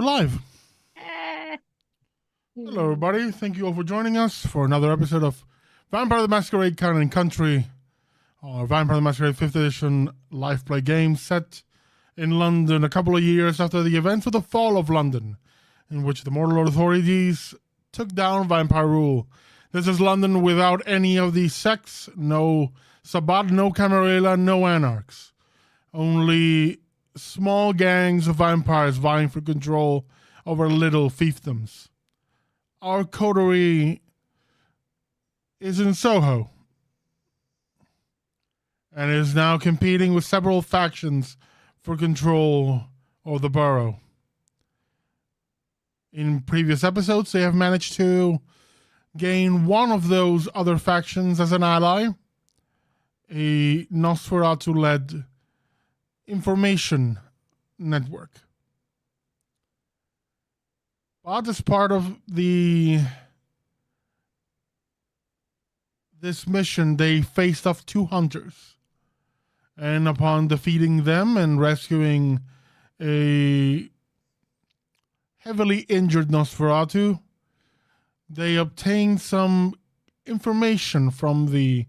we're live. Eh. Hello, everybody. Thank you all for joining us for another episode of Vampire the Masquerade Kine Country, our Vampire the Masquerade 5th edition live play game set in London a couple of years after the events of the fall of London, in which the Mortal authorities took down vampire rule. This is London without any of the sects, no Sabbat, no Camarilla, no anarchs. Only small gangs of vampires vying for control over little fiefdoms. Our coterie is in Soho and is now competing with several factions for control of the borough. In previous episodes, they have managed to gain one of those other factions as an ally, a Nosferatu-led information network. But as part of this mission, they faced off two hunters. And upon defeating them and rescuing a heavily injured Nosferatu, they obtained some information from the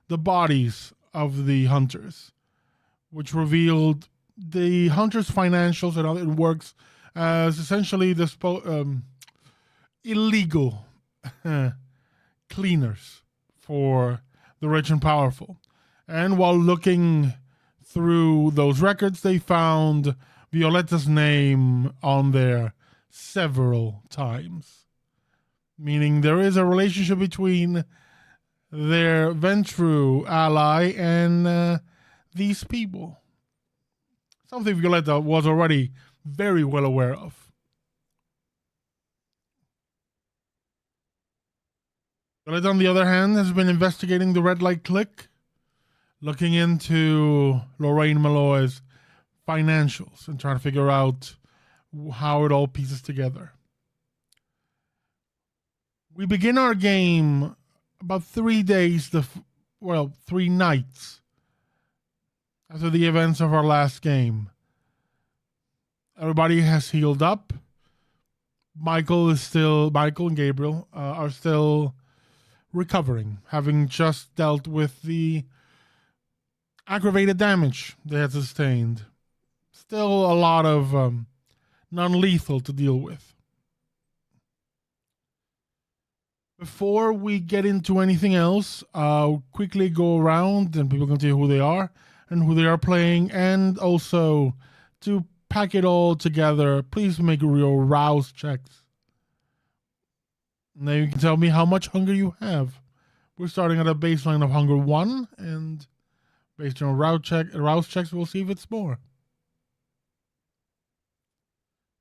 bodies of the hunters, which revealed the hunters' financials and how it works as essentially illegal cleaners for the rich and powerful. And while looking through those records, they found Violetta's name on there several times, meaning there is a relationship between their Ventru ally and these people. Something Violetta was already very well aware of. Violetta, on the other hand, has been investigating the Red Light Click, looking into Lorraine Malloy's financials and trying to figure out how it all pieces together. We begin our game about 3 nights after the events of our last game. Everybody has healed up. Michael and Gabriel are still recovering, having just dealt with the aggravated damage they had sustained. Still a lot of non-lethal to deal with. Before we get into anything else, I'll quickly go around and people can tell you who they are and who they are playing, and also to pack it all together, please make your rouse checks. Now you can tell me how much hunger you have. We're starting at a baseline of hunger 1, and based on rouse checks, we'll see if it's more.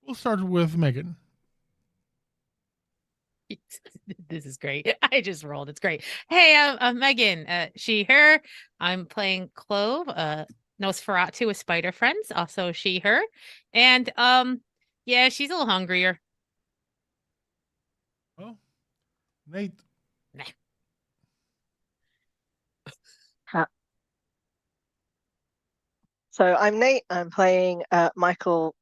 We'll start with Megan. This is great. I just rolled. It's great. Hey, I'm Megan. She, her. I'm playing Clove. Nosferatu with spider friends. Also she, her. And yeah, she's a little hungrier. Oh, Nate. Nah. So I'm Nate. I'm playing Michael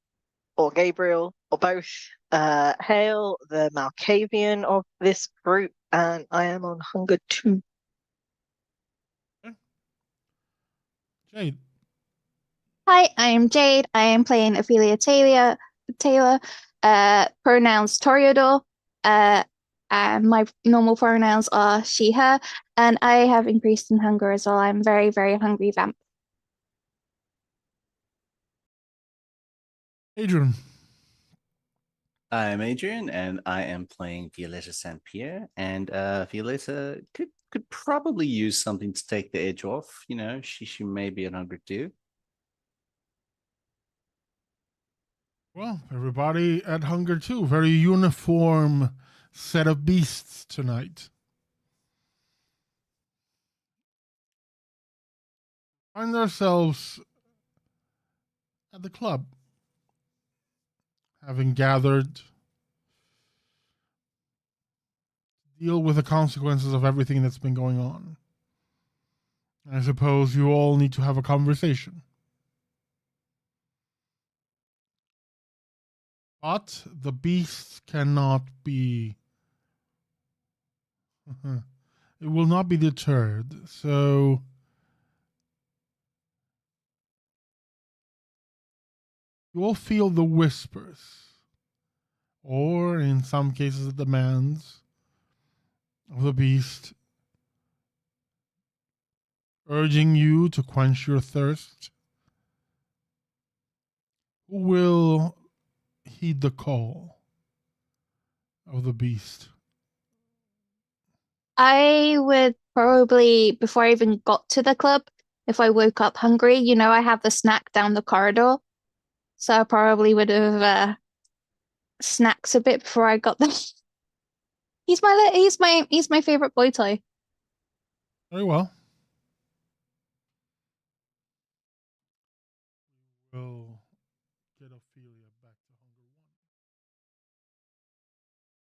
or Gabriel or both. Hail, the Malkavian of this group, and I am on hunger 2. Okay. Jade. Hi, I am Jade. I am playing Ophelia Taylor. Pronouns Toreador. And my normal pronouns are she, her, and I have increased in hunger as well. I'm very, very hungry vamp. Adrian. I'm Adrian, and I am playing Violetta St. Pierre. And Violetta could probably use something to take the edge off. You know, she may be at hunger 2. Well, everybody at hunger 2. Very uniform set of beasts tonight. Find ourselves at the club, having gathered to deal with the consequences of everything that's been going on. I suppose you all need to have a conversation. But the beast cannot be. It will not be deterred. So you will feel the whispers, or in some cases, the demands of the beast, urging you to quench your thirst. Who will heed the call of the beast? I would probably, before I even got to the club, if I woke up hungry, I have the snack down the corridor. So I probably would have snacks a bit before I got there. He's my favorite boy toy. Very well. We'll get Ophelia back to Hunger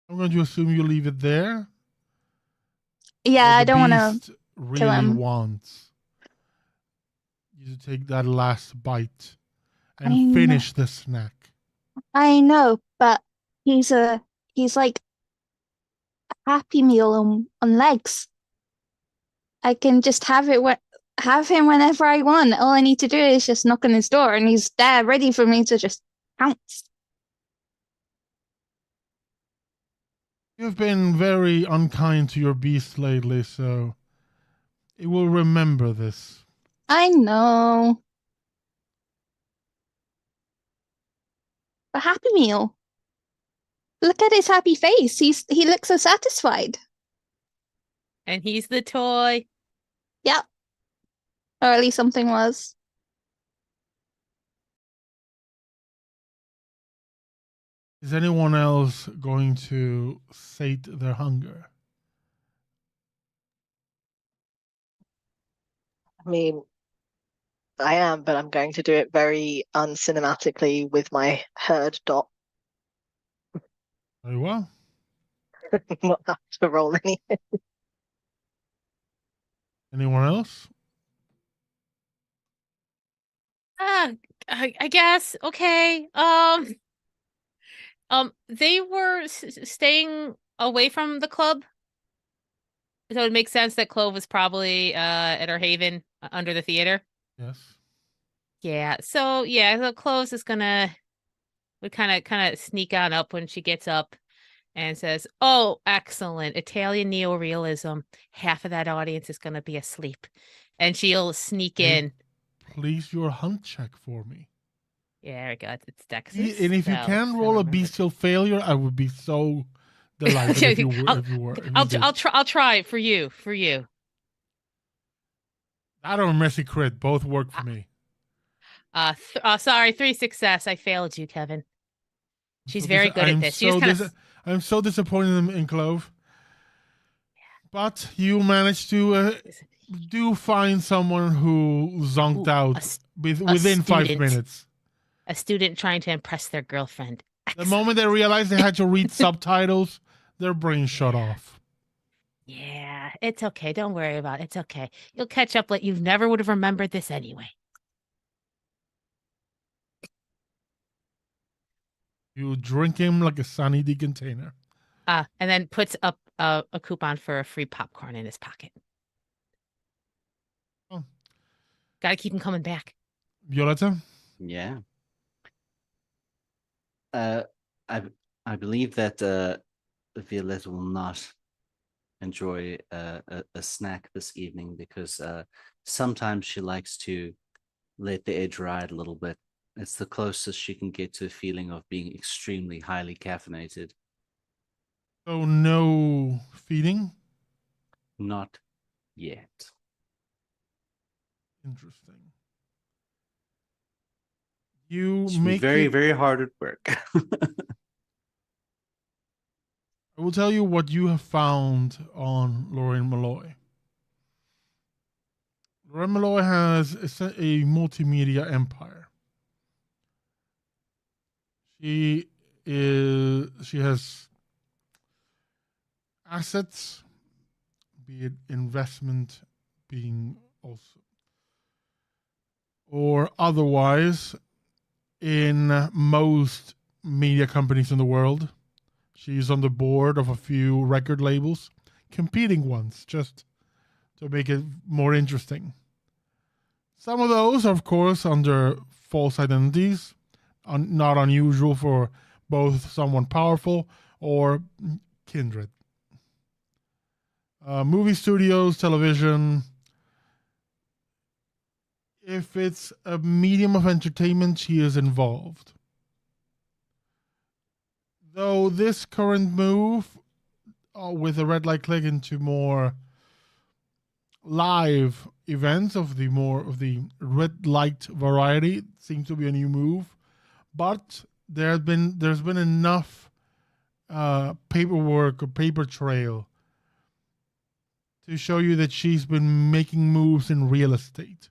1. I'm going to assume you leave it there. Yeah, Or I the don't want to beast kill really him. wants you to take that last bite I and know. finish the snack. I know, but he's like a Happy Meal on legs. I can just have him whenever I want. All I need to do is just knock on his door, and he's there, ready for me to just pounce. You've been very unkind to your beast lately, so it will remember this. I know. A Happy Meal. Look at his happy face. He looks so satisfied. And he's the toy. Yep. Or at least something was. Is anyone else going to sate their hunger? I mean, I am, but I'm going to do it very uncinematically with my herd dot. Very well. Not have to roll anything. Anyone else? I guess. Okay. They were staying away from the club, so it makes sense that Clove was probably at her haven under the theater. Yes. Yeah. So yeah, the Clove's is would kind of sneak on up when she gets up and says, "Oh, excellent Italian neorealism. Half of that audience is gonna be asleep," and she'll sneak Hey, in. Please, your hunt check for me. Yeah, there we go. It's Dex's. And if you so can I roll a remember. bestial failure, I would be so delighted if you were. I'll try for you. That or a messy crit, both work for me. Sorry, 3 success. I failed you, Kevin. She's very good at this. She just kind of. I'm so disappointed in Clove. But you managed to do find someone who zonked out within 5 minutes. A student trying to impress their girlfriend. The moment they realized they had to read subtitles, their brain shut off. Yeah, it's okay. Don't worry about it. It's okay. You'll catch up like you never would have remembered this anyway. You drink him like a Sunny D container. And then puts up a coupon for a free popcorn in his pocket. Oh. Got to keep him coming back. Violetta? Yeah. I believe that Violetta will not enjoy a snack this evening because sometimes she likes to let the edge ride a little bit. It's the closest she can get to a feeling of being extremely highly caffeinated. So no feeding? Not yet. Interesting. You She's make very, it, very hard at work. I will tell you what you have found on Lorraine Malloy. Lorraine Malloy has a multimedia empire. She has assets, be it investment being also or otherwise, in most media companies in the world. She's on the board of a few record labels, competing ones, just to make it more interesting. Some of those are, of course, under false identities, not unusual for both someone powerful or kindred. Movie studios, television. If it's a medium of entertainment, she is involved. Though this current move with the red light click into more live events of the red light variety seems to be a new move, but there's been enough paperwork or paper trail to show you that she's been making moves in real estate.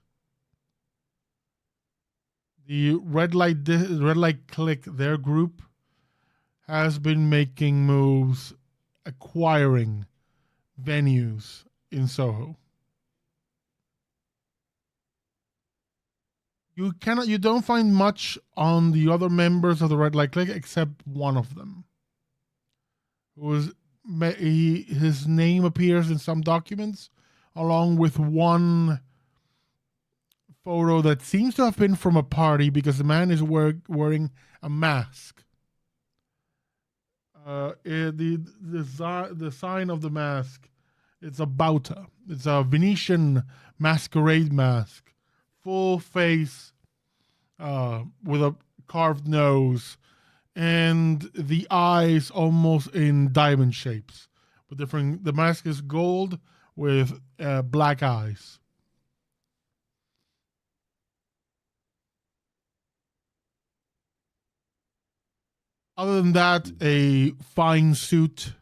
The red light click, their group, has been making moves, acquiring venues in Soho. You don't find much on the other members of the red light click except one of them, his name appears in some documents along with one photo that seems to have been from a party because the man is wearing a mask. The sign of the mask, it's a bauta. It's a Venetian masquerade mask, full face, with a carved nose, and the eyes almost in diamond shapes. But the mask is gold with black eyes. Other than that, a fine suit,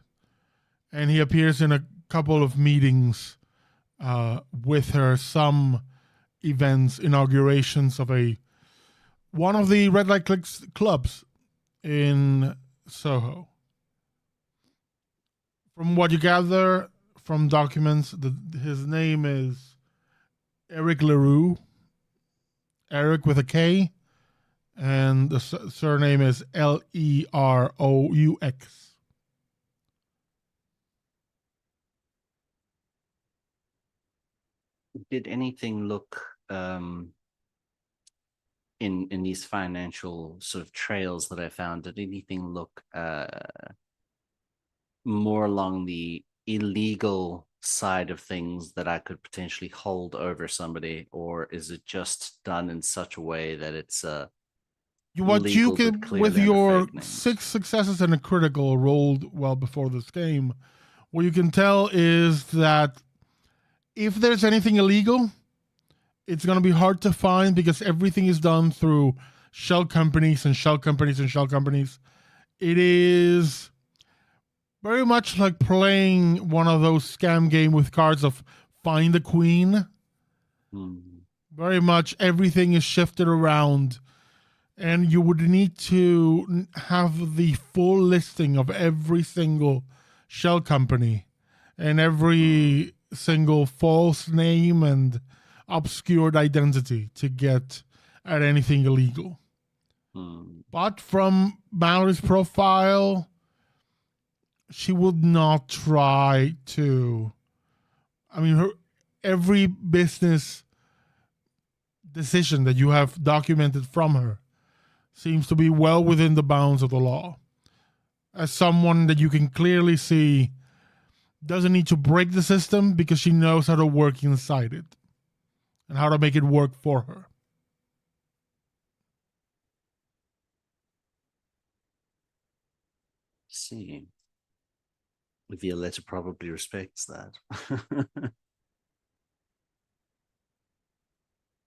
and he appears in a couple of meetings with her, some events, inaugurations of one of the red light clicks clubs in Soho. From what you gather from documents, his name is Eric Leroux. Eric with a K. And the surname is Leroux. Did anything look in these financial sort of trails that I found? Did anything look more along the illegal side of things that I could potentially hold over somebody, or is it just done in such a way that it's what you legal, can, but with clearly under your fake names? 6 successes and a critical rolled well before this game, what you can tell is that if there's anything illegal, it's going to be hard to find because everything is done through shell companies and shell companies and shell companies. It is very much like playing one of those scam game with cards of Find the Queen. Very much everything is shifted around, and you would need to have the full listing of every single shell company and every single false name and obscured identity to get at anything illegal. But from Mallory's profile, she would not try to. I mean, every business decision that you have documented from her seems to be well within the bounds of the law. As someone that you can clearly see doesn't need to break the system because she knows how to work inside it and how to make it work for her. See, Violetta probably respects that.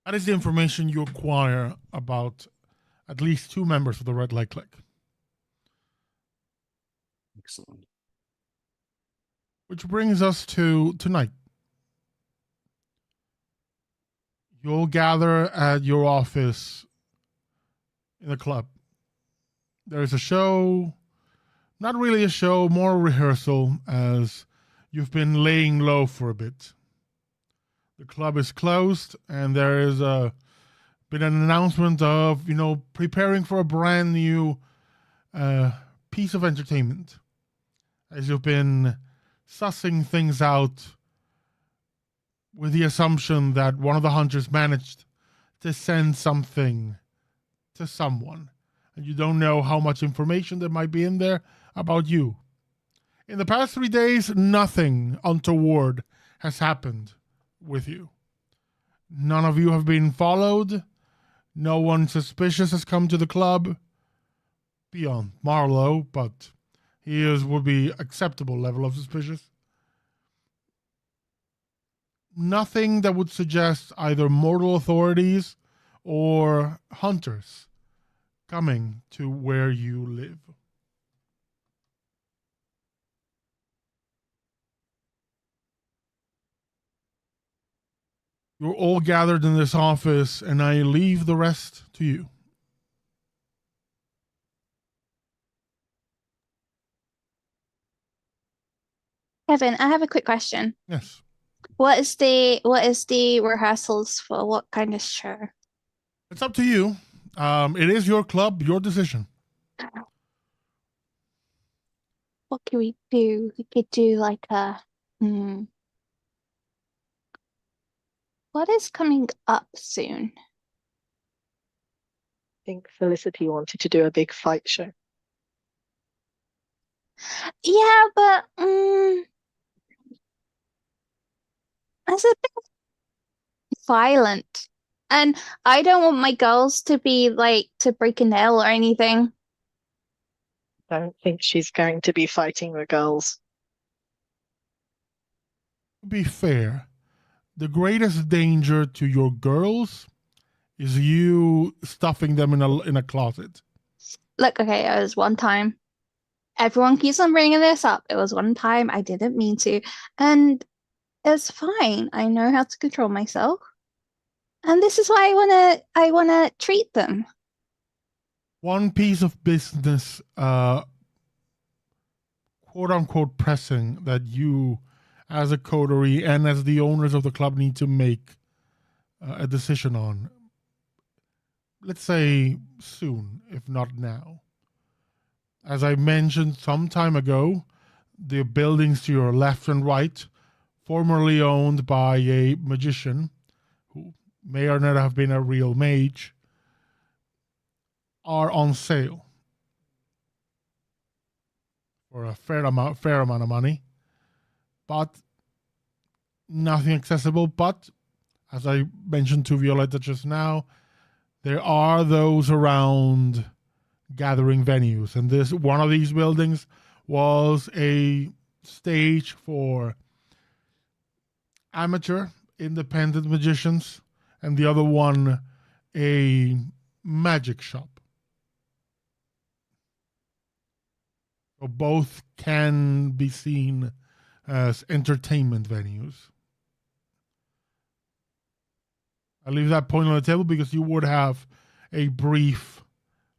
That is the information you acquire about at least 2 members of the Red Light Click. Excellent. Which brings us to tonight. You'll gather at your office in the club. There's a show, not really a show, more a rehearsal, as you've been laying low for a bit. The club is closed, and there is been an announcement of, preparing for a brand new piece of entertainment as you've been sussing things out with the assumption that one of the hunters managed to send something to someone, and you don't know how much information there might be in there about you. In the past 3 days, nothing untoward has happened with you. None of you have been followed. No one suspicious has come to the club beyond Marlowe, but would be acceptable level of suspicious. Nothing that would suggest either mortal authorities or hunters coming to where you live. You're all gathered in this office, and I leave the rest to you. Kevin, I have a quick question. Yes. What is the rehearsals for? What kind of show? It's up to you. It is your club, your decision. What can we do? We could do like a what is coming up soon? I think Felicity wanted to do a big fight show. Yeah, but it's a bit violent. And I don't want my girls to be like to break a nail or anything. Don't think she's going to be fighting the girls. To be fair, the greatest danger to your girls is you stuffing them in a closet. Look, okay, it was one time. Everyone keeps on bringing this up. It was one time. I didn't mean to. And it's fine. I know how to control myself. And this is why I wanna treat them. One piece of business, quote unquote, pressing that you, as a coterie and as the owners of the club, need to make a decision on. Let's say soon, if not now. As I mentioned some time ago, the buildings to your left and right, formerly owned by a magician who may or not have been a real mage, are on sale for a fair amount of money, but nothing accessible. But as I mentioned to Violetta just now, there are those around gathering venues, and this one of these buildings was a stage for amateur independent magicians, and the other one a magic shop. So both can be seen as entertainment venues. I leave that point on the table because you would have a brief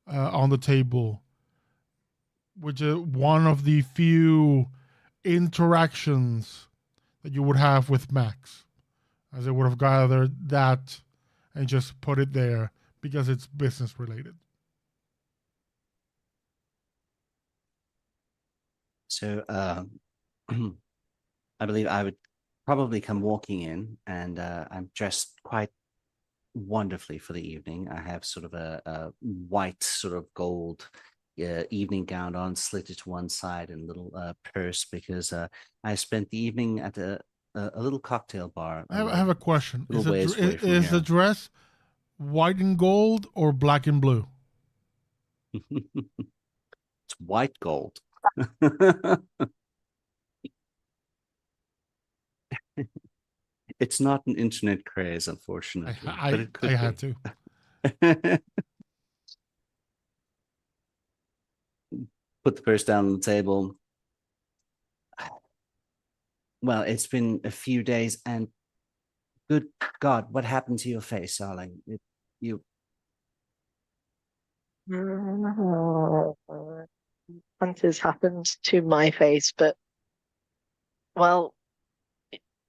on the table, which is one of the few interactions that you would have with Max, as I would have gathered that and just put it there because it's business related. So I believe I would probably come walking in, and I'm dressed quite wonderfully for the evening. I have sort of a white sort of gold evening gown on, slitted to one side, and a little purse because I spent the evening at a little cocktail bar. I have a question. Is the the dress white and gold or black and blue? It's white gold. It's not an internet craze, unfortunately, but it could I be. had to. Put the purse down on the table. Well, it's been a few days, and good God, what happened to your face, darling? Hunters happened to my face, but well,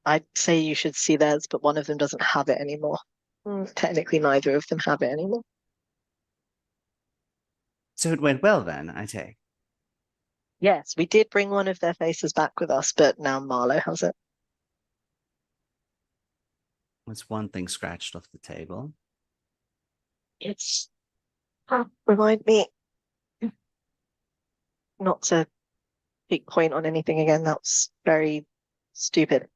I'd say you should see theirs, but one of them doesn't have it anymore. Technically, neither of them have it anymore. So it went well then, I take. Yes, we did bring one of their faces back with us, but now Marlowe has it. That's one thing scratched off the table. It's remind me not to take point on anything again. That's very stupid.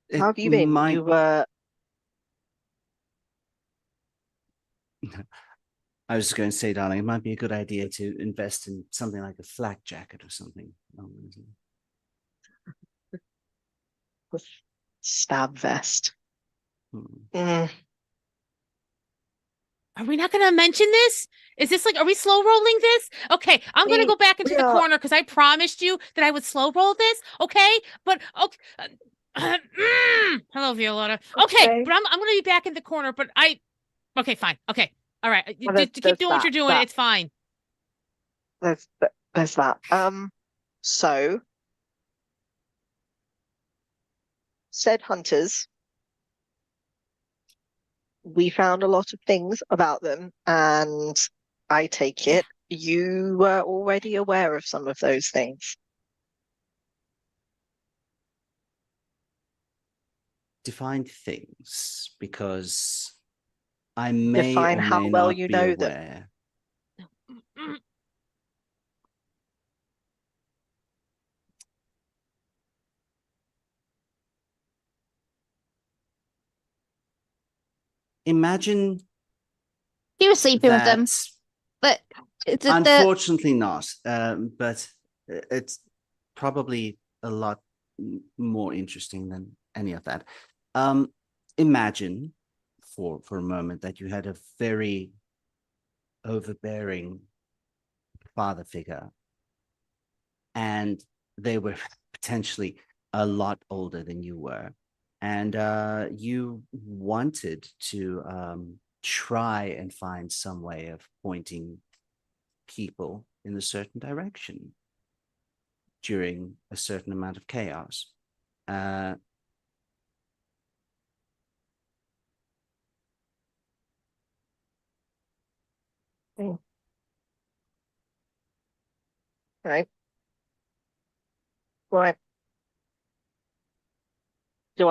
It How have you been? might- You were I was going to say, darling, it might be a good idea to invest in something like a flak jacket or something. stab vest. Hmm. Mm. Are we not going to mention this? Is this like, are we slow rolling this? Okay, I'm going to We- go back into we the are- corner because I promised you that I would slow roll this. Okay, but okay. Hello, Violetta. Okay, Okay. but I'm going to be back in the corner. But okay, fine. Okay, all right. Well, Just there's keep doing what that- you're doing. that. It's fine. There's that. So said hunters, we found a lot of things about them, and I take it you were already aware of some of those things. Define things, because I may Define or how may well not you be know them. aware. Imagine He was sleeping with them, that. but the Unfortunately not, but it's probably a lot more interesting than any of that. Imagine for a moment that you had a very overbearing father figure, and they were potentially a lot older than you were, and you wanted to try and find some way of pointing people in a certain direction during a certain amount of chaos. Right. Right. Do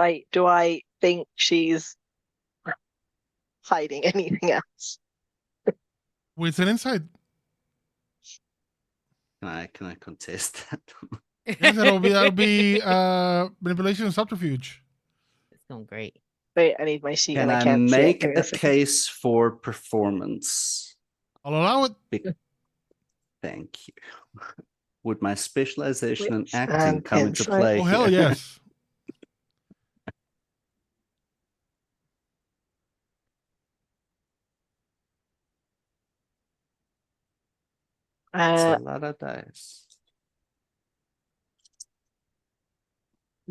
I think she's hiding anything else? Well, it's an insight. Can I contest that? Yes, that'll be manipulation and subterfuge. It's going great. Wait, I need my sheet Can and I I can't see it. make Give me a second. case for performance? I'll allow it. Thank you. Would my specialization in Wits acting and come into insight. play? Oh, hell here? yes. It's Uh, a lot of dice.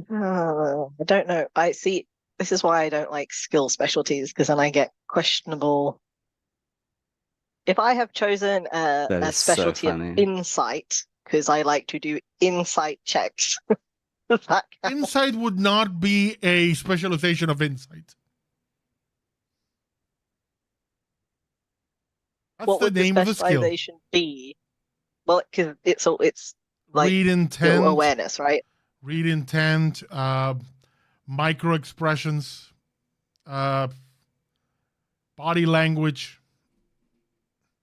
I don't know. I see. This is why I don't like skill specialties, because then I get questionable. If I have chosen That a is so specialty of funny. insight, because I like to do insight checks, does that count? Insight would not be a specialization of insight. That's What the would the name of the skill. specialization be? Well, because it's like Read skill intent, awareness, right? read intent, micro expressions, body language.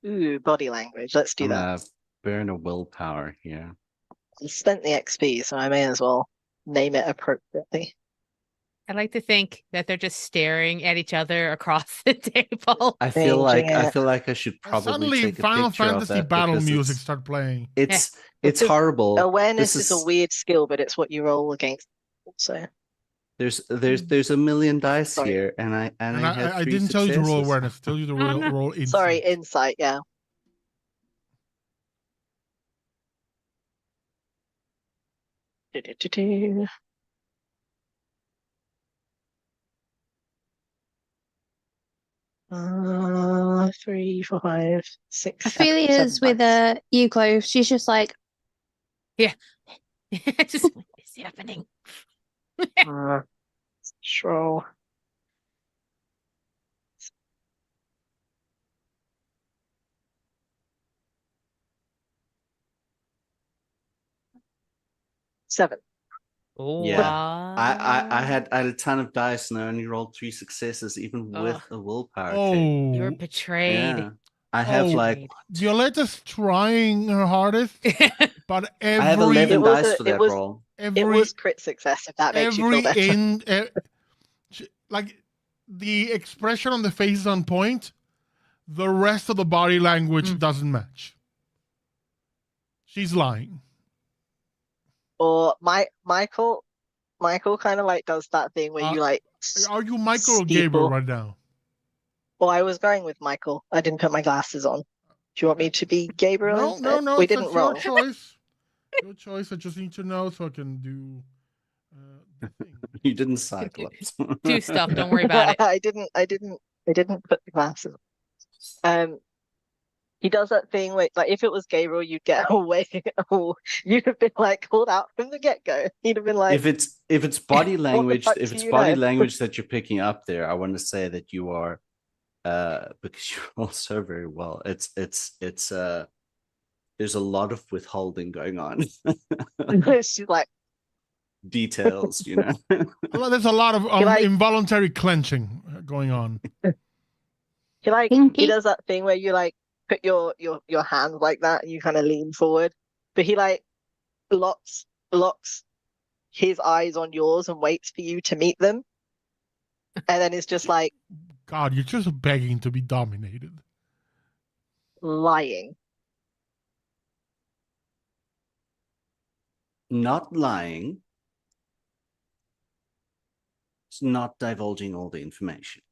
Ooh, body language. Let's do I'm that. gonna burn a willpower here. I spent the XP, so I may as well name it appropriately. I like to think that they're just staring at each other across the table. I feel Changing like it. I should probably Suddenly, take a Final picture of Fantasy that battle because music start playing. it's Because horrible. Awareness This is a weird skill, but it's what you roll against. So There's a million dice Sorry. here, and I And had I three didn't tell you to roll successes. awareness. I told you to Oh, no. roll insight. sorry, insight, yeah. Do-do-do-do. Three, four, five, six. Ophelia's seven with dice. you, Clove. She's just like, Just what is happening? Sure. 7. Yeah. I had Wow. a ton of dice and I only rolled 3 successes, even with Ugh. a willpower check. Oh, You're betrayed. Yeah. I have Oh. like Violetta's trying her hardest, but I have every 11 It was dice a- for it that was- roll. It every was crit success, if that makes you feel better. like the expression on the face is on point. The rest of the body language Mm. doesn't match. She's lying. Or Michael kind of like does that thing where you like Are you Michael or Gabriel right now? Well, I was going with Michael. I didn't put my glasses on. Do you want me to be Gabriel No, instead? no. We It's didn't your roll. choice. Your choice. I just need to know so I can do the thing. You didn't Cyclops. Do stuff. Don't worry about it. I didn't put the glasses on. He does that thing where, like, if it was Gabriel, you'd get away. You'd have been like called out from the get-go. He'd have been like, if it's body language, fuck if do it's you body know? language that you're picking up there, I want to say that you are because you roll so very well. It's there's a lot of withholding going on. She's like, Details, you know. Well, there's a lot of like- involuntary clenching going on. he Pinky. does that thing where you like put your hands like that and you kind of lean forward, but he like locks his eyes on yours and waits for you to meet them, and then it's just like God, you're just begging to be dominated. lying. Not lying. It's not divulging all the information.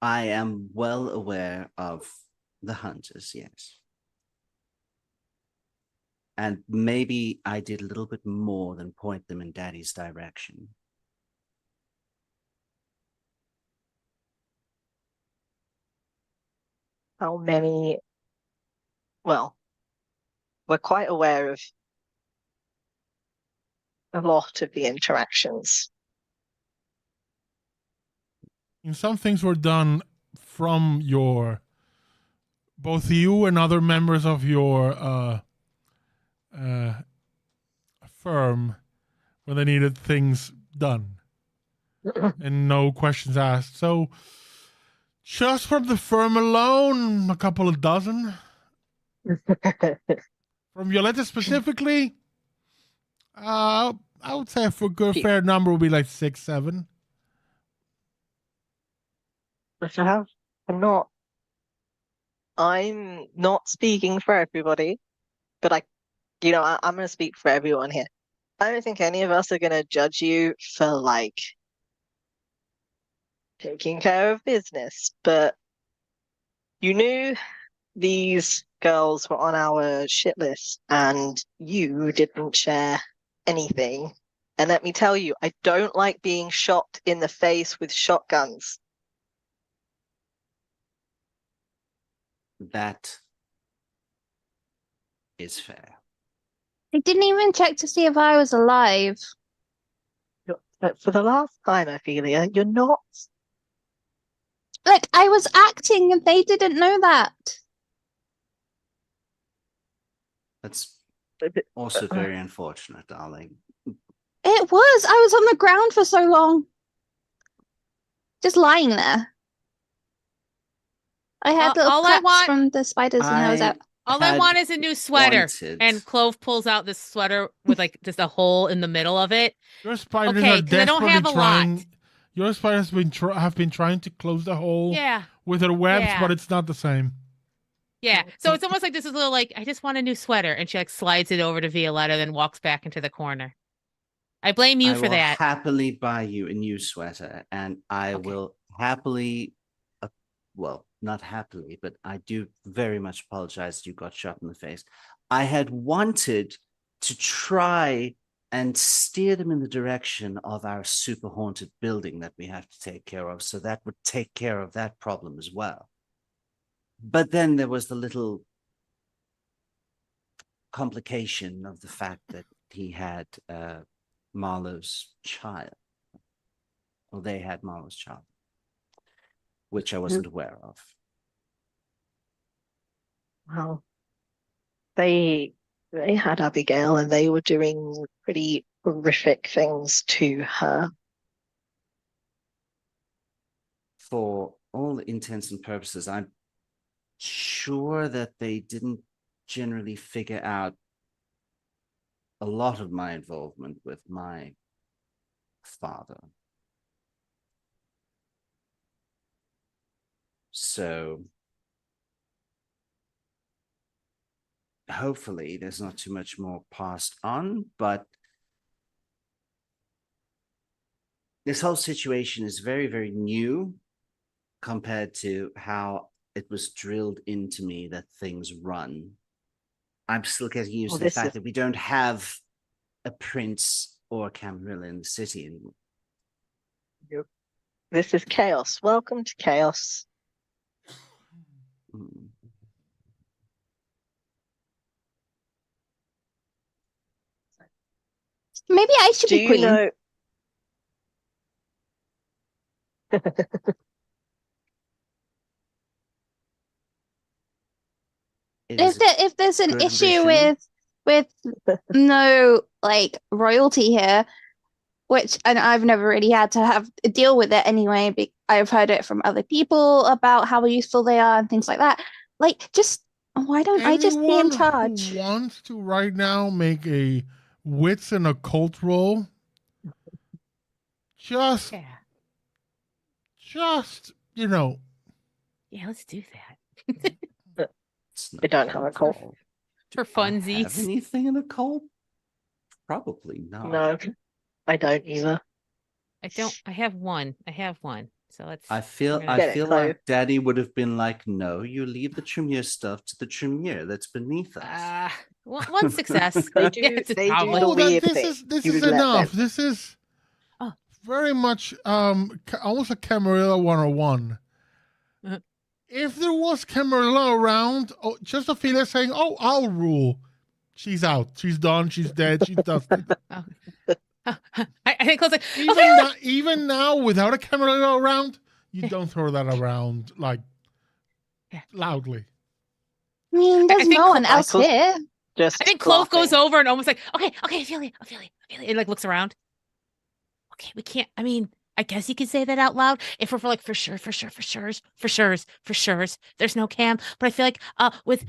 I am well aware of the hunters, yes. And maybe I did a little bit more than point them in Daddy's direction. How many? Well, we're quite aware of a lot of the interactions. And some things were done from your both you and other members of your firm when they needed things done and no questions asked. So just from the firm alone, a couple of dozen. From Violetta specifically, I would say for a good fair number would be like 6, 7. I'm not speaking for everybody, but I'm going to speak for everyone here. I don't think any of us are going to judge you for like taking care of business, but you knew these girls were on our shit list and you didn't share anything. And let me tell you, I don't like being shot in the face with shotguns. That is fair. I didn't even check to see if I was alive. But for the last time, Ophelia, you're not. Look, I was acting and they didn't know that. That's also very unfortunate, darling. It was. I was on the ground for so long. Just lying there. I had little all I cuts want- from the spiders when I was out. All I had want is a new sweater. wanted- And Clove pulls out this sweater with like just a hole in the middle of it. Your spiders Okay, are 'cause I don't desperately have a trying. lot. Your spiders have been trying to close the hole Yeah. with their webs, Yeah. but it's not the same. Yeah. So it's almost like this is a little like, I just want a new sweater. And she like slides it over to Violetta, then walks back into the corner. I blame you I for will that. happily buy you a new sweater, and I Okay. will happily, well, not happily, but I do very much apologize that you got shot in the face. I had wanted to try and steer them in the direction of our super haunted building that we have to take care of, so that would take care of that problem as well. But then there was the little complication of the fact that he had Marlowe's child. Well, they had Marlowe's child, which I wasn't aware of. Well, they had Abigail and they were doing pretty horrific things to her. For all intents and purposes, I'm sure that they didn't generally figure out a lot of my involvement with my father. So hopefully there's not too much more passed on, but this whole situation is very, very new compared to how it was drilled into me that things run. I'm still getting used Well, to the this fact is that we don't have a prince or a Camarilla in the city anymore. this is chaos. Welcome to chaos. Mm. Maybe I should Do be you queen. know? It is If there's an good issue ambition. with no like royalty here, which and I've never really had to have deal with it anyway. I've heard it from other people about how useful they are and things like that. Like, just why don't I just be in Anyone charge? who wants to right now make a wits and occult roll, just Yeah. Yeah, let's do that. It's I not don't have a cult. helpful. For Do I have funsies. anything in a cult? Probably not. No, I don't either. I have one. So let's I feel gonna- I Get it, feel Chloe. like Daddy would have been like, no, you leave the Tremere stuff to the Tremere that's beneath us. one success. They do. Yes, They probably. do the Oh, that weird this thing. is You let enough. them. This is Oh. very much almost a Camarilla 101. Uh-huh. If there was Camarilla around, just Ophelia saying, "Oh, I'll rule." She's out. She's done. She's dead. She's dusted. I think I was like, Even now, without a Camarilla around, you don't throw that around like loudly. I mean, there's think no one else Michael's here. Just I think Clove goes laughing. over and almost like, okay, Ophelia, and like looks around. Okay, we can't. I mean, I guess you could say that out loud if we're for like for sure, there's no cam. But I feel like with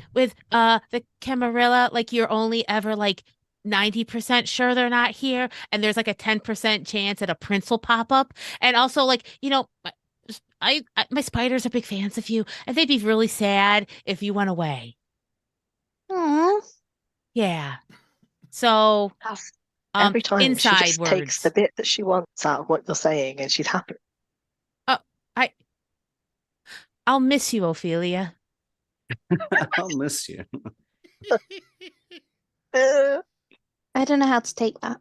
the Camarilla, like you're only ever like 90% sure they're not here, and there's like a 10% chance that a prince will pop up. And also, like, my spiders are big fans of you, and they'd be really sad if you went away. Aw. Yeah. So Every time she inside just takes the words. bit that she wants out of what you're saying, and she's happy. I'll miss you, Ophelia. I'll miss you. I don't know how to take that.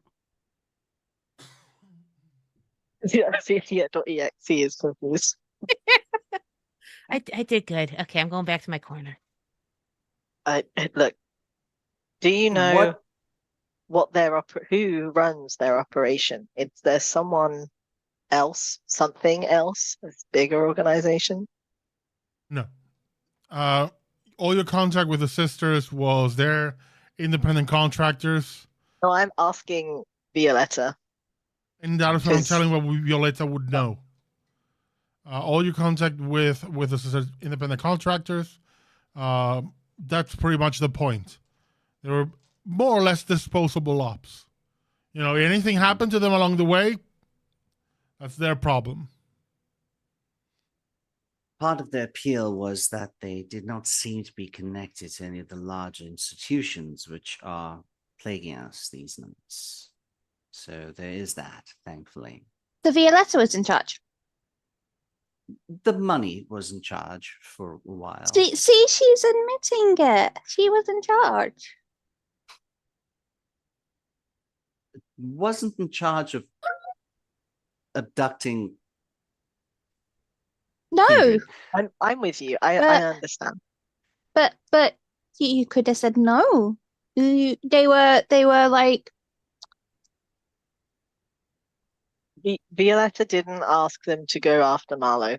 Ophelia.exe is confused. I did good. Okay, I'm going back to my corner. Look, do you know What who runs their operation? There's someone else, something else, a bigger organization. No. All your contact with the sisters was their independent contractors. No, I'm asking Violetta. And that is what I'm telling what Violetta would know. All your contact with the sisters, independent contractors, that's pretty much the point. They were more or less disposable ops. Anything happened to them along the way, that's their problem. part of their appeal was that they did not seem to be connected to any of the larger institutions which are plaguing us these nights. So there is that, thankfully. The Violetta was in charge. The money was in charge for a while. See, she's admitting it. She was in charge. Wasn't in charge of abducting. No, Kindred. I'm with you. I But- understand. but you could have said no. They were like, Violetta didn't ask them to go after Marlowe.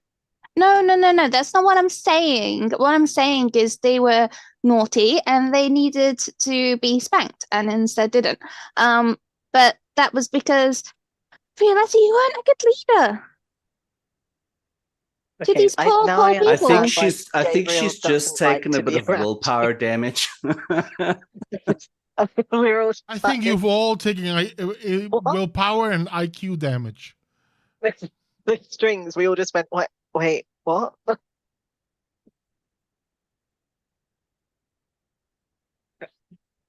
No. That's not what I'm saying. What I'm saying is they were naughty and they needed to be spanked and instead didn't. But that was because Violetta, you weren't a good leader to Okay, these poor now I people. I think understand why she's. I think Gabriel she's just doesn't like taken a to bit be of around willpower you. damage. We're all I think you've all taken What? willpower and IQ damage. the strings. We all just went, wait, what?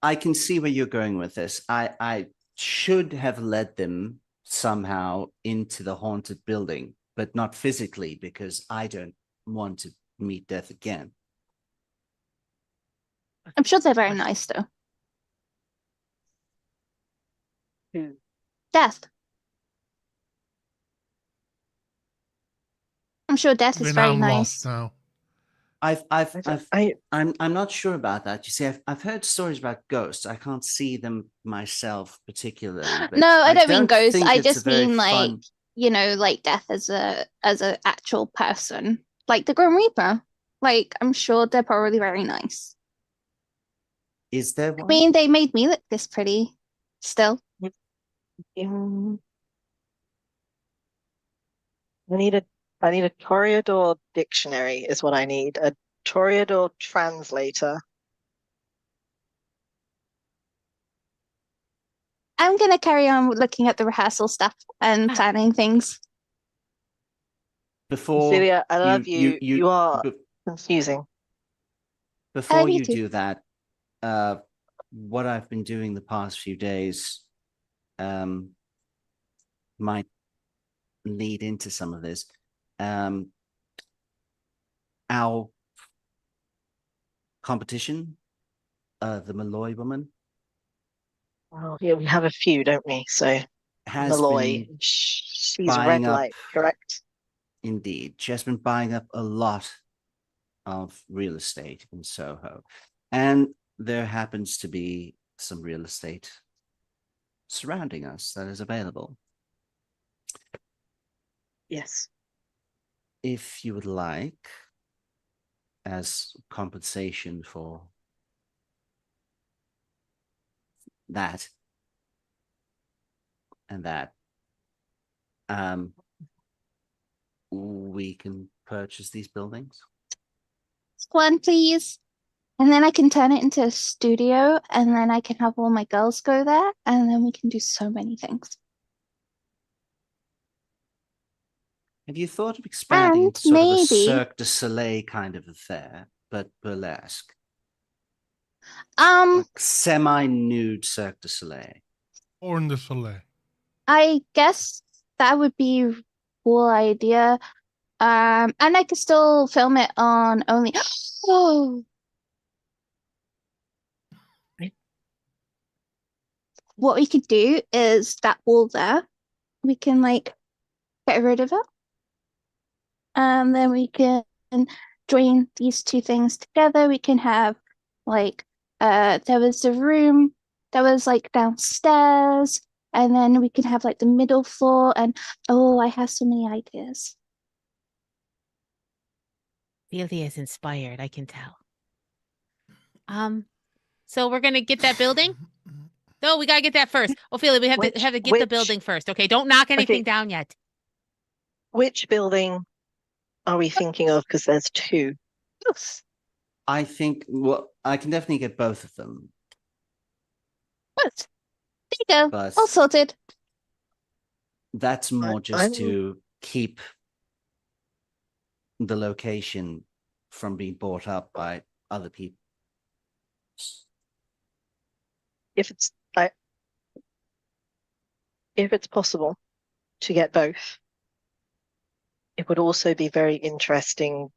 I can see where you're going with this. I should have led them somehow into the haunted building, but not physically because I don't want to meet death again. I'm sure they're very nice though. Who? Death. I'm sure Death is Then very I'm nice. lost now. I'm not sure about that. You see, I've heard stories about ghosts. I can't see them myself particularly. But No, I don't mean don't ghosts. think I it's a just very mean like, fun- you know, like Death as a actual person. Like the Grim Reaper. Like, I'm sure they're probably very nice. Is there I one? mean, they made me look this pretty still. Um, I need a Toreador dictionary is what I need. A Toreador translator. I'm gonna carry on looking at the rehearsal stuff and planning things. Before Celia, I love you. you You are be- confusing. before you you too. do that, what I've been doing the past few days might lead into some of this. Our competition, the Malloy woman, Well, yeah, we have a few, don't we? So has Malloy, been she's buying red up, light, correct? indeed. She has been buying up a lot of real estate in Soho. And there happens to be some real estate surrounding us that is available. Yes. If you would like, as compensation for that and that, we can purchase these buildings. One, please. And then I can turn it into a studio, and then I can have all my girls go there, and then we can do so many things. Have you thought of expanding And into sort of a maybe Cirque du Soleil kind of affair, but burlesque? um Semi-nude Cirque du Soleil. Or in the Soleil. I guess that would be a cool idea. And I could still film it on only oh what we could do is that wall there, we can like get rid of it. And then we can join these two things together. We can have like there was a room that was like downstairs, and then we can have like the middle floor, and oh, I have so many ideas. Ophelia is inspired, I can tell. So we're gonna get that building? No, we gotta get that first. Ophelia, we have to get the Which- building first. Okay, don't knock anything Okay. down yet. Which building are we thinking of? Because there's two. Oof. I think, well, I can definitely get both of them, What? There you go. but All sorted. that's more just I'm- to keep the location from being bought up by other people. If it's possible to get both, it would also be very interesting.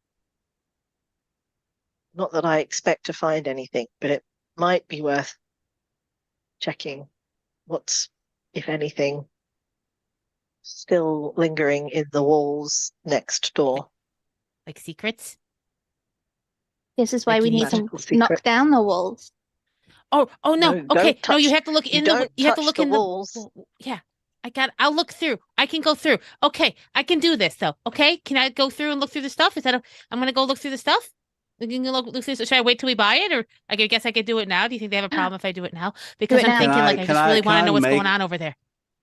Not that I expect to find anything, but it might be worth checking what's, if anything, still lingering in the walls next door. Like secrets? This is why Like we you need need to Magical knock secret. down the walls. Oh no. No, Okay. don't No, you touch- have to look you in don't you have to touch look the in walls. the yeah. I'll look through. I can go through. Okay, I can do this though. Okay, can I go through and look through the stuff? I'm gonna go look through the stuff. We can look through. Should I wait till we buy it, or I guess I could do it now? Do you think they have a problem if I do it now? Because it I'm now. thinking like I just really want to know what's going make- on over there.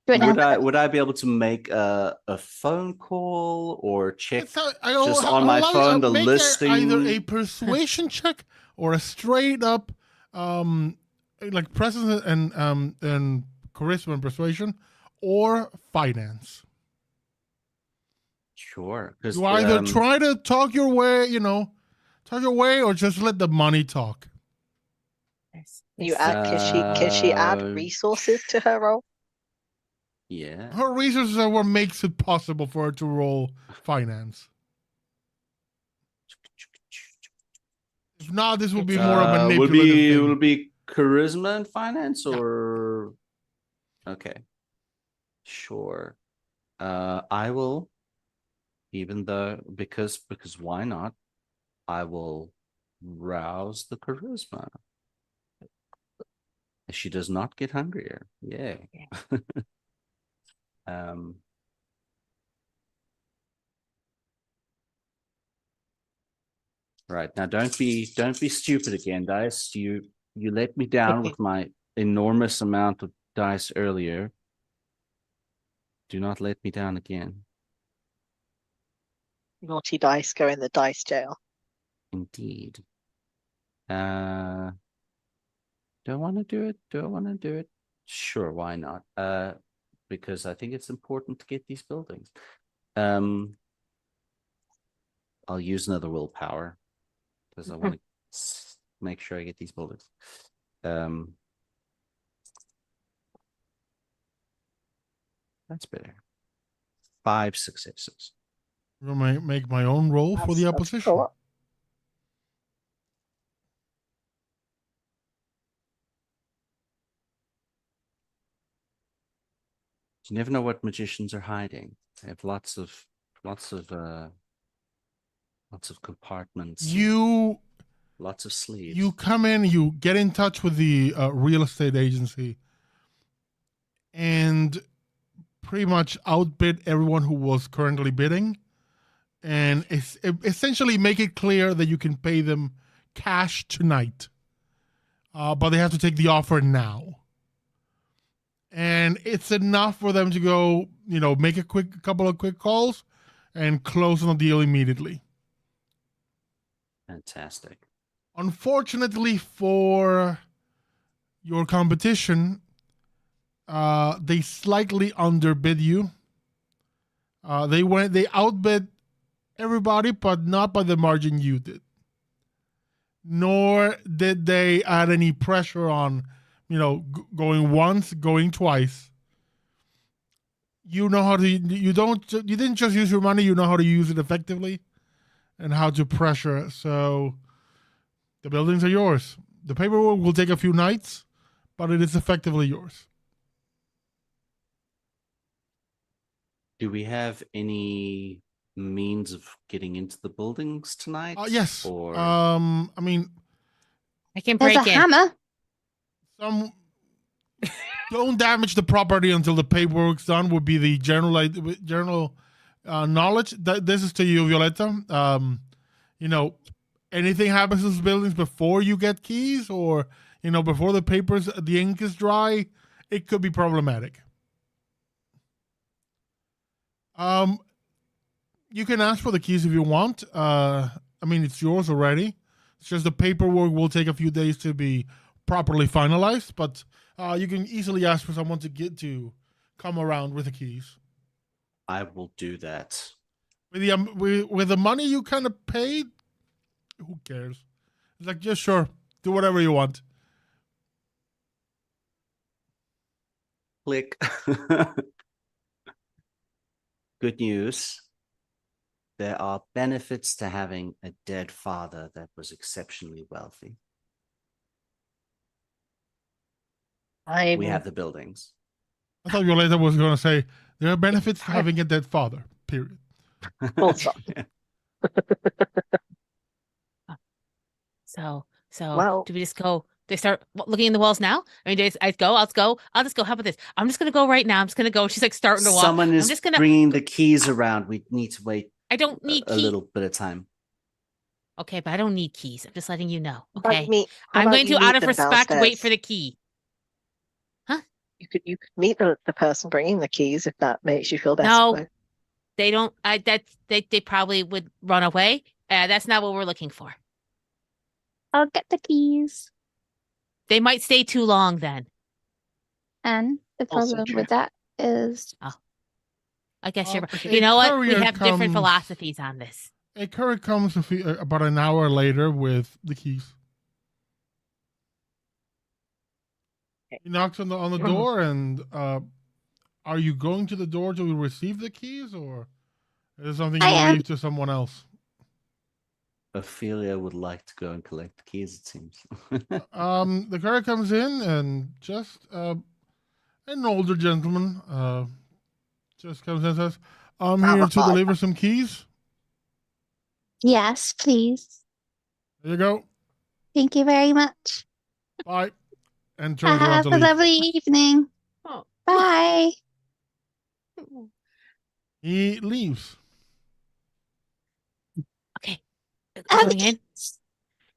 Do it now. Would I be able to make a phone call or check just I'll on my allow you- phone the make listing? either a persuasion check or a straight up, like presence and charisma and persuasion, or finance. Sure. Because You either try to talk your way, or just let the money talk. You add, can she add resources to her roll? Yeah. Her resources are what makes it possible for her to roll finance. If not, this will be more of a manipulative thing. Will be charisma and finance, or okay, sure. I will, even though because why not? I will rouse the charisma. She does not get hungrier. Yay. Right now, don't be stupid again, dice. You let me down with my enormous amount of dice earlier. Do not let me down again. Naughty dice go in the dice jail. Indeed. Do I want to do it? Do I want to do it? Sure, why not? Because I think it's important to get these buildings. I'll use another willpower because I want to make sure I get these buildings. That's better. 5 successes. I'm gonna make my own roll for the opposition. Cool. You never know what magicians are hiding. They have lots of compartments. Lots of sleeves. You come in, you get in touch with the real estate agency, and pretty much outbid everyone who was currently bidding, and essentially make it clear that you can pay them cash tonight, but they have to take the offer now. And it's enough for them to go, make a couple of quick calls and close on the deal immediately. Fantastic. Unfortunately for your competition, they slightly underbid you. They outbid everybody, but not by the margin you did. Nor did they add any pressure on, going once, going twice. You know how to. You didn't just use your money. You know how to use it effectively, and how to pressure. So, the buildings are yours. The paperwork will take a few nights, but it is effectively yours. Do we have any means of getting into the buildings tonight? Yes. Or I can There's break a in. hammer. Some don't damage the property until the paperwork's done. Would be the general knowledge. That this is to you, Violetta. Anything happens to these buildings before you get keys, or before the ink is dry, it could be problematic. You can ask for the keys if you want. It's yours already. It's just the paperwork will take a few days to be properly finalized, but you can easily ask for someone to come around with the keys. I will do that. With the money you kind of paid, who cares? It's like, just sure, do whatever you want. Click. Good news. There are benefits to having a dead father that was exceptionally wealthy. We have the buildings. I thought Violetta was going to say there are benefits to having a dead father. Period. Full stop. So Well- do we just go They start looking in the walls now. I mean, I'll just go. How about this? I'm just gonna go right now. I'm just gonna go. She's like starting to walk. Someone I'm is just gonna. bringing the keys around. We need to wait I don't need a keys. little bit of time. Okay, but I don't need keys. I'm just letting you know. How about Okay. how I'm about going you to, out meet of them respect, wait for downstairs? the key. You could meet the person bringing the keys if that makes you feel better. No, though. they don't. They probably would run away. That's not what we're looking for. I'll get the keys. They might stay too long then. And the Also problem true. with that is I guess you're Okay. right. You know what? We courier have different comes- philosophies on this. A courier comes about an hour later with the keys. He knocks on the door, and are you going to the door to receive the keys, or is it something I you am. leave to someone else? Ophelia would like to go and collect the keys, it seems. The courier comes in, and just an older gentleman just comes in and says, "I'm here to deliver some keys." yes, please. There you go. Thank you very much. Bye. And turns around Have to a leave. lovely evening. Oh. Bye. He leaves. Okay. Have Going the in. keys.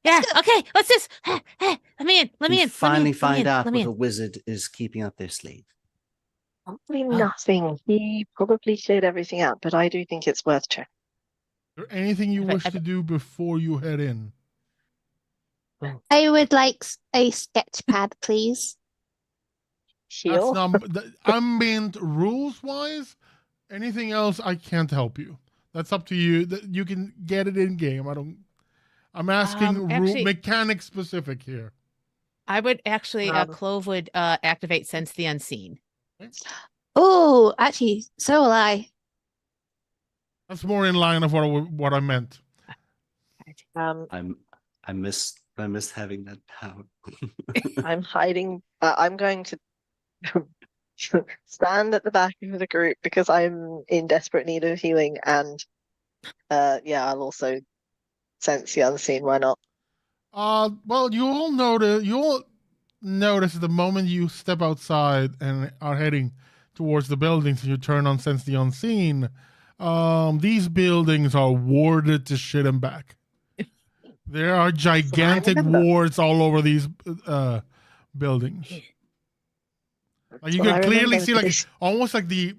Yeah. Okay. Let's just. Let me in. Let me You in. finally find out Let me what a in. wizard is keeping up their sleeve. Probably Oh. nothing. He probably cleared everything out, but I do think it's worth checking. Is there anything you Have I- wish have to do before you head in? I would like a sketch pad, please. Heal. Ambient rules wise. Anything else, I can't help you. That's up to you. You can get it in game. I'm asking actually- mechanic specific here. I would actually. Um, Clove would activate Sense the Unseen. Oh, actually, so will I. That's more in line of what I meant. I miss having that power. I'm hiding. I'm going to stand at the back of the group because I'm in desperate need of healing, and I'll also sense the unseen. Why not? Well, you all notice the moment you step outside and are heading towards the buildings and you turn on Sense the Unseen, these buildings are warded to shit and back. There are gigantic remember. wards all over these buildings. Like you That's what I can clearly remember, see, like because- almost like the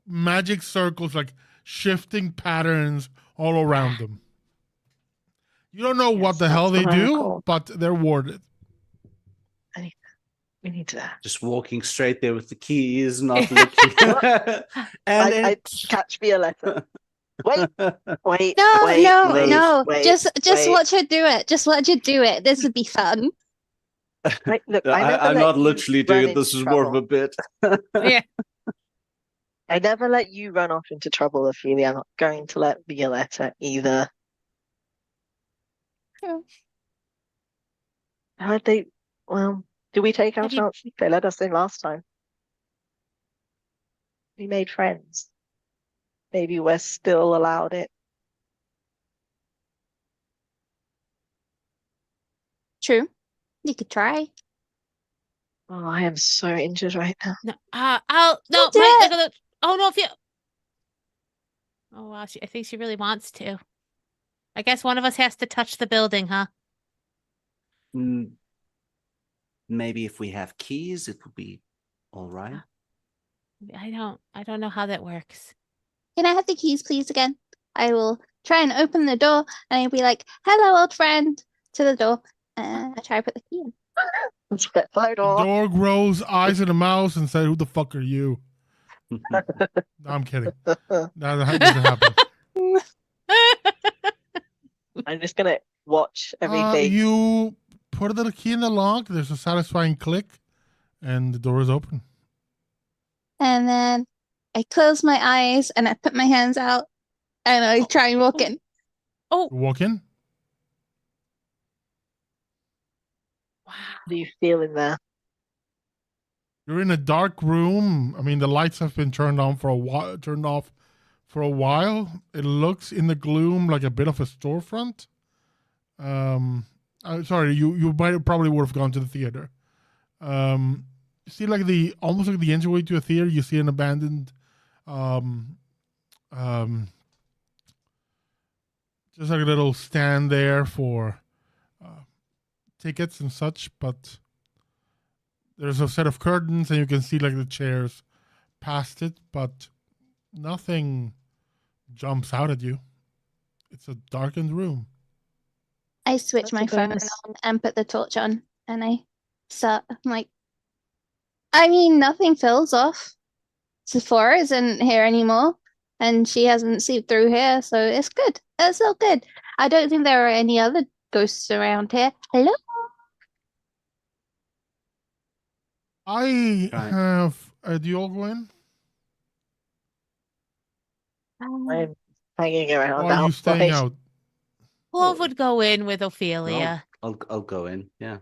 magic circles, like shifting patterns all around them. You don't know what Yes, the hell that's they what I do, recall. but they're warded. We need to. Just walking straight there with the keys, not looking. I catch me a letter. Wait, No, wait, no, wait, no. wait, Just wait. watch her do it. Just watch her do it. This would be fun. Wait, look, I never I'm let not you literally run doing it. This into is more of a trouble. bit. Yeah. I never let you run off into trouble, Ophelia. I'm not going to let Violetta either. Yeah. How'd they? Well, did we take our Have you- chance? They let us in last time. We made friends. Maybe we're still allowed it. True. You could try. Oh, I am so injured right now. No. No. Don't Mike, do it. oh no. If you. Oh wow. I think she really wants to. I guess one of us has to touch the building, huh? Mm, Maybe if we have keys, it would be all right. I don't know how that works. Can I have the keys, please, again? I will try and open the door, and I'll be like, "Hello, old friend," to the door. And I try to put the key in. Hello, The door. door grows eyes in a mouse and says, "Who the fuck are you?" No, I'm kidding. That doesn't happen. I'm just gonna watch everything. You put the key in the lock. There's a satisfying click, and the door is open. And then I close my eyes, and I put my hands out, and I try and walk in. Oh You walk in. wow. How do you feel in there? You're in a dark room. I mean, the lights have been turned off for a while. It looks in the gloom like a bit of a storefront. sorry, you probably would have gone to the theater. See, like almost like the entryway to a theater, you see an abandoned, just like a little stand there for tickets and such, but there's a set of curtains and you can see like the chairs past it, but nothing jumps out at you. It's a darkened room. I switch That's my a phone bonus. on and put the torch on, and I'm like, I mean, nothing feels off. Sephora isn't here anymore, and she hasn't seeped through here, so it's good. It's all good. I don't think there are any other ghosts around here. Hello? I Right. have. Do you all go in? I'm hanging around Or are you staying outside. out? Clove would go in with No, Ophelia. I'll go in. Yeah.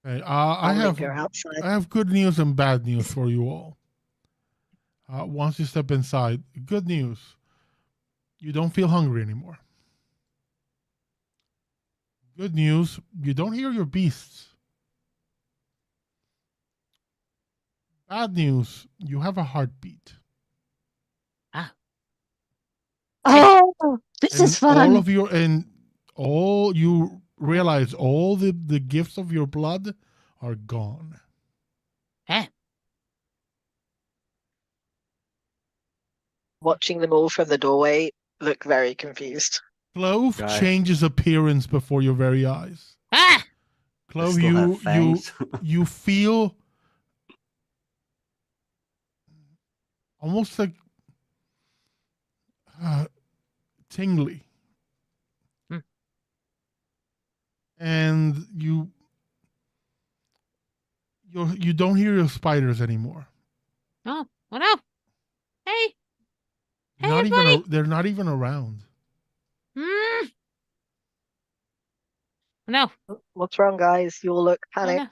Okay, I'll linger outside. I have good news and bad news for you all. Once you step inside, good news. You don't feel hungry anymore. Good news, you don't hear your beasts. Bad news, you have a heartbeat. Oh, this is fun. All you realize all the gifts of your blood are gone. Eh? Watching them all from the doorway, look very confused. Clove Guy. changes appearance before your very eyes. Ah! I Clove, still have fangs. you feel almost like tingly. Hmm. And you don't hear your spiders anymore. Oh no! Hey, They're hey, not buddy. even they're not even around. No. What's wrong, guys? You all look Oh, no.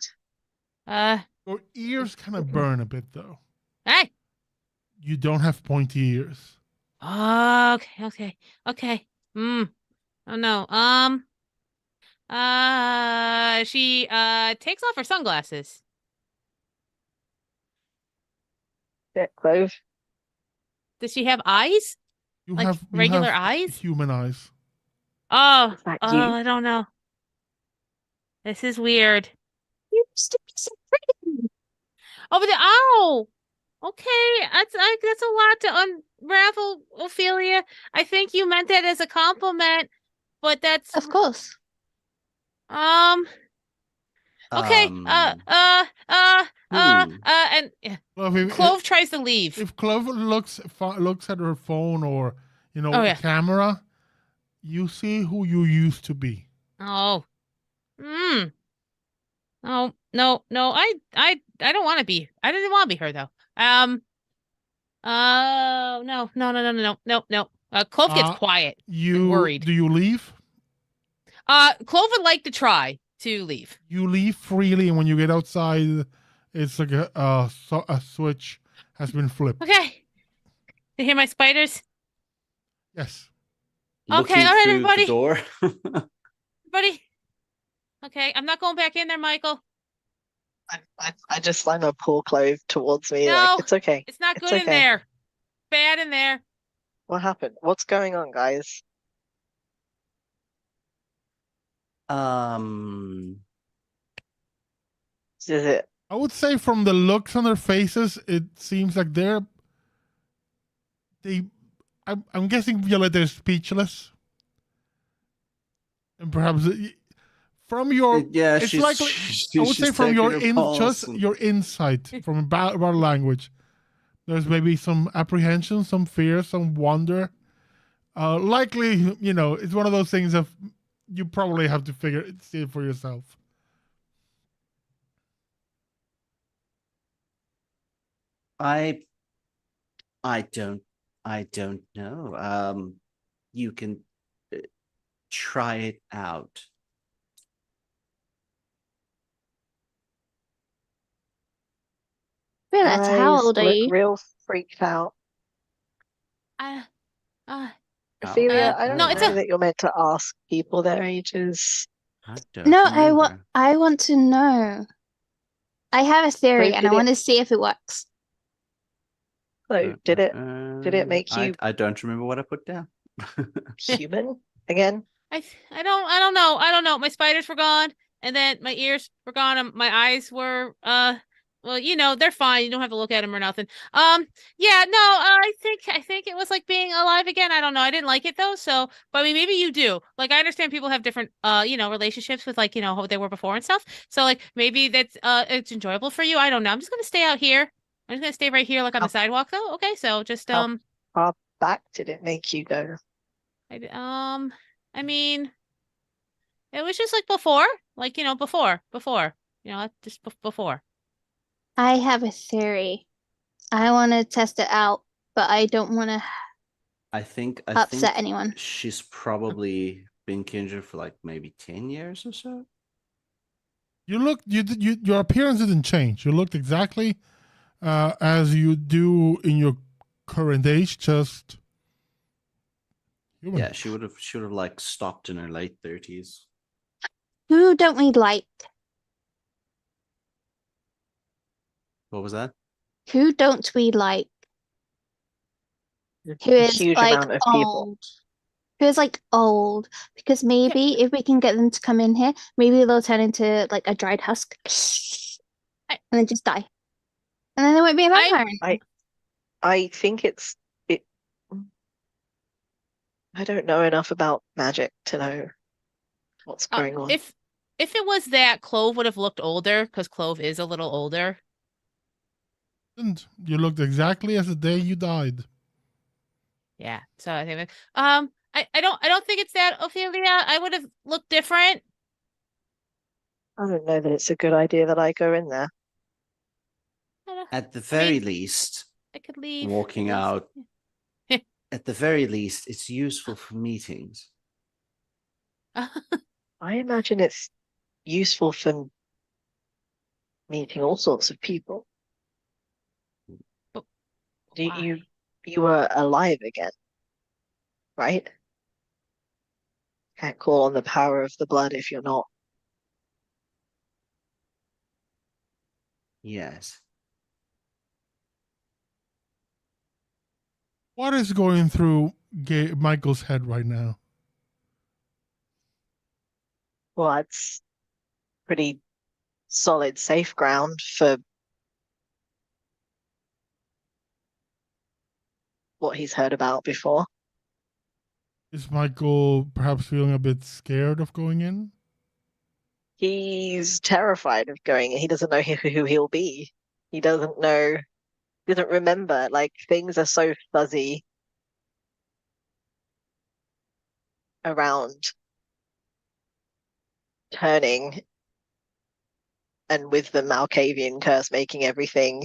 panicked. Your ears kind of burn a bit though. Hey. You don't have pointy ears. Okay. Oh no. She takes off her sunglasses. Yeah, Clove. Does she have eyes? You Like have regular eyes? human eyes. Oh, Is that you? I don't know. This is weird. You used to be so pretty. Oh, but ow! Okay, that's a lot to unravel, Ophelia. I think you meant that as a compliment, but that's Of course. okay. And Well, Clove tries to leave. if Clove looks at her phone or Oh, yeah. camera, you see who you used to be. Oh. Oh, no. I don't want to be. I didn't want to be her though. No. Clove gets quiet. Worried. Do you leave? Clove would like to try to leave. You leave freely, and when you get outside, it's like a switch has been flipped. Okay. You hear my spiders? Yes. Okay, Looking all right, through everybody. The door. Buddy. Okay, I'm not going back in there, Michael. I just slam a poor Clove towards me. No. Like, it's okay. It's not It's good in okay. there. Bad in there. What happened? What's going on, guys? Is it? I would say from the looks on their faces, it seems like I'm guessing Violetta is speechless. And perhaps from your yeah, it's she's, likely I would say she's from your taking her pulse just and- your insight from about language. There's maybe some apprehension, some fear, some wonder. Likely, it's one of those things of you probably have to see it for yourself. I don't know. You can try it out. Violetta, how Guys old are look you? real freaked out. Ophelia, I don't no, it's know that you're meant to ask people their ages. I don't No, remember. I want to know. I have a theory Clove, and I want to see if it works. Clove, did it make you I don't remember what I put down. human again? I don't know. I don't know. My spiders were gone, and then my ears were gone, and my eyes were well, you know, they're fine. You don't have to look at them or nothing. Yeah, no, I think it was like being alive again. I don't know. I didn't like it though. So, but I mean, maybe you do. Like, I understand people have different you know, relationships with like, you know, how they were before and stuff. So like maybe that's it's enjoyable for you. I don't know. I'm just gonna stay out here. I'm just gonna stay right here, like on the How, sidewalk though. Okay, so just how far back did it make you go? I mean. It was just like before, like, you know, before, you know, just before. I have a theory. I want to test it out, but I don't want to I think upset anyone. she's probably been Kindred for like maybe 10 years or so. Your appearance didn't change. You looked exactly as you do in your current age, just human. Yeah, she would have like stopped in her late 30s. Who don't we like? What was that? Who don't we like? Who A is huge like amount of people. old? Who is like old? Because maybe if we can get them to come in here, maybe they'll turn into like a dried husk I- and then just die. And then they won't be a I- vampire anymore. I think it. I don't know enough about magic to know what's going on. If it was that, Clove would have looked older because Clove is a little older. And you looked exactly as the day you died. Yeah, so I think I don't think it's that, Ophelia. I would have looked different. I don't know that it's a good idea that I go in there. At the I very mean, least, I could leave. walking at least. out, at the very least, it's useful for meetings. I imagine it's useful for meeting all sorts of people. But Do why? you were alive again, right? Can't call on the power of the blood if you're not. Yes. What is going through Michael's head right now? Well, that's pretty solid, safe ground for what he's heard about before. Is Michael perhaps feeling a bit scared of going in? He's terrified of going. He doesn't know who he'll be. He doesn't know, doesn't remember. Like, things are so fuzzy around turning, and with the Malkavian curse making everything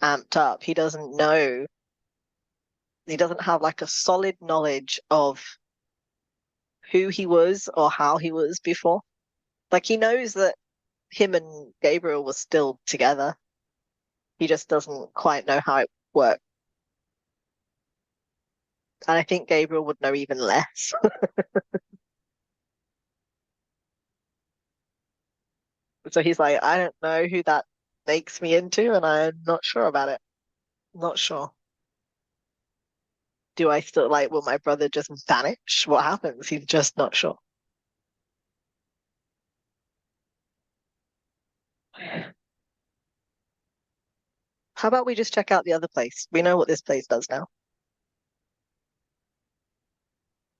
amped up. He doesn't know. He doesn't have like a solid knowledge of who he was or how he was before. Like, he knows that him and Gabriel were still together. He just doesn't quite know how it worked. And I think Gabriel would know even less. So he's like, I don't know who that makes me into, and I'm not sure about it. Not sure. Do I still like, will my brother just vanish? What happens? He's just not sure. How about we just check out the other place? We know what this place does now.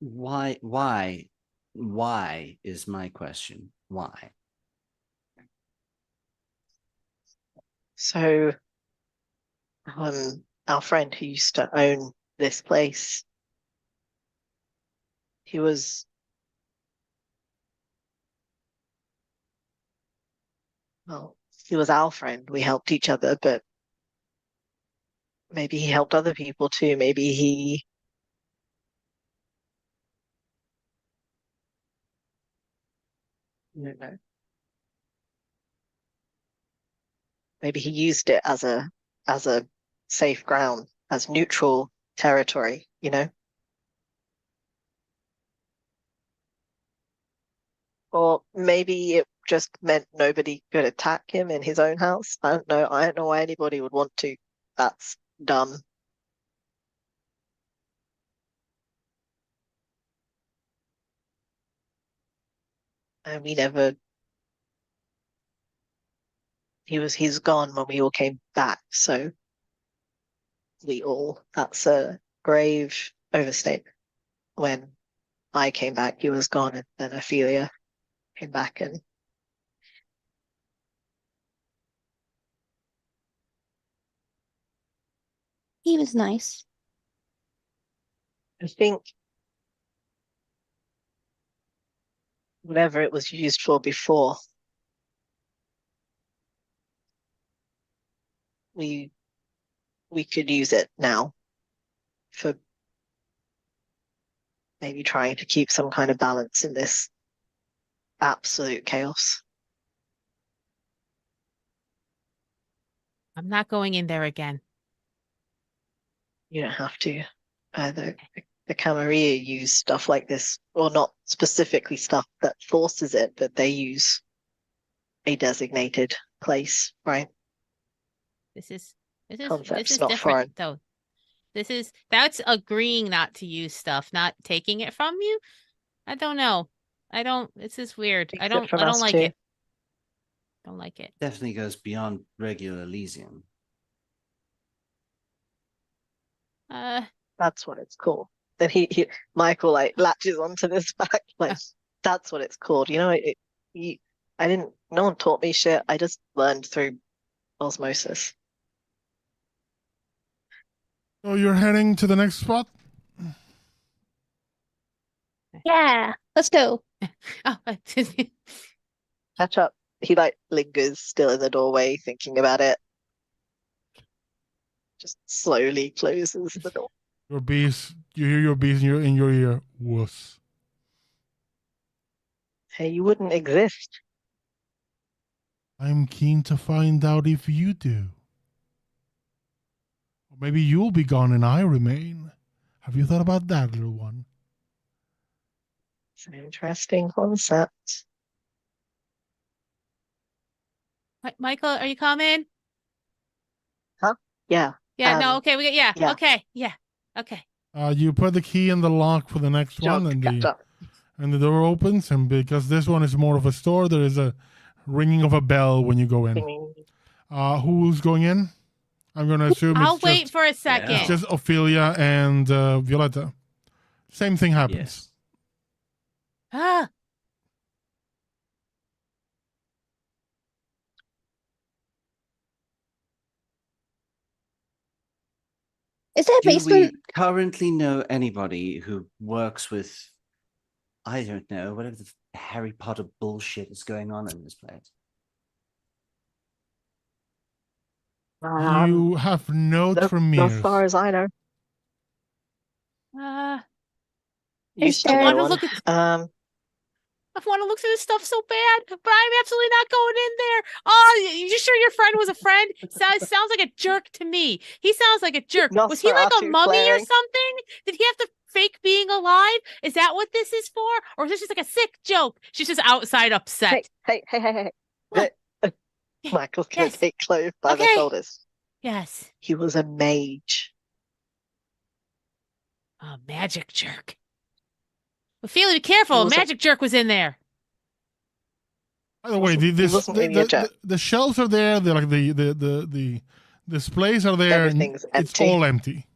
Why is my question. Why? So, our friend who used to own this place, he was our friend. We helped each other, but maybe he helped other people too. Maybe he, I don't know. Maybe he used it as a safe ground, as neutral territory, you know? Or maybe it just meant nobody could attack him in his own house. I don't know. I don't know why anybody would want to. That's dumb. And we never. He's gone when we all came back. So that's a grave overstatement. When I came back, he was gone, and then Ophelia came back, and He was nice. I think whatever it was used for before, we could use it now for maybe trying to keep some kind of balance in this absolute chaos. I'm not going in there again. You don't have to. The Camarilla use stuff like this, or not specifically stuff that forces it, but they use a designated place, right? This is Concept's not different foreign. though. That's agreeing not to use stuff, not taking it from you. I don't know. This is weird. I don't like it. Don't like it. Definitely goes beyond regular Elysium. That's what it's called. Then Michael like latches onto this fact, like that's what it's called. You know, no one taught me shit. I just learned through osmosis. So you're heading to the next spot? Yeah, let's go. Oh, Catch up. He like lingers still in the doorway, thinking about it. Just slowly closes the door. Your bees, you hear your bees in your ear. Wuss. Hey, you wouldn't exist. I'm keen to find out if you do. Or maybe you'll be gone and I remain. Have you thought about that, little one? It's an interesting concept. Michael, are you coming? Yeah. Yeah, no, okay, yeah. Okay, yeah, okay. You put the key in the lock for the next one, and the door opens. And because this one is more of a store, there is a ringing of a bell when you go in. Who's going in? I'm going to assume I'll wait for a second. It's just Ophelia and Violetta. Same thing happens. Yes. Ah, Is there a Do we basement? currently know anybody who works with, I don't know, whatever the Harry Potter bullshit is going on in this place? You have notes from As Mears. far as I know. Is Used to there- I want know to one. look at. I want to look through this stuff so bad, but I'm absolutely not going in there. Oh, you sure your friend was a friend? Sounds like a jerk to me. He sounds like a jerk. Was he like a Nosferatu mummy or flaring. something? Did he have to fake being alive? Is that what this is for? Or is this just like a sick joke? She's just outside upset. Hey. What? Michael's gonna Yes. take Clove by the Okay. shoulders. Yes. He was a mage. A magic jerk. Ophelia, be careful. A wasn't- magic jerk was in there. By the way, wasn't really a joke. the shelves are there. They're like the displays are there. Everything's It's empty. all empty.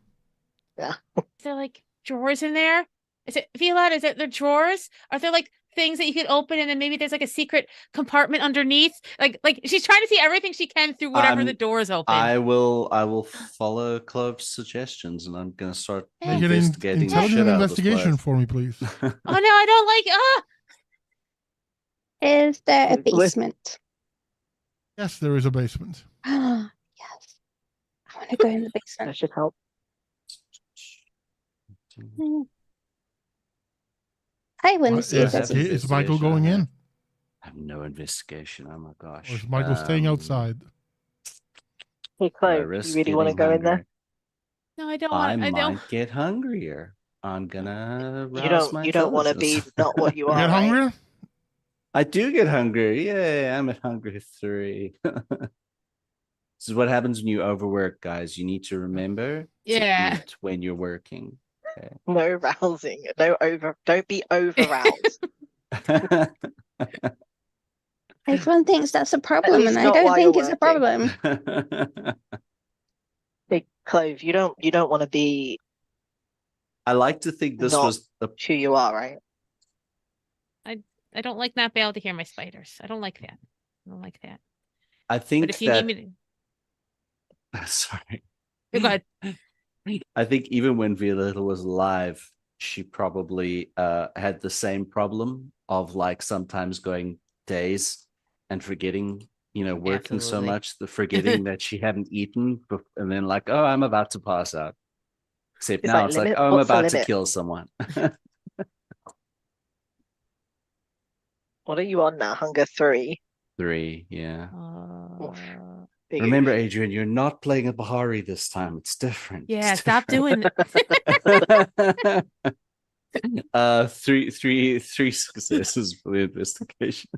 Is there like drawers in there? Is it Violetta? Is it the drawers? Are there like things that you could open and then maybe there's like a secret compartment underneath? Like she's trying to see everything she can through whatever the doors open. I will follow Clove's suggestions, and I'm gonna start Make an investigating the shit intelligent out of this investigation place. for me, please. Oh no, I don't like. Is there a With- basement? Yes, there is a basement. Yes. I want to go in the That basement. should help. I want to see if Is, that's there's a- is Michael going in, I have no investigation. Oh my gosh. or is Michael staying outside? Hey, do I Clove, risk you really want to getting go in there? hungry? No, I don't I want. I might don't. get hungrier. I'm gonna You rouse my don't want to be intelligence. not what you You are. get right? hungrier? I do get hungry. Yeah, I'm at hunger 3. This is what happens when you overwork, guys. You need to remember to Yeah. eat when you're working. Okay. No rousing. Don't be over roused. Everyone thinks that's a problem, least and I not don't while you're think it's a working. problem. Big Clove, you don't want to be I like to think this Not- was the who you are, right? I don't like not being able to hear my spiders. I don't like that. I don't like that. I But think if you that need me to sorry. go ahead. I think even when Violetta was alive, she probably had the same problem of like sometimes going days and forgetting, working so Absolutely. much, the forgetting that she hadn't eaten, and then like, oh, I'm about to pass out. Except It's now like, it's like, limit- oh, I'm what's the about to limit? kill someone. What are you on now? Hunger 3. 3, yeah. Big Remember, oof. Adrian, you're not playing a Bahari this time. It's different. Yeah, It's stop doing different. Three successes for the investigation.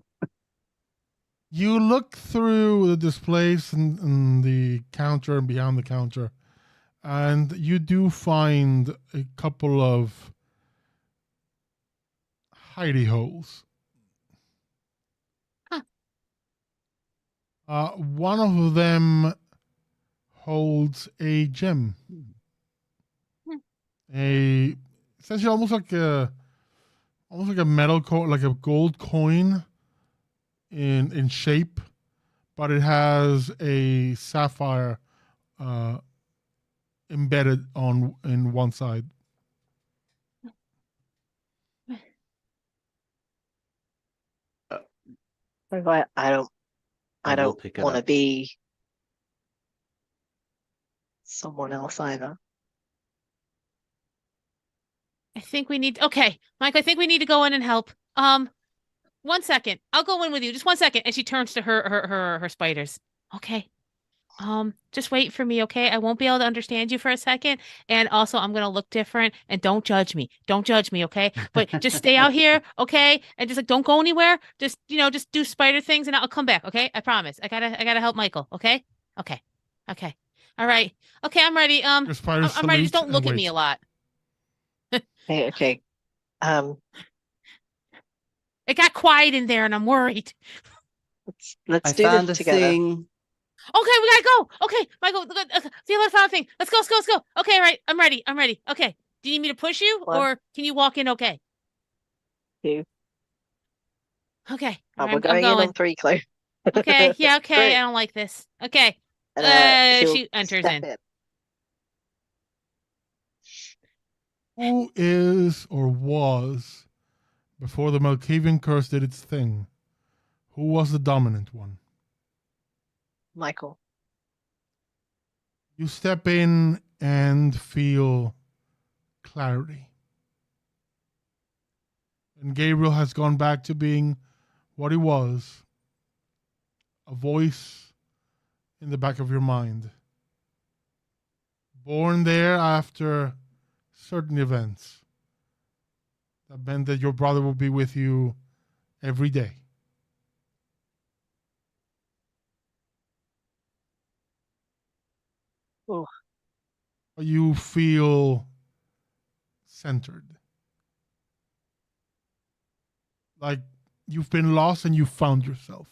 You look through the displays and the counter and beyond the counter, and you do find a couple of hidey holes. Huh. One of them holds a gem, a essentially almost like a metal coin, like a gold coin in shape, but it has a sapphire embedded in one side. I will don't pick it want to up. be someone else either. I think we need okay, Mike, I think we need to go in and help. 1 second. I'll go in with you. Just 1 second. And she turns to her spiders. Okay. Just wait for me, okay? I won't be able to understand you for a second. And also I'm gonna look different and don't judge me. Don't judge me, okay? But just stay out here, okay? And just like don't go anywhere. Just just do spider things and I'll come back, okay? I promise. I gotta help Michael, okay? Okay. Okay. All right. Okay, I'm ready. Your spiders I'm ready. Just salute don't look and at me wait. a lot. Okay. It got quiet in there and I'm worried. Let's I do found this a together. thing. Okay, we gotta go. Okay, Michael, see you found thing. Let's go, let's go, let's go. Okay, right. I'm ready. I'm ready. Okay. Do you need me to push you One. or can you walk in okay? 2. Okay. We're I'm going in going. on 3, Chloe. Okay, yeah, okay. Great. I don't like this. Okay. And, She enters in. Who is or was, before the Malkavian curse did its thing, who was the dominant one? Michael. You step in and feel clarity. And Gabriel has gone back to being what he was, a voice in the back of your mind. Born there after certain events that meant that your brother will be with you every day. Oh. You feel centered. Like you've been lost and you found yourself.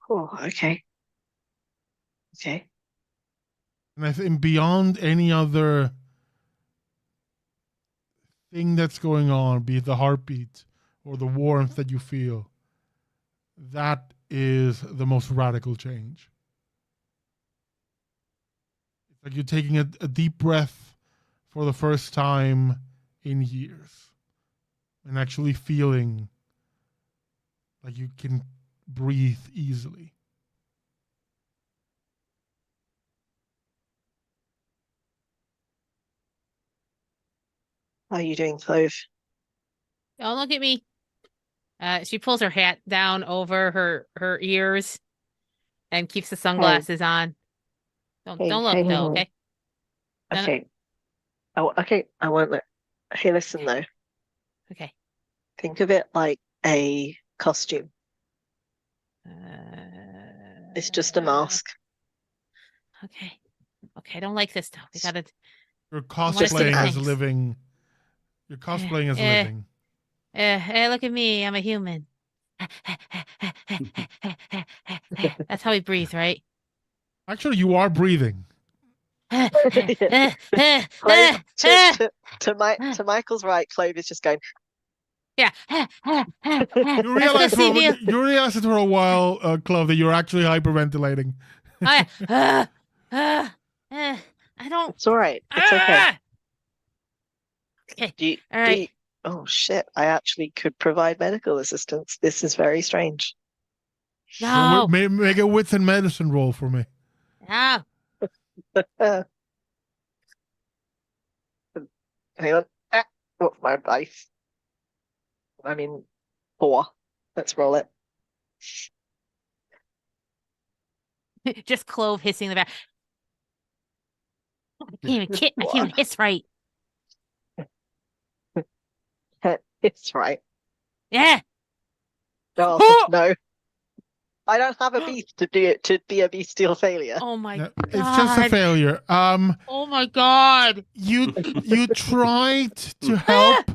Oh, okay. Okay. And I think beyond any other thing that's going on, be it the heartbeat or the warmth that you feel, that is the most radical change. It's like you're taking a deep breath for the first time in years and actually feeling like you can breathe easily. How are you doing, Clove? Don't look at me. She pulls her hat down over her ears and keeps the sunglasses on. Don't look though, okay? Okay. Oh, okay. I won't look. Hey, listen though. Okay. Think of it like a costume. It's just a mask. Okay. Okay, I don't like this though. We gotta. You're wanna see cosplaying as things. living. You're cosplaying as Eh. living. Hey, look at me. I'm a human. That's how we breathe, right? Actually, you are breathing. Clove, to Michael's right, Clove is just going, Yeah. You realize it for a while, Clove, that you're actually hyperventilating. I don't. it's all right. It's okay. Ah! Okay. Do you, All do right. you- oh shit, I actually could provide medical assistance. This is very strange. No. Make a wits and medicine roll for me. No. Hang on. What's my dice? I mean, 4. Let's roll it. Just Clove hissing in the back. I can't even hiss right. It's right. Yeah. Oh, no. I don't have a beast to do it to be a bestial failure. Oh my Yeah, god. it's just a failure. Oh my god. You tried to help,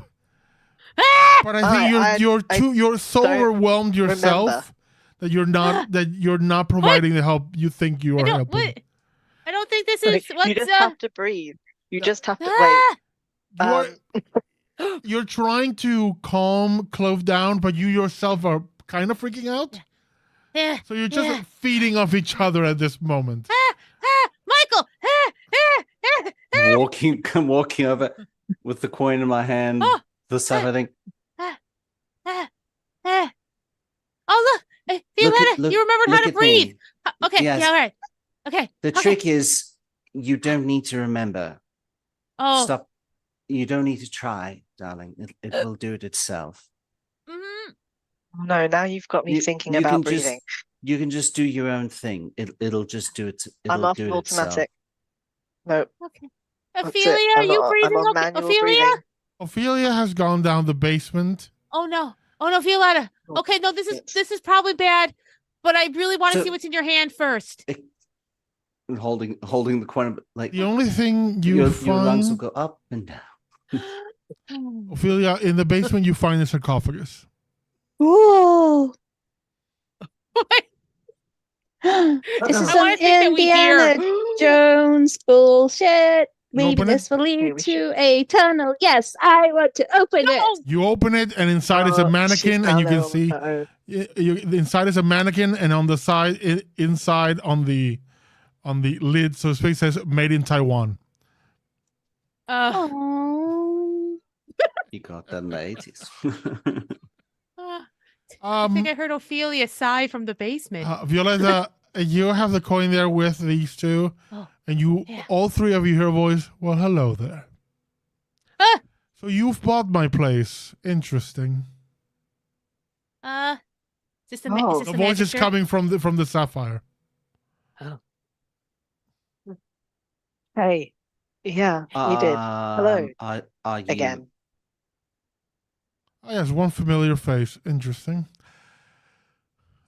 Ah! but I think you're so don't overwhelmed yourself remember. that you're not providing the help you think you I are don't. helping. What? I don't think this Okay, is. What's you just have to breathe. You just have to Ah! wait. You're trying to calm Clove down, but you yourself are kind of freaking out. Yeah. So you're just Yeah. feeding off each other at this moment. Michael. I'm walking over with the coin in my hand. Oh. The stuff I think. Oh look, hey, Violetta, you remembered how to breathe. Okay, Yes. yeah, all right. Okay. The okay. trick is you don't need to remember. Oh. Stop. You don't need to try, darling. It will do it itself. Mhm. No, now you've got me thinking about breathing. You can just do your own thing. It'll just do it. I'm It'll off do of it itself. automatic. No. Okay. That's it. Ophelia, are I'm you on- breathing? I'm on Okay? manual Ophelia? breathing. Ophelia has gone down the basement. Oh no. Oh no, Violetta. Oh, Okay, no, this shit. is probably bad, but I really want to So- see what's in your hand first. And holding the coin, like The only thing you your lungs will find, go up and down. Ophelia, in the basement, you find a sarcophagus. Ooh. This I is wanna some think that we hear. Indiana Jones bullshit. Maybe open this will Okay, lead we to a tunnel. Yes, I want to open No. it. You open it, and inside is a She's mannequin, and you down can there on see her own. inside is a mannequin, and on the side, inside on the lid, so it says "Made in Taiwan." Oh. You got that in the 80s. I think I heard Ophelia sigh from the basement. Violetta, you have the coin there with these two, Oh, and you yeah. all three of you hear a voice. Well, hello there. Ah! So you've bought my place. Interesting. Is this the, Oh. is this The the voice magic is shirt? coming from the sapphire. Hey. Yeah, we did. Hello. Are you? Again. Oh, yes, one familiar face. Interesting.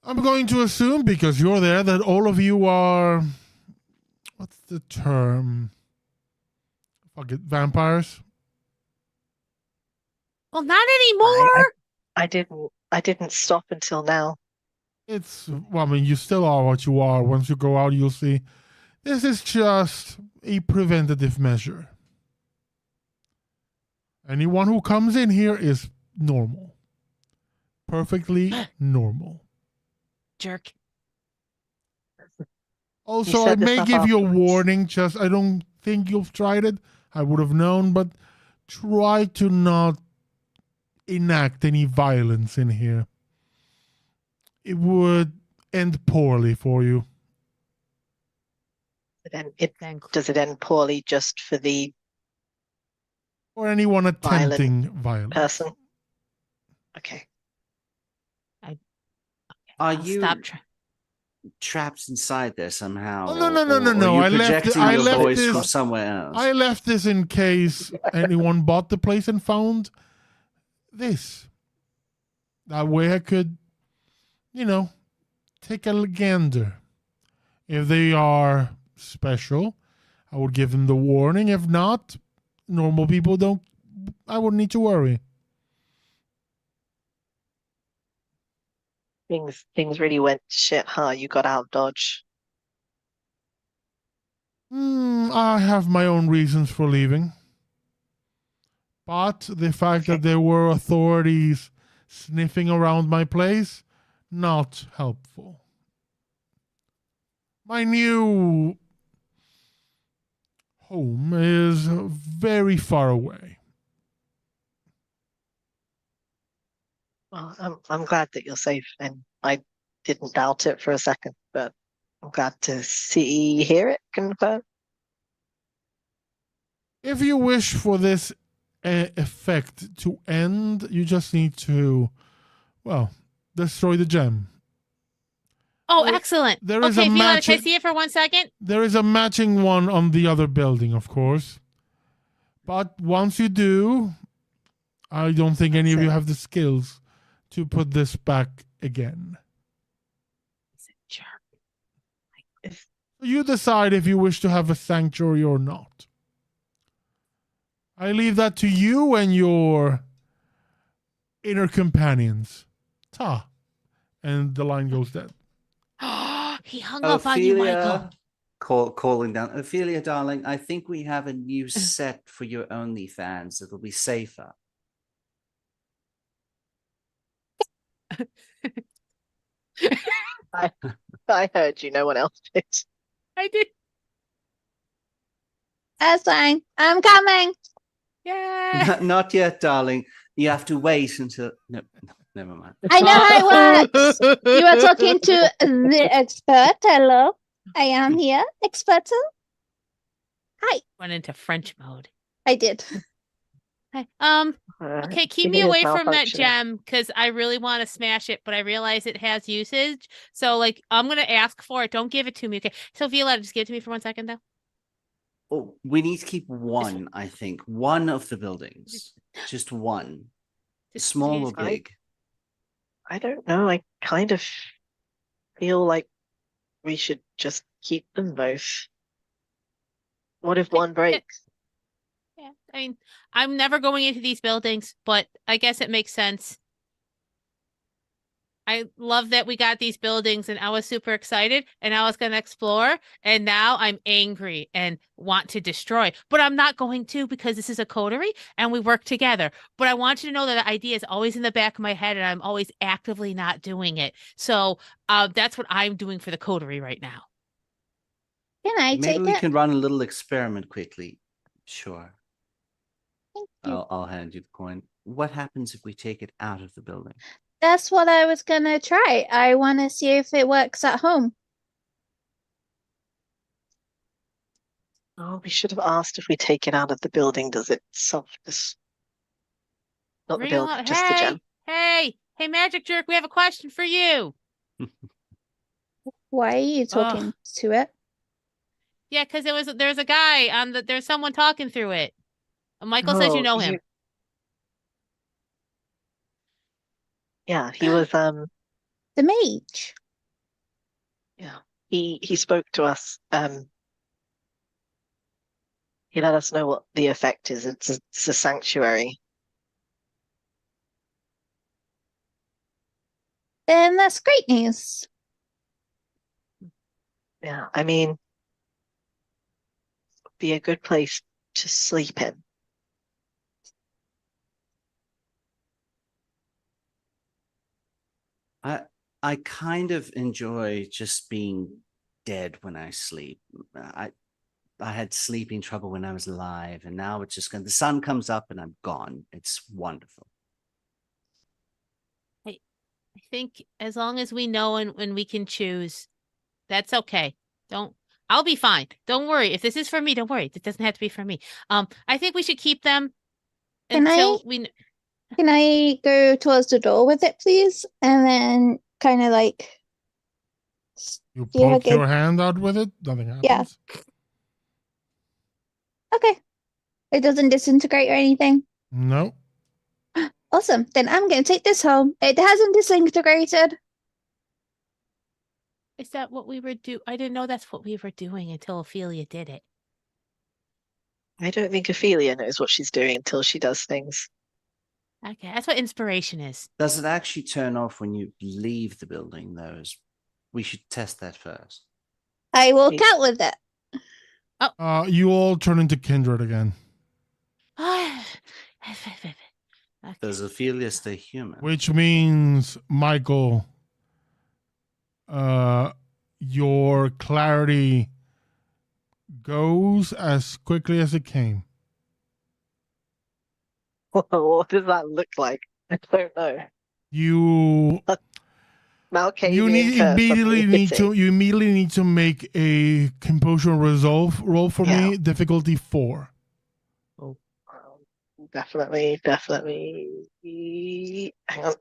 I'm going to assume, because you're there, that all of you are. What's the term? Fuck it, vampires? Well, not anymore. I didn't stop until now. Well, I mean, you still are what you are. Once you go out, you'll see. This is just a preventative measure. Anyone who comes in here is normal. Perfectly normal. Jerk. Also, I said this may stuff give you a afterwards. warning, just I don't think you've tried it. I would have known, but try to not enact any violence in here. It would end poorly for you. Does it end poorly just for the Or anyone attempting violence. person? Okay. Are I'll you stop trapped inside there somehow? Oh, no. Are I you left projecting I your left voice this- from somewhere else? I left this in case anyone bought the place and found this. That way I could, take a gander. If they are special, I would give them the warning. If not, normal people I wouldn't need to worry. Things really went to shit, huh? You got out of Dodge. I have my own reasons for leaving. But the fact that there were authorities sniffing around my place, not helpful. My new home is very far away. Well, I'm glad that you're safe, and I didn't doubt it for a second, but I'm glad to hear it confirmed. If you wish for this effect to end, you just need to, destroy the gem. Oh, excellent. There is okay, a Vila, can I see it for 1 second? There is a matching one on the other building, of course. But once you do, I don't think any of you have the skills to put this back again. He's a jerk. You decide if you wish to have a sanctuary or not. I leave that to you and your inner companions. Ta. And the line goes dead. He hung up on you, Michael. Calling down. Ophelia, darling, I think we have a new set for your OnlyFans. It'll be safer. I heard you, no one else did. I did. That's fine. I'm coming. Yeah. Not yet, darling. You have to wait until. No, never mind. I know how it works. You are talking to the expert. Hello. I am here. Expert. Hi. Went into French mode. I did. Okay. Okay, keep me away from that gem because I really want to smash it, but I realize it has usage. So, I'm gonna ask for it. Don't give it to me, okay? So, Viola, just give it to me for 1 second, though. Oh, we need to keep one. I think one of the buildings, just one, small or big. I don't know. I kind of feel like we should just keep them both. What if one breaks? Yeah, I mean, I'm never going into these buildings, but I guess it makes sense. I love that we got these buildings and I was super excited and I was going to explore and now I'm angry and want to destroy, but I'm not going to because this is a coterie and we work together. But I want you to know that the idea is always in the back of my head and I'm always actively not doing it. So that's what I'm doing for the coterie right now. Can I take it? Maybe we can run a little experiment quickly. Sure. Thank you. I'll hand you the coin. What happens if we take it out of the building? That's what I was gonna try. I want to see if it works at home. Oh, we should have asked if we take it out of the building. Does it solve this? Not the building, just the gem. Hey, Magic Jerk, we have a question for you. Why are you talking to it? Yeah, because there's a guy on there's someone talking through it. Michael says you know him. Yeah, he was The mage. Yeah. He spoke to us. He let us know what the effect is. It's a sanctuary. Then that's great news. Yeah, I mean, be a good place to sleep in. I kind of enjoy just being dead when I sleep. I had sleeping trouble when I was alive, and now it's just the sun comes up and I'm gone. It's wonderful. I think as long as we know and we can choose, that's okay. I'll be fine. Don't worry. If this is for me, don't worry. It doesn't have to be for me. I think we should keep them until we. Can I go towards the door with it, please? And then kind of you poke your hand out with it, nothing happens. Yeah. Okay. It doesn't disintegrate or anything? No. Awesome. Then I'm going to take this home. It hasn't disintegrated. Is that what we were I didn't know that's what we were doing until Ophelia did it. I don't think Ophelia knows what she's doing until she does things. Okay, that's what inspiration is. Does it actually turn off when you leave the building, though? We should test that first. I will count with it. You all turn into kindred again, Okay. Does Ophelia stay human? which means, Michael, your clarity goes as quickly as it came. What does that look like? I don't know. You Malkavian curse suddenly hitting. you immediately need to make a composure resolve roll for me. Difficulty 4. Definitely. Hang on.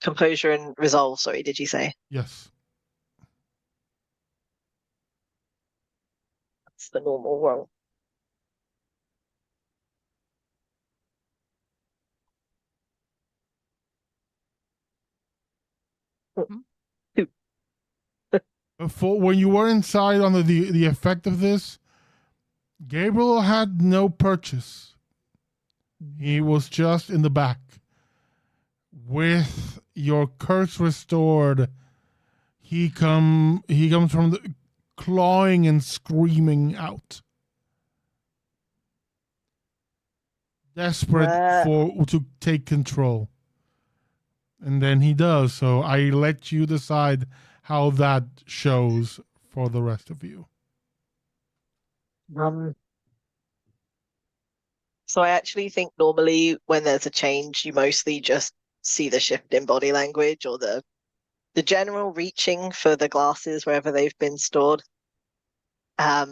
Composure and resolve, sorry, did you say? Yes. That's the normal roll. Before, when you were inside under the effect of this, Gabriel had no purchase. He was just in the back. With your curse restored, he comes from the clawing and screaming out, desperate to take control. And then he does. So I let you decide how that shows for the rest of you. So I actually think normally when there's a change, you mostly just see the shift in body language or the general reaching for the glasses wherever they've been stored. I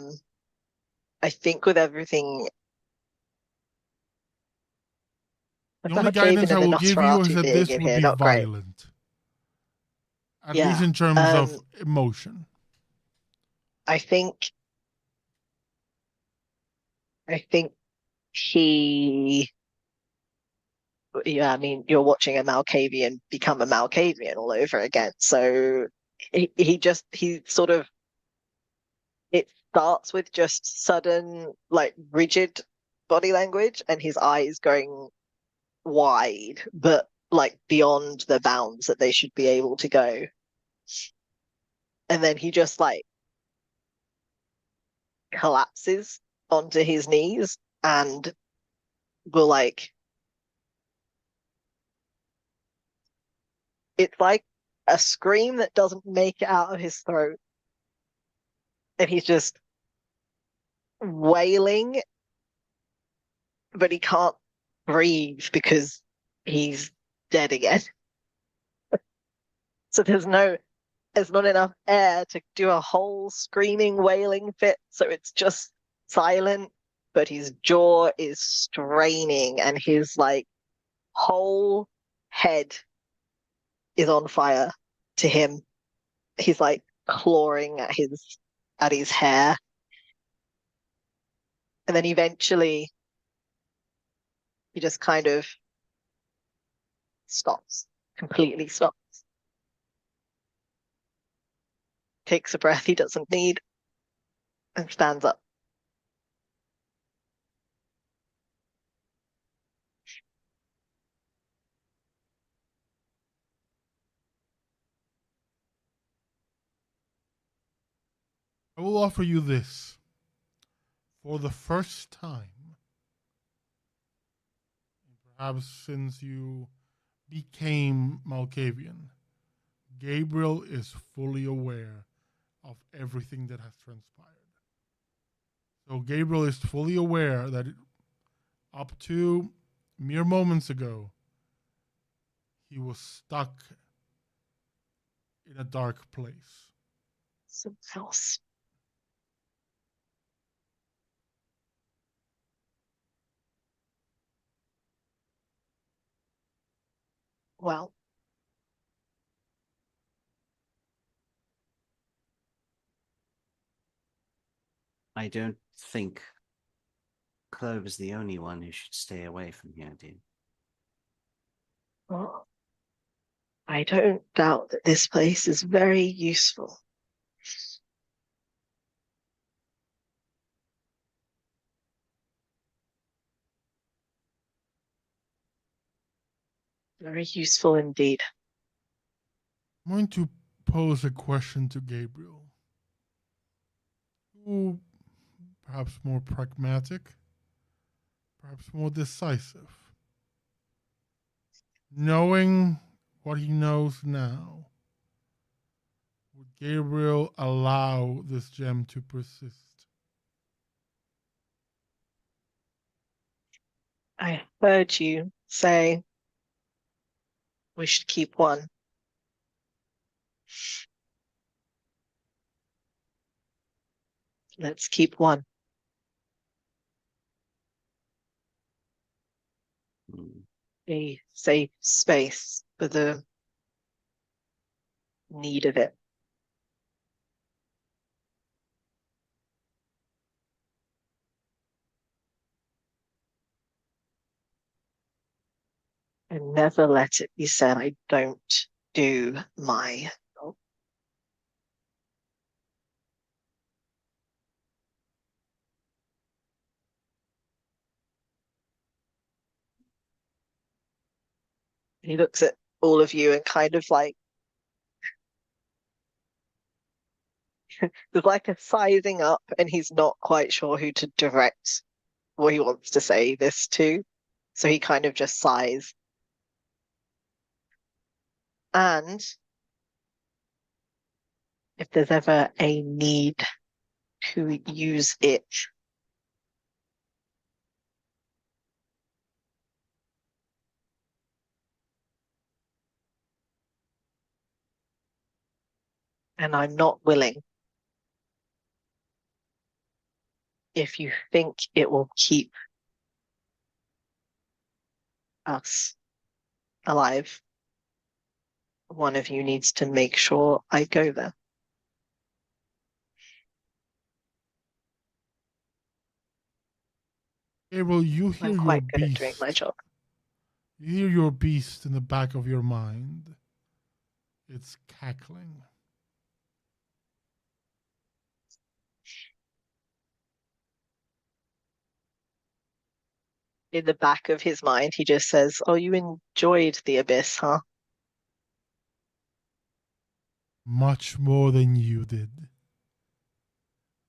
think with everything, The only guidance I will give you is that this would be violent. At least in terms of emotion. I think he, I mean, you're watching a Malkavian become a Malkavian all over again. So he sort of, it starts with just sudden, like rigid body language and his eyes going wide, but like beyond the bounds that they should be able to go. And then he just like collapses onto his knees and will like, it's like a scream that doesn't make it out of his throat. And he's just wailing, but he can't breathe because he's dead again. So there's not enough air to do a whole screaming, wailing fit. So it's just silent, but his jaw is straining and his like whole head is on fire to him. He's like clawing at his hair. And then eventually he just kind of stops, completely stops. Takes a breath he doesn't need and stands up. I will offer you this. For the first time, perhaps since you became Malkavian, Gabriel is fully aware of everything that has transpired. So Gabriel is fully aware that up to mere moments ago, he was stuck in a dark place. Some else. Well, I don't think Clove is the only one who should stay away from here, dear. Well, I don't doubt that this place is very useful. Very useful indeed. I'm going to pose a question to Gabriel, who perhaps more pragmatic, perhaps more decisive. Knowing what he knows now, would Gabriel allow this gem to persist? I heard you say we should keep one. Let's keep one. A safe space for the need of it. And never let it be said I don't do my job. He looks at all of you and kind of like there's like a sizing up, and he's not quite sure who to direct what he wants to say this to. So he kind of just sighs. And if there's ever a need to use it, and I'm not willing, if you think it will keep us alive, one of you needs to make sure I go there. Gabriel, you hear I'm your quite good at beast. doing my job. You hear your beast in the back of your mind. It's cackling. In the back of his mind, he just says, "Oh, you enjoyed the abyss, huh?" Much more than you did.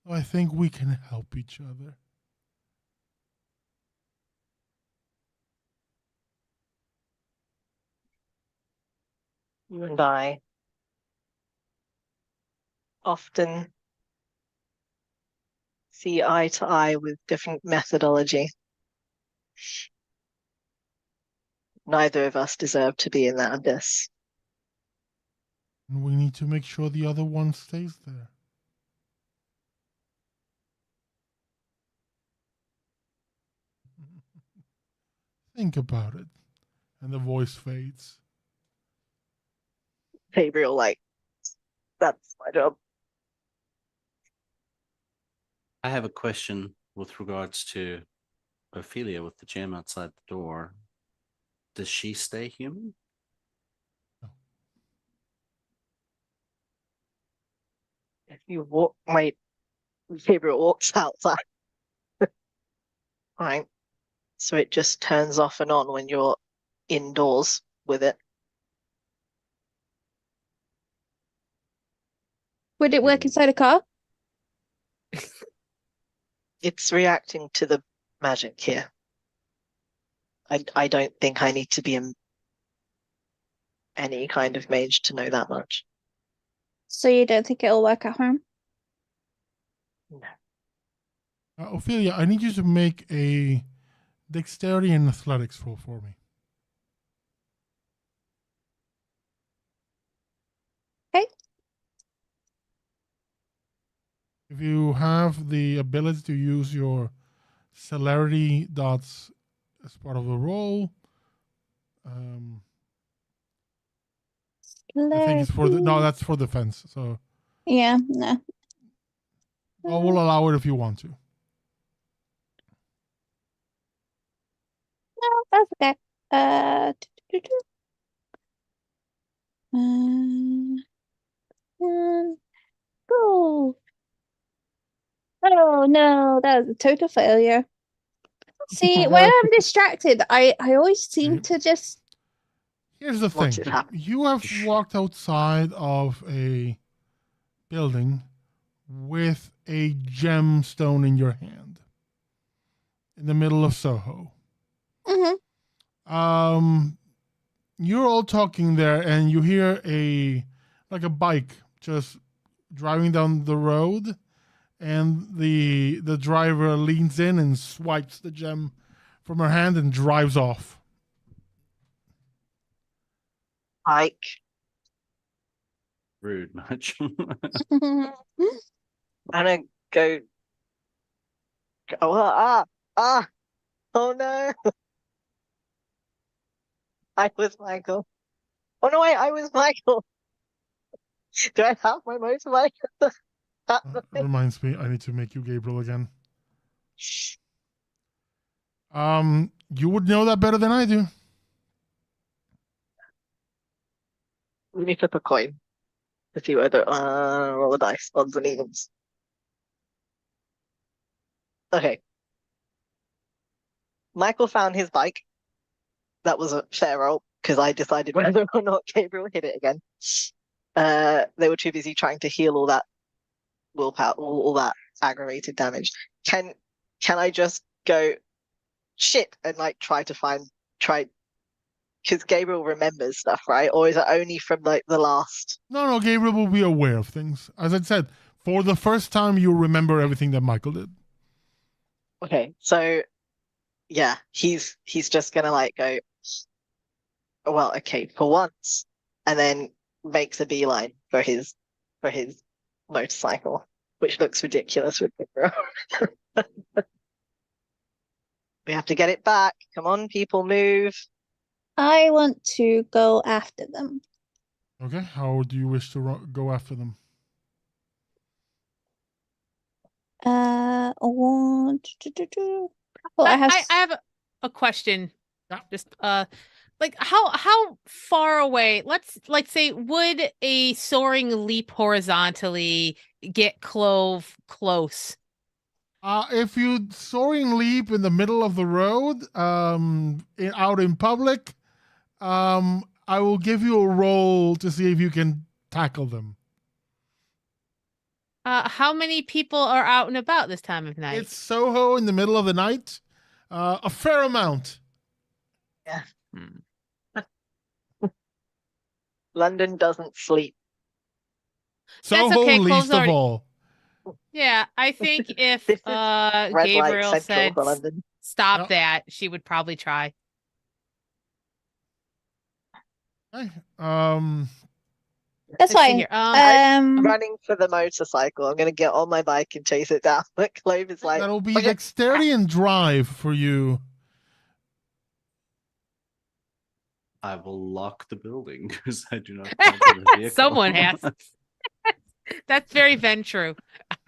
I think we can help each other. You and I often see eye to eye with different methodology. Neither of us deserve to be in that abyss. And we need to make sure the other one stays there. Think about it. And the voice fades. Gabriel, like, that's my job. I have a question with regards to Ophelia with the gem outside the door. Does she stay human? If you walk, wait, Gabriel walks outside. Right. So it just turns off and on when you're indoors with it. Would it work inside a car? It's reacting to the magic here. I don't think I need to be any kind of mage to know that much. So you don't think it'll work at home? No. Ophelia, I need you to make a dexterity and athletics roll for me. Okay. If you have the ability to use your celerity dots as part of the roll, I think it's for that's for defense. So yeah, no. I will allow it if you want to. That's okay. Do, do, do. Go. Oh no, that was a total failure. See, when I'm distracted, I always seem to just. Here's the Watch thing. it happen. You have walked outside of a building with a gemstone in your hand in the middle of Soho. Mhm. You're all talking there, and you hear a bike just driving down the road, and the driver leans in and swipes the gem from her hand and drives off. Ike. Rude much. I'm gonna go. Oh no! I was Michael. Oh no, wait, I was Michael. Do I have my motorbike? Reminds me, I need to make you Gabriel again. You would know that better than I do. Let me flip a coin to see whether roll the dice, odds and evens. Okay. Michael found his bike. That was a fair roll because I decided whether or not Gabriel hit it again. They were too busy trying to heal all that willpower, all that aggravated damage. Can I just go shit and like try because Gabriel remembers stuff, right? Or is it only from like the last? No, Gabriel will be aware of things. As I said, for the first time, you'll remember everything that Michael did. Okay, so yeah, he's just gonna like go, well, okay, for once, and then makes a beeline for his motorcycle, which looks ridiculous with Gabriel. We have to get it back. Come on, people, move. I want to go after them. Okay, how do you wish to go after them? I want to. Well, I have a question. Yeah. Just like how far away? Let's say, would a soaring leap horizontally get Clove close? If you soaring leap in the middle of the road, out in public, I will give you a roll to see if you can tackle them. How many people are out and about this time of night? It's Soho in the middle of the night. A fair amount. Yeah. London doesn't sleep. Soho okay, least Clove's of already- all. Yeah, I think if This is red light Gabriel central said for London. stop Yep. that, she would probably try. Okay. That's Let's see fine. here. Running for the motorcycle. I'm gonna get on my bike and chase it down. But Clove is like, That'll be okay. dexterity and drive for you. I will lock the building because I do not have the vehicle. Someone has. That's very true.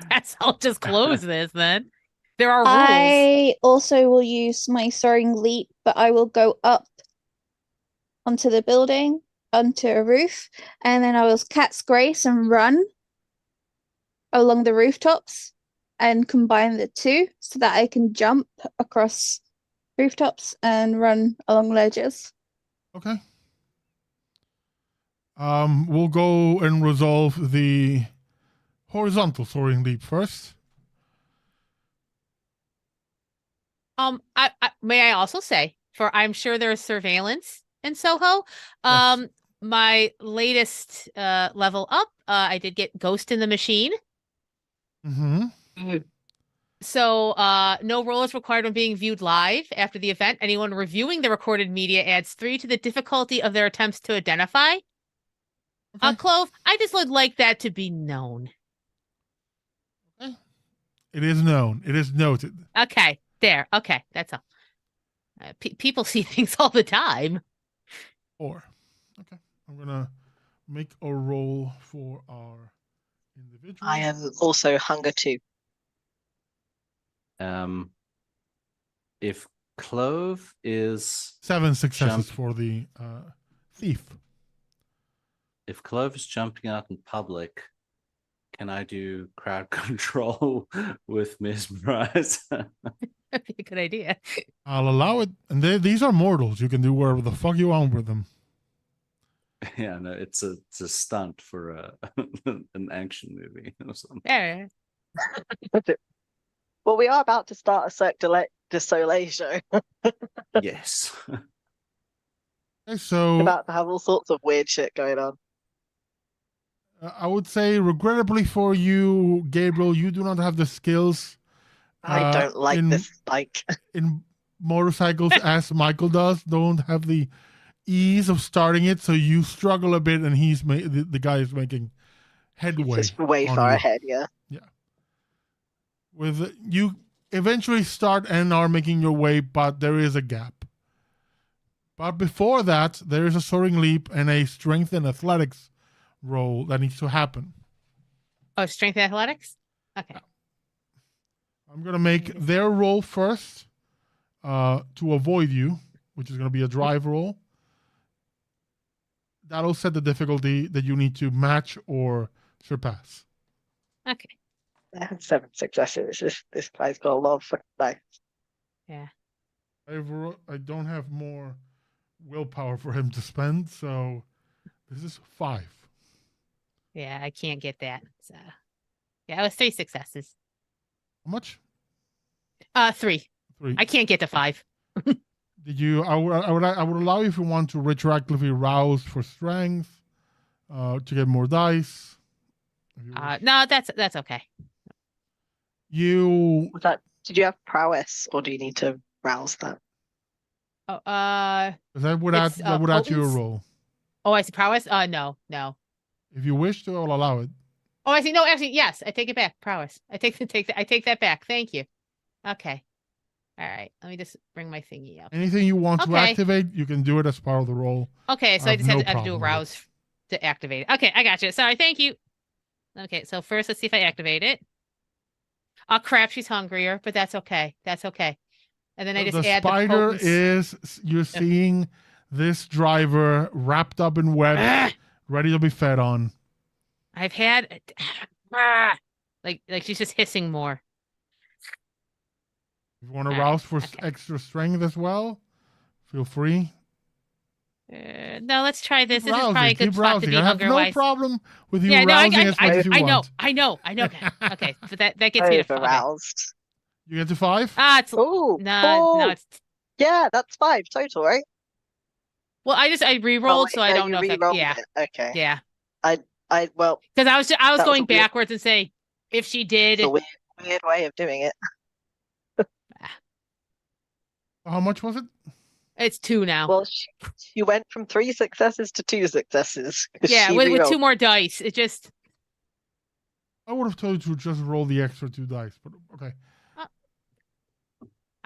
Guess I'll just close this then. There are rules. I also will use my soaring leap, but I will go up onto the building, onto a roof, and then I will cat's grace and run along the rooftops and combine the two so that I can jump across rooftops and run along ledges. Okay. We'll go and resolve the horizontal soaring leap first. I may I also say, for I'm sure there's surveillance in Soho. Yes. My latest level up, I did get Ghost in the Machine. Mm-hmm. So no roll is required when being viewed live after the event. Anyone reviewing the recorded media adds 3 to the difficulty of their attempts to identify. Okay. Clove, I just would like that to be known. Okay. It is known. It is noted. Okay, there. Okay, that's all. People see things all the time. 4. Okay. I'm gonna make a roll for our individual. I am also hunger 2. If Clove is 7 successes Jump. for the thief. if Clove is jumping out in public, can I do crowd control with Mesmerize? That'd be a good idea. I'll allow it. And these are mortals. You can do whatever the fuck you want with them. Yeah, no, it's a stunt for an action movie or something. Yeah. Well, we are about to start a Cirque du Soleil show. Yes. Okay, so About to have all sorts of weird shit going on. I would say, regrettably for you, Gabriel, you do not have the skills I don't like in- this bike. in motorcycles as Michael does. Don't have the ease of starting it, so you struggle a bit, and the guy is making headway. It's way on far you. ahead, yeah. With you eventually start and are making your way, but there is a gap. But before that, there is a soaring leap and a strength and athletics roll that needs to happen. Oh, strength and athletics? Okay. I'm gonna make their roll first to avoid you, which is gonna be a drive roll. That'll set the difficulty that you need to match or surpass. Okay. I had 7 successes. This guy's got a lot of fucking dice. Yeah. I don't have more willpower for him to spend, so this is 5. Yeah, I can't get that. So yeah, it was 3 successes. How much? 3. 3. I can't get to 5. Did you? I would allow you if you want to retroactively rouse for strength, to get more dice. if you wish. No, that's okay. You Was that, did you have prowess or do you need to rouse that? Oh, because I would add It's, that would add to your potence? roll. oh, I see prowess. No. If you wish to, I'll allow it. Oh, I see. No, actually, yes. I take it back. Prowess. I take that back. Thank you. Okay. All right. Let me just bring my thingy up. Anything you want to Okay. activate, you can do it as part of the roll. Okay, so I I have just no have to do a problem with it. rouse to activate it. Okay, I got you. Sorry, thank you. Okay, so first let's see if I activate it. Oh crap, she's hungrier, but that's okay. That's okay. And then I just The add spider the is you're seeing this driver wrapped up in webs, Ugh, ready to be fed on. I've had like she's just hissing more. If you want to All right, rouse for okay. extra strength as well, feel free. No, let's try this. Keep This is probably a rousing, good keep spot to rousing. be I have hunger no wise. problem with you Yeah, no, rousing as much as you I know, want. I know. Okay, but that gets me to Over okay. roused. You get to 5? It's Oh, no, it's yeah, that's 5 total, right? well, I re-rolled, wait, so I no, don't you know if that, re-rolled yeah, it. Okay. yeah. Well, Because I was That was going a weird- backwards and say if she did. it's a weird way of doing it. How much was it? It's 2 now. Well, she went from 3 successes to 2 successes. 'cause Yeah, she with 2 re-rolled. more dice. It just I would have told you to just roll the extra 2 dice, but okay.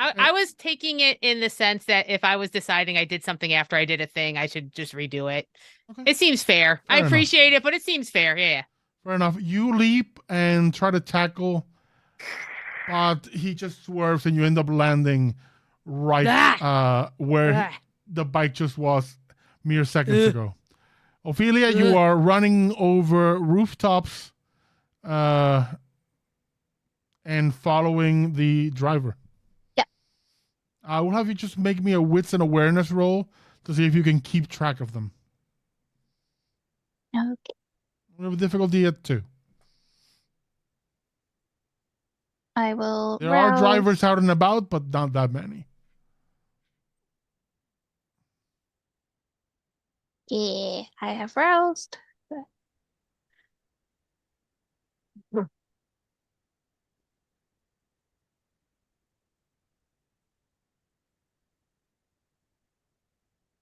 I was taking it in the sense that if I was deciding I did something after I did a thing, I should just redo it. Okay. It seems fair. Fair I enough. appreciate it, but it seems fair. Yeah. Fair enough. You leap and try to tackle, but he just swerves and you end up landing right where Ah. the bike just was mere seconds Ugh. ago. Ophelia, you Ugh. are running over rooftops and following the driver. Yeah. I will have you just make me a wits and awareness roll to see if you can keep track of them. Okay. We have a difficulty at 2. I will. There are rouse. drivers out and about, but not that many. Yeah, I have roused.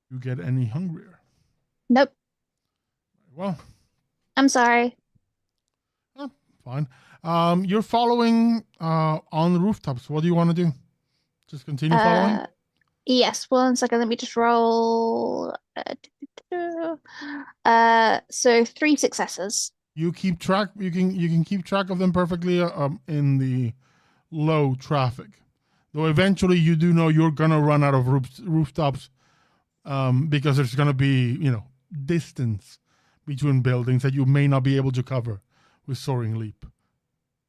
You get any hungrier? Nope. Well, I'm sorry. fine. You're following on the rooftops. What do you want to do? Just continue following? Yes, 1 second. Let me just roll. So 3 successes. You keep track. You can keep track of them perfectly in the low traffic. Though eventually you do know you're gonna run out of rooftops, because there's gonna be distance between buildings that you may not be able to cover with soaring leap.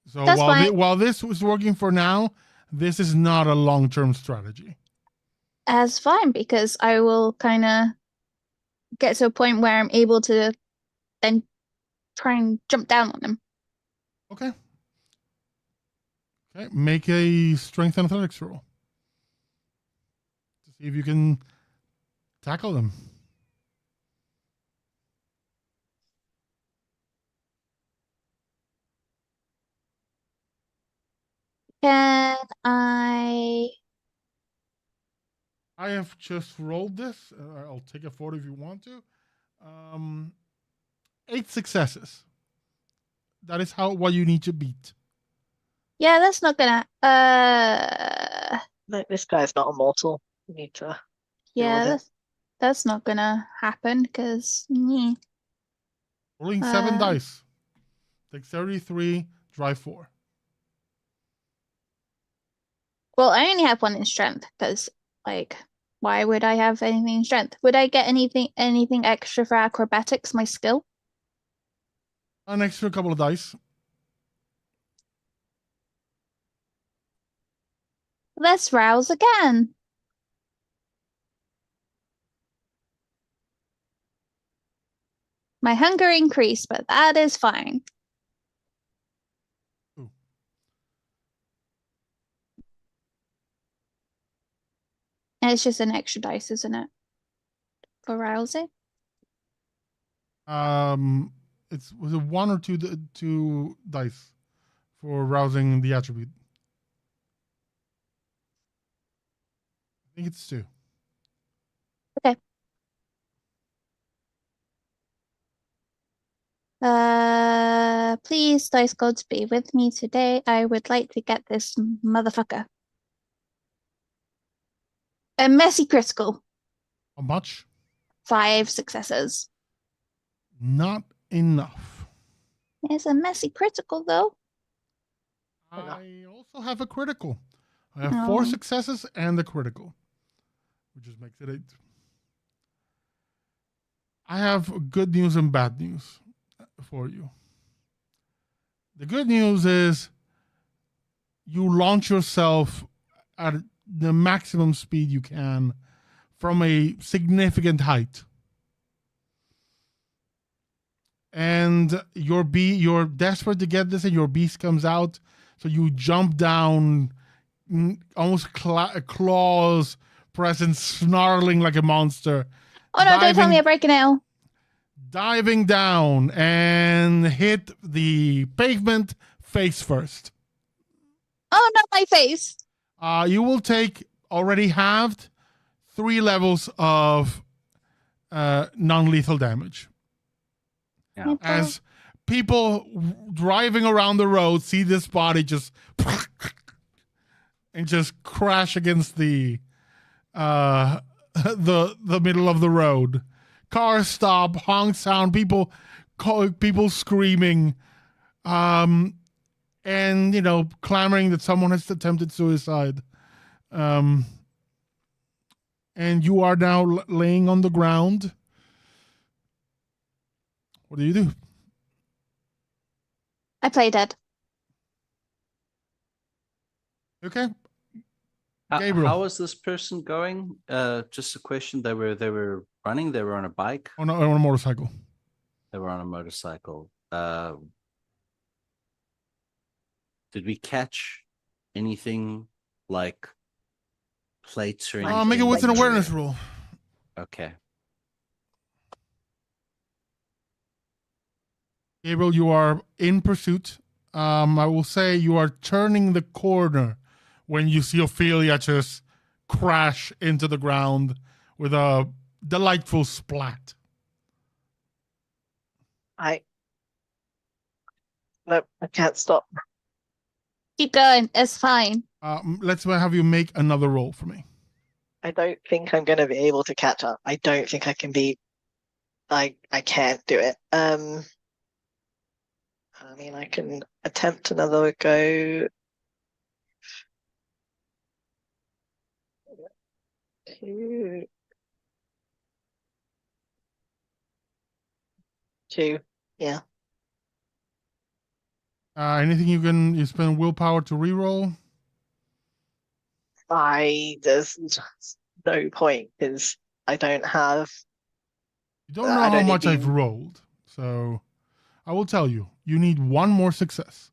So That's fine. while this was working for now, this is not a long-term strategy. That's fine because I will kind of get to a point where I'm able to then try and jump down on him. Okay. Okay. Make a strength and athletics roll to see if you can tackle them. Can I? I have just rolled this. I'll take a photo if you want to. 8 successes. That is what you need to beat. Yeah, that's not gonna. No, this guy's not immortal. You need to. Yeah, with it. that's not gonna happen because Rolling 7 Uh. dice. Dexterity 3, drive 4. well, I only have one in strength because why would I have anything in strength? Would I get anything extra for acrobatics? My skill? An extra couple of dice. Let's rouse again. My hunger increased, but that is fine. Ooh. And it's just an extra dice, isn't it? For rousing? Was it 1 or 2 dice for rousing the attribute? I think it's 2. Okay. Please, dice gods, be with me today. I would like to get this motherfucker. A messy critical. How much? 5 successes. Not enough. It's a messy critical, though. I also have a critical. I have 4 Oh. successes and a critical, which just makes it 8. I have good news and bad news for you. The good news is you launch yourself at the maximum speed you can from a significant height. And you're desperate to get this, and your beast comes out. So you jump down, almost claws present, snarling like a monster. Oh no, don't tell me I break a nail. Diving down and hit the pavement face first. Oh no, my face. You will take already halved 3 levels of non-lethal damage. Yeah. As people driving around the road see this body just and just crash against the middle of the road. Cars stop, honk sound, people screaming, and clamoring that someone has attempted suicide. And you are now laying on the ground. What do you do? I play dead. Okay. Gabriel. How was this person going? Just a question. They were running. They were on a bike. On a motorcycle. They were on a motorcycle. Did we catch anything like plates or anything? Make it with an awareness roll. Okay. Gabriel, you are in pursuit. I will say you are turning the corner when you see Ophelia just crash into the ground with a delightful splat. Nope, I can't stop. Keep going. It's fine. Let's have you make another roll for me. I don't think I'm going to be able to catch up. I don't think I can be. I can't do it. I mean, I can attempt another go. Two. Two. Yeah. Anything you spend willpower to reroll? There's just no point because I don't have. You don't know I how don't much need I've rolled, so I will tell you. You need one more success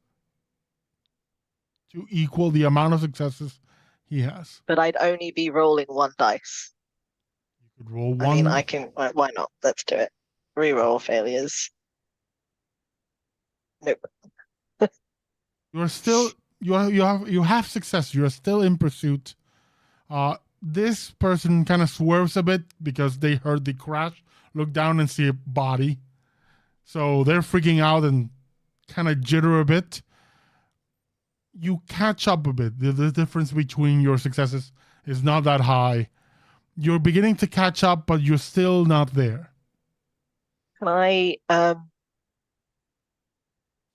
to equal the amount of successes he has. But I'd only be rolling one dice. You could roll I mean, one. I can. Why not? Let's do it. Reroll failures. Nope. You're still you have success. You're still in pursuit. This person kind of swerves a bit because they heard the crash, look down and see a body. So they're freaking out and kind of jitter a bit. You catch up a bit. The difference between your successes is not that high. You're beginning to catch up, but you're still not there. Can I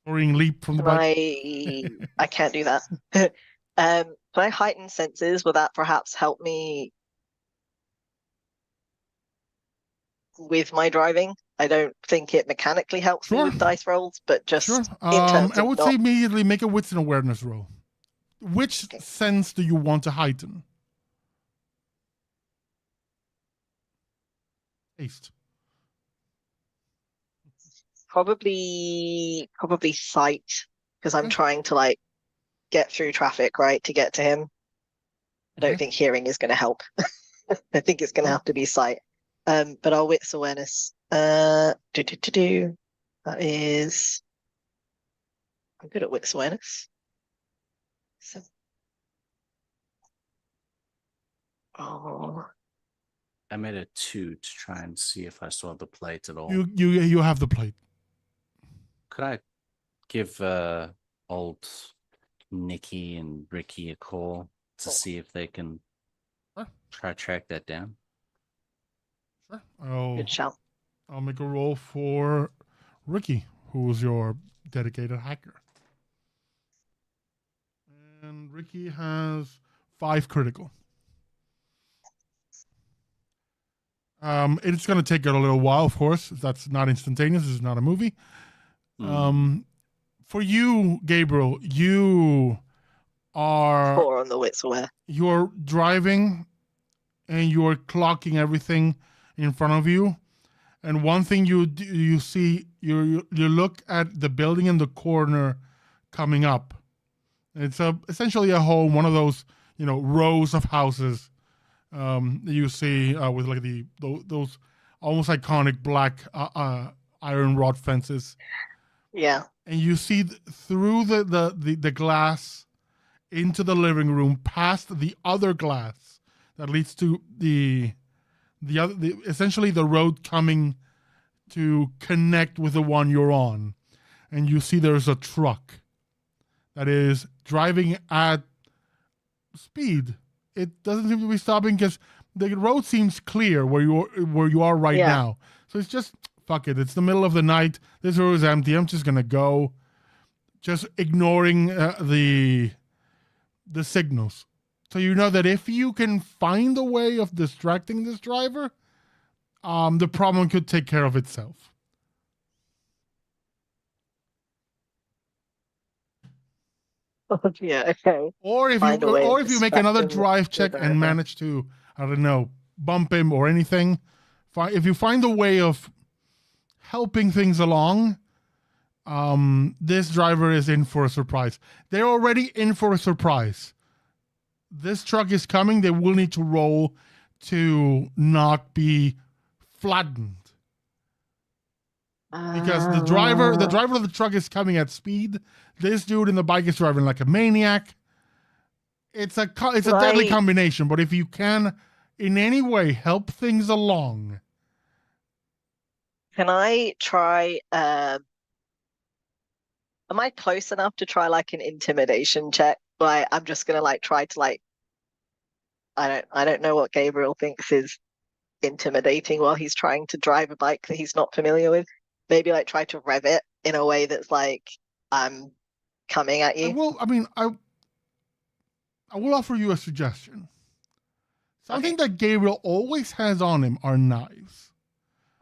Soaring leap from the can bike. I can't do that. Can I heighten senses? Will that perhaps help me with my driving? I don't think it mechanically helps me Sure. with dice rolls, but just Sure. in terms I of would not. say immediately make a wits and awareness roll. Which Okay. sense do you want to heighten? Taste. Probably sight, because I'm Okay. trying to like get through traffic, right, to get to him. I don't Okay. think hearing is going to help. I think it's going to have to be sight. But I'll wits awareness. That is. I'm good at wits awareness. So. Oh. I made a 2 to try and see if I saw the plate at all. You have the plate. Could I give old Nikki and Ricky a call to see if they can Sure. try to track that down? Sure. Good shout. I'll make a roll for Ricky, who's your dedicated hacker. And Ricky has 5 critical. It's going to take it a little while, of course. That's not instantaneous. This is not a movie. For you, Gabriel, you are 4 on the wits aware. you're driving and you're clocking everything in front of you. And one thing you see, you look at the building in the corner coming up. It's essentially a home, one of those rows of houses you see with like those almost iconic black iron rod fences. Yeah. And you see through the glass into the living room, past the other glass that leads to essentially the road coming to connect with the one you're on. And you see there's a truck that is driving at speed. It doesn't seem to be stopping because the road seems clear where you are right now. So it's just fuck it. It's the middle of the night. This road is empty. I'm just gonna go, just ignoring the signals. So you know that if you can find a way of distracting this driver, the problem could take care of itself. Yeah, okay. Or if you make another drive check and manage to, I don't know, bump him or anything, if you find a way of helping things along, this driver is in for a surprise. They're already in for a surprise. This truck is coming. They will need to roll to not be flattened. Because the driver of the truck is coming at speed. This dude in the bike is driving like a maniac. It's a deadly combination. But if you can, in any way, help things along, can I try? Am I close enough to try like an intimidation check? Like I'm just gonna like try to like. I don't know what Gabriel thinks is intimidating while he's trying to drive a bike that he's not familiar with. Maybe like try to rev it in a way that's like I'm coming at you. I will offer you a suggestion. Something that Gabriel always has on him are knives.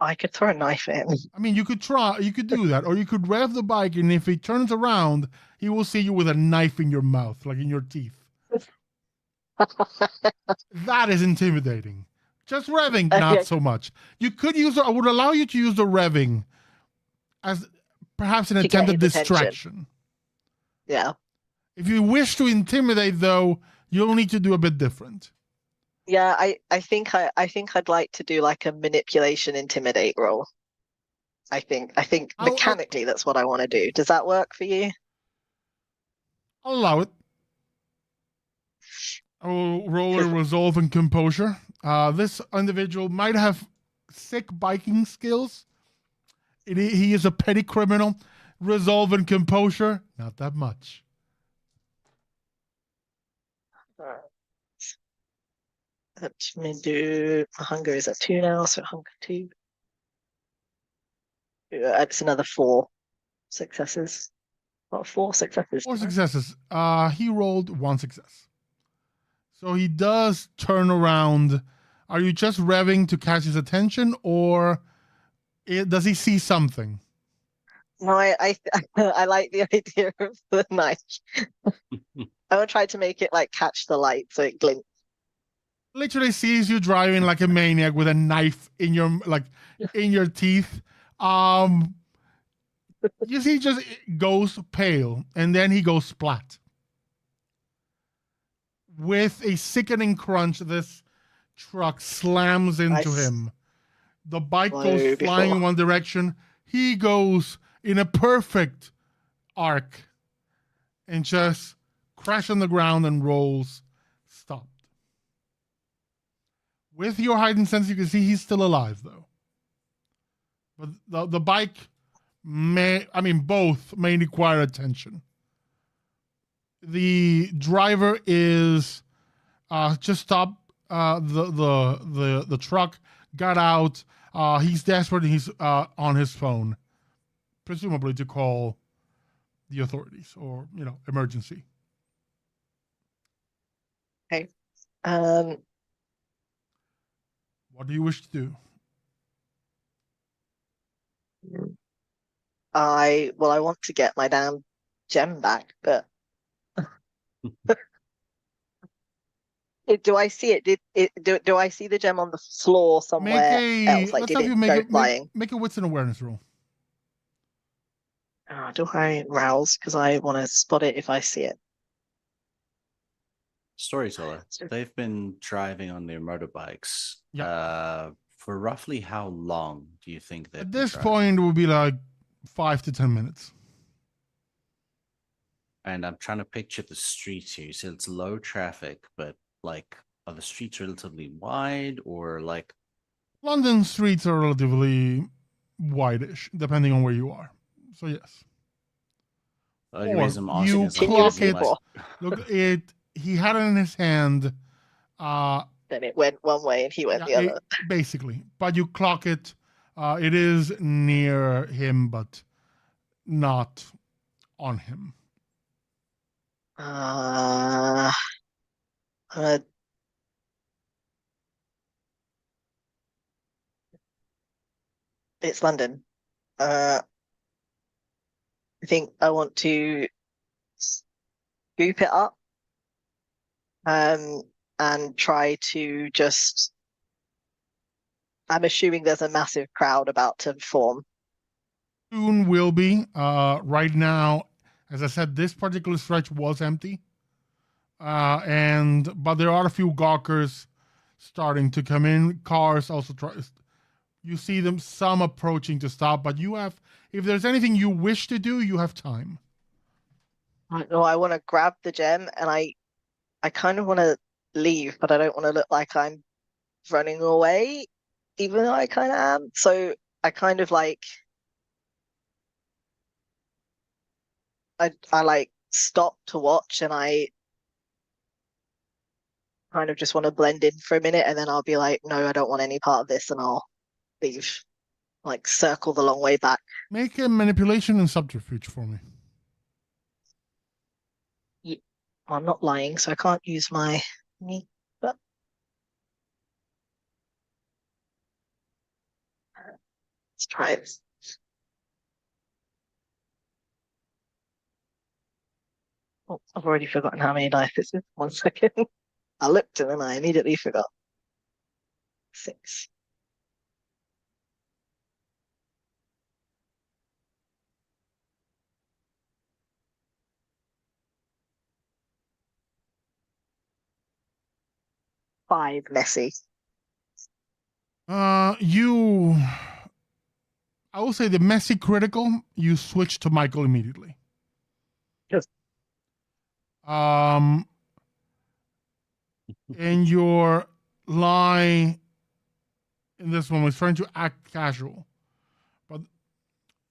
I could throw a knife at him. I mean, you could do that, or you could rev the bike, and if he turns around, he will see you with a knife in your mouth, like in your teeth. That is intimidating. Just revving, not Okay. so much. You could use, I would allow you to use the revving as perhaps an To get attempted his attention. distraction. Yeah. If you wish to intimidate, though, you'll need to do a bit different. Yeah, I think I'd like to do like a manipulation intimidate roll. I think I'll- mechanically that's what I want to do. Does that work for you? I'll allow it. I will roll a resolve and composure. This individual might have sick biking skills. He is a petty criminal. Resolve and composure, not that much. Let me do hunger is at 2 now, so hunger 2. It's another 4 successes. What, 4 successes? 4 successes. He rolled 1 success. So he does turn around. Are you just revving to catch his attention, or does he see something? No, I like the idea of the knife. I will try to make it like catch the light so it glints. Literally sees you driving like a maniac with a knife in your teeth. You see, just goes pale, and then he goes splat. With a sickening crunch, this truck slams into him. The bike goes flying in one direction. He goes in a perfect arc and just crashes on the ground and rolls, stopped. With your heightened sense, you can see he's still alive, though. But the bike both may require attention. The driver is just stopped the truck, got out. He's desperate. He's on his phone, presumably to call the authorities or emergency. Okay. What do you wish to do? I want to get my damn gem back, but do I see it? Do I see the gem on the floor somewhere else? Like, did it go flying? Make a wits and awareness roll. Do I rouse? Because I want to spot it if I see it. Storyteller, they've been driving on their motorbikes. Yeah. For roughly how long do you think that? At this point, it would be like 5 to 10 minutes. And I'm trying to picture the streets here. You said it's low traffic, but like, are the streets relatively wide, or like? London streets are relatively wide-ish, depending on where you are. So yes. The reason I'm you asking clock it. like... Look, he had it in his hand. Then it went one way and he went the other. Basically, but you clock it. It is near him, but not on him. It's London. I think I want to scoop it up. And try to just. I'm assuming there's a massive crowd about to form. Soon will be. Right now, as I said, this particular stretch was empty. But there are a few gawkers starting to come in. Cars also you see them, some approaching to stop, but if there's anything you wish to do, you have time. No, I want to grab the gem, and I kind of want to leave, but I don't want to look like I'm running away, even though I kind of am. So I kind of like, I like stop to watch, and I kind of just want to blend in for a minute, and then I'll be like, no, I don't want any part of this, and I'll leave, like circle the long way back. Make a manipulation and subterfuge for me. I'm not lying, so I can't use my. But Let's try it. Oh, I've already forgotten how many dice this is. 1 second. I looked and then I immediately forgot. 6. Five messy. I will say the messy critical, you switch to Michael immediately. Yes. And your lie in this one was trying to act casual, but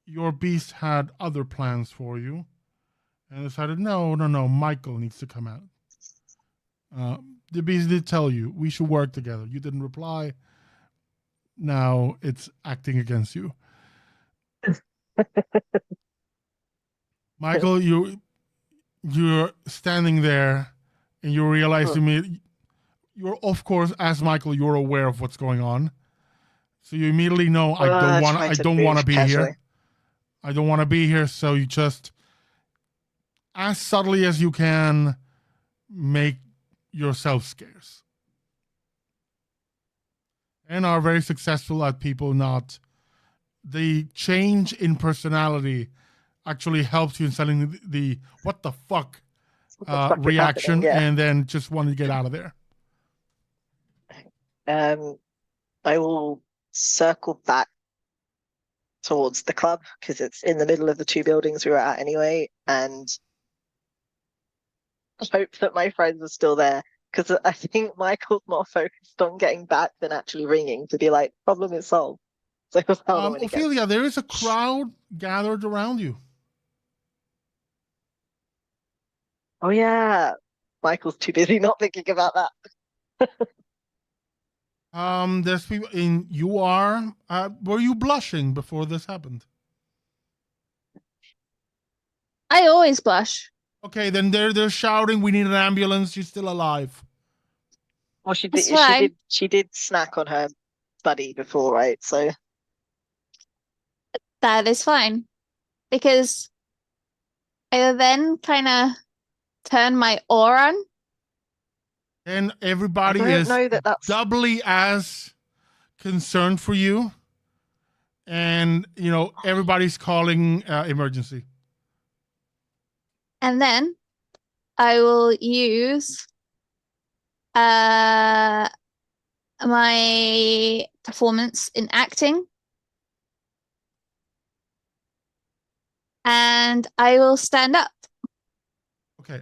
your beast had other plans for you and decided, no, Michael needs to come out. The beast did tell you we should work together. You didn't reply. Now it's acting against you. Michael, you're standing there and you realize to me, you're, of course, as Michael, you're aware of what's going on. So you immediately know I don't want to be here. I don't want to be here. So you just, as subtly as you can, make yourself scarce. And are very successful at people not. The change in personality actually helps you in selling the what the fuck reaction, yeah. And then just want to get out of there. I will circle back towards the club because it's in the middle of the two buildings we were at anyway, and hope that my friends are still there because I think Michael's more focused on getting back than actually ringing to be like, problem is solved. So Ophelia, there is a crowd gathered around you. Oh yeah, Michael's too busy not thinking about that. There's people in. You are. Were you blushing before this happened? I always blush. Okay, then they're shouting. We need an ambulance. She's still alive. Well, she That's did. fine. She did snack on her buddy before, right? So That is fine. Because I then kind of turn my aura on. And everybody I don't is know that that's doubly as concerned for you. And, everybody's calling emergency. And then I will use my performance in acting. And I will stand up. Okay.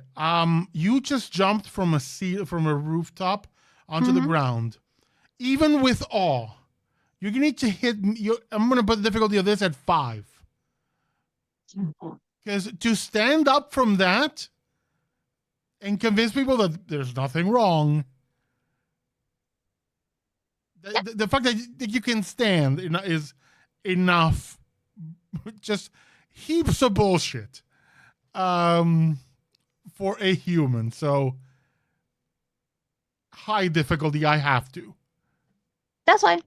You just jumped from a rooftop onto the ground. Even with awe, you need to hit. I'm going to put the difficulty of this at 5. Because to stand up from that and convince people that there's nothing wrong, the fact that you can stand is enough. Just heaps of bullshit for a human. So high difficulty, I have to. That's fine.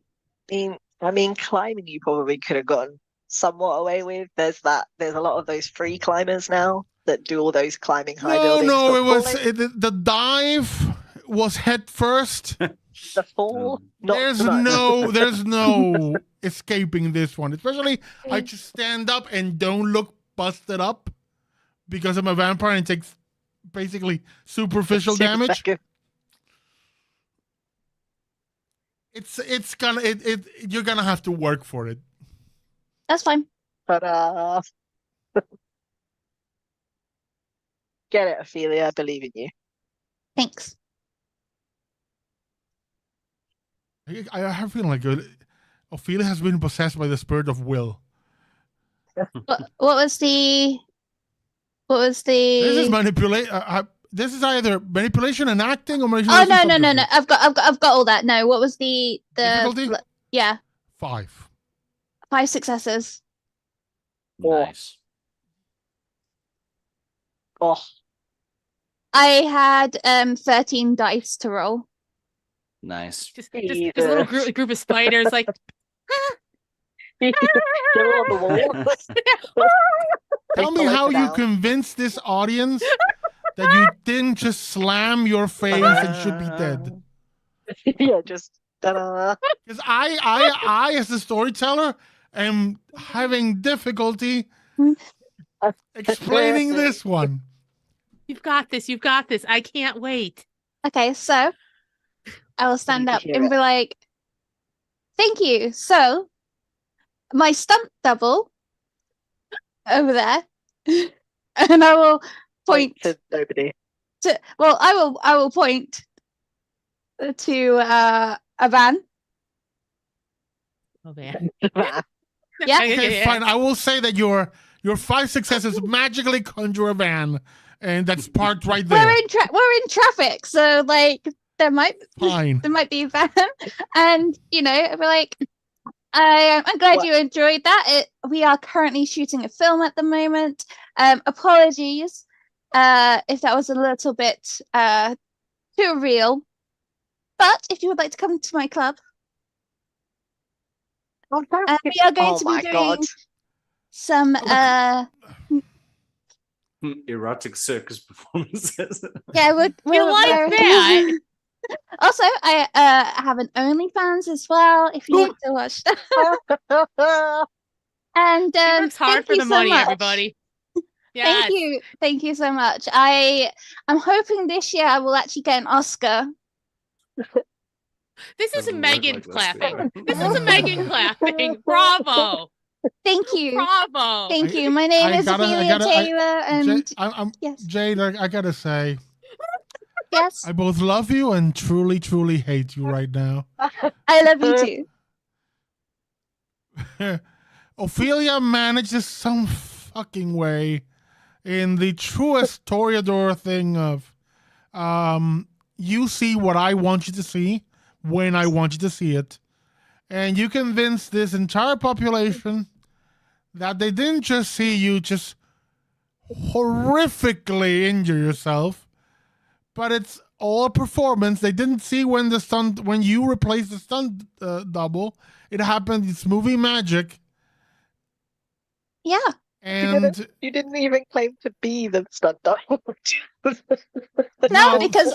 I mean, climbing you probably could have gotten somewhat away with. There's a lot of those free climbers now that do all those climbing high buildings. No, it was the dive was head first. The fall. There's no escaping this one. Especially, I just stand up and don't look busted up because I'm a vampire and takes basically superficial damage. You're gonna have to work for it. That's fine. But get it, Ophelia. I believe in you. Thanks. I have a feeling like Ophelia has been possessed by the spirit of will. What was the? This is manipulate. This is either manipulation and acting or manipulation. Oh no! I've got all that. No, what was the difficulty? Yeah. 5. 5 successes. Nice. Oh, I had 13 dice to roll. Nice. Just a little group of spiders like. They're all on the wall. Tell me how you convinced this audience that you didn't just slam your face and should be dead. Yeah, just ta-da. Because I, as the storyteller, am having difficulty explaining this one. You've got this. You've got this. I can't wait. Okay, so I will stand need to up hear and it. be like, "Thank you." So my stunt double over there, and I will point to nobody. to. Well, I will point to a van. Oh man. Yeah. Okay, fine. I will say that your 5 successes magically conjure a van, and that's parked right there. We're in traffic, so like there might Fine. be a van, and I'll be like, I'm glad What? you enjoyed that. We are currently shooting a film at the moment. Apologies if that was a little bit too real, but if you would like to come to my club, Oh, we are going to be my doing God. some Erotic circus performances. yeah, You we're like that? Also, I have an OnlyFans as well if you like to watch that. And She works hard thank for you the so money, much. everybody. Yes. Thank you so much. I'm hoping this year I will actually get an Oscar. This is Doesn't work Megan like this, clapping. Taylor. This is a Megan clapping. Bravo. Thank you. Bravo. Thank you. My name is Ophelia Taylor, and yes, Jade, I gotta say, yes, I both love you and truly, truly hate you right now. I love you too. Ophelia manages some fucking way in the truest Toreador thing of you see what I want you to see when I want you to see it. And you convince this entire population that they didn't just see you just horrifically injure yourself, but it's all a performance. They didn't see when you replaced the stunt double. It happened. It's movie magic. Yeah. And You didn't even claim to be the stunt double. No, because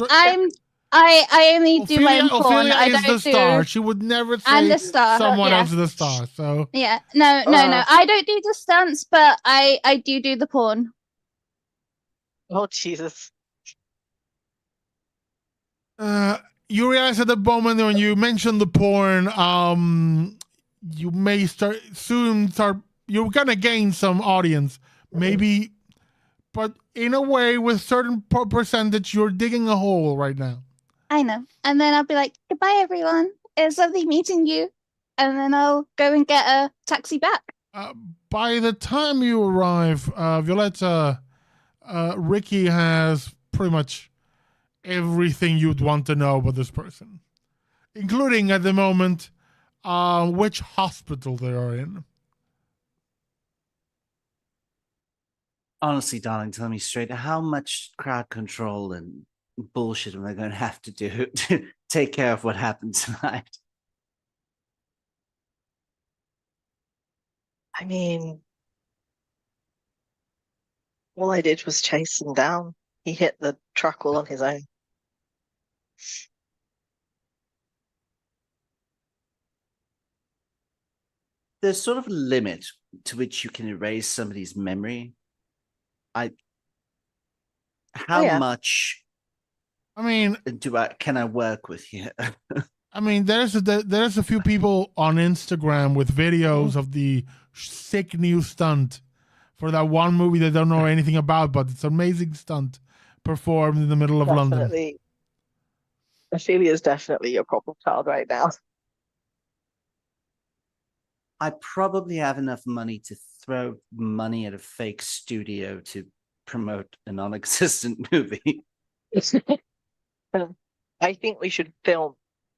I only do my own porn. Ophelia I is don't the star. She would never I'm say the star. someone Yeah. else is the star. So Yeah. No. I don't do the stunts, but I do the porn. Oh, Jesus. You realize at the moment when you mentioned the porn, you may soon start. You're gonna gain some audience, maybe, but in a way, with certain percentage, you're digging a hole right now. I know. And then I'll be like, "Goodbye, everyone. It was lovely meeting you." And then I'll go and get a taxi back. By the time you arrive, Violetta, Ricky has pretty much everything you'd want to know about this person, including at the moment which hospital they are in. Honestly, darling, tell me straight, how much crowd control and bullshit am I going to have to do to take care of what happened tonight? I mean, all I did was chase him down. He hit the truck all on his own. There's sort of a limit to which you can erase somebody's memory. How much? I mean, can I work with here? I mean, there's a few people on Instagram with videos of the sick new stunt for that one movie they don't know anything about, but it's an amazing stunt performed in the middle of London. Ophelia is definitely your problem child right now. I probably have enough money to throw money at a fake studio to promote a non-existent movie. I think we should film.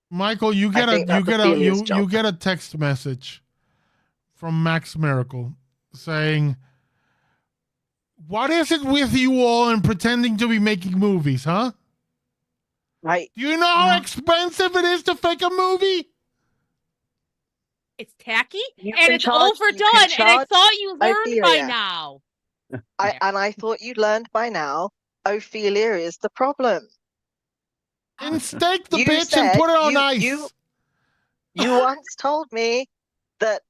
Michael, you get a text message from Max Miracle saying, "What is it with you all and pretending to be making movies, huh? Right. Do you know how expensive it is to fake a movie?" It's tacky You and can it's charge- you can overdone. And I charge thought you learned by Ophelia. now. I thought you learned by now. Ophelia is the problem. And stake the You bitch and said put it on you- ice. You once told me that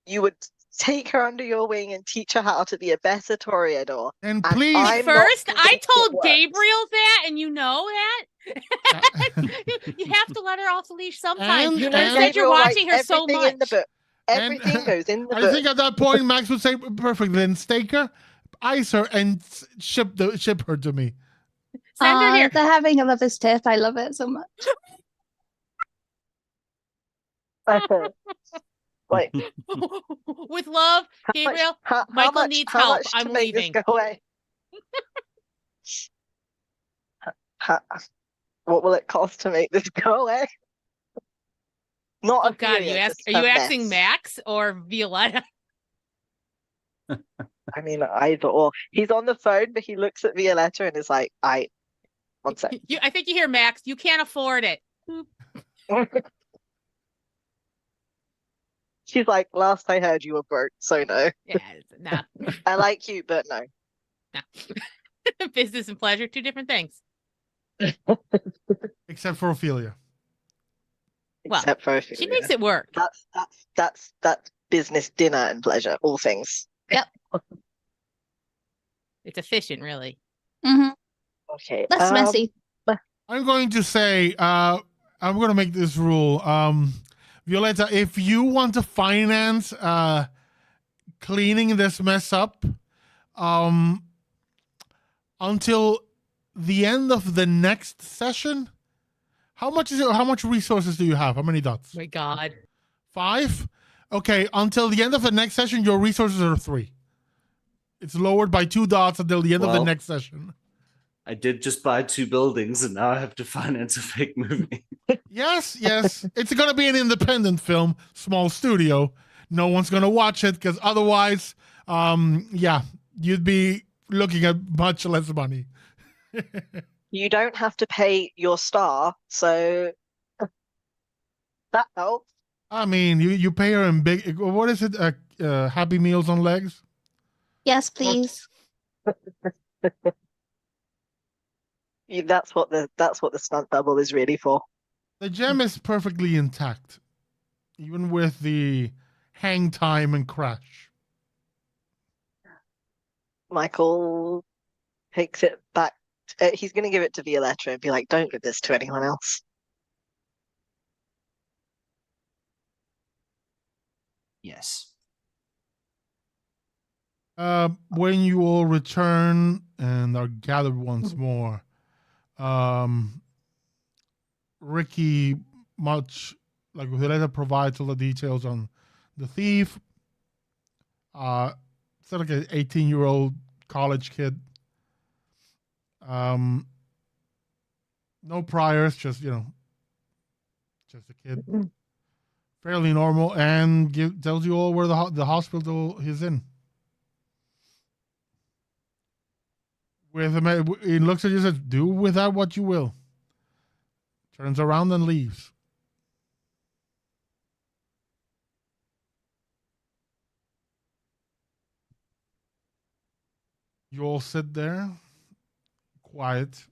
you would take her under your wing and teach her how to be a better toreador. And And please, I'm not First, I convinced it told works. Gabriel that, and you know that. You have to let her off the leash sometimes. And- You know, and- Instead, you're Gabriel writes watching her so everything much. in the book. And- Everything goes in the I book. think at that point Max would say, "Perfect, then stake her, ice her, and ship her to me." Send her here. They're having a lover's tip. I love it so much. Wait, With love, how Gabriel. much, how Michael much, needs how help. much to I'm make leaving. this go away? How- what will it cost to make this go away? Not Oh God, Ophelia, just are you her asking mess. Max or Violetta? I mean, either or. He's on the phone, but he looks at Violetta and is like, one sec. I think you hear Max. You can't afford it. She's like, last I heard you were broke, so no. Yeah, nah. I like you, but no. Business and pleasure, two different things. Except for Ophelia. Well, Except for She Ophelia. makes it work. That's business, dinner, and pleasure, all things. It's efficient, really. Hmm. Okay. That's messy. I'm going to say, I'm going to make this rule. Violetta, if you want to finance cleaning this mess up until the end of the next session, how much resources do you have? How many dots? My God. 5? Okay, until the end of the next session, your resources are 3. It's lowered by 2 dots until the end of the Well, next session. I did just buy 2 buildings, and now I have to finance a fake movie. Yes. It's going to be an independent film, small studio. No one's going to watch it because otherwise, you'd be looking at much less money. You don't have to pay your star, so that helps. I mean, you pay her in big. What is it? Happy Meals on legs. Yes, please. That's what the stunt double is really for. The gem is perfectly intact, even with the hang time and crash. Michael takes it back. He's going to give it to Violetta and be like, "Don't give this to anyone else." Yes. When you all return and are gathered once more, Ricky, much like Violetta, provides all the details on the thief. It's like an 18-year-old college kid. No priors, just a kid. Fairly normal, and tells you all where the hospital he's in. He looks at you and says, "Do with that what you will." Turns around and leaves. You all sit there, quiet.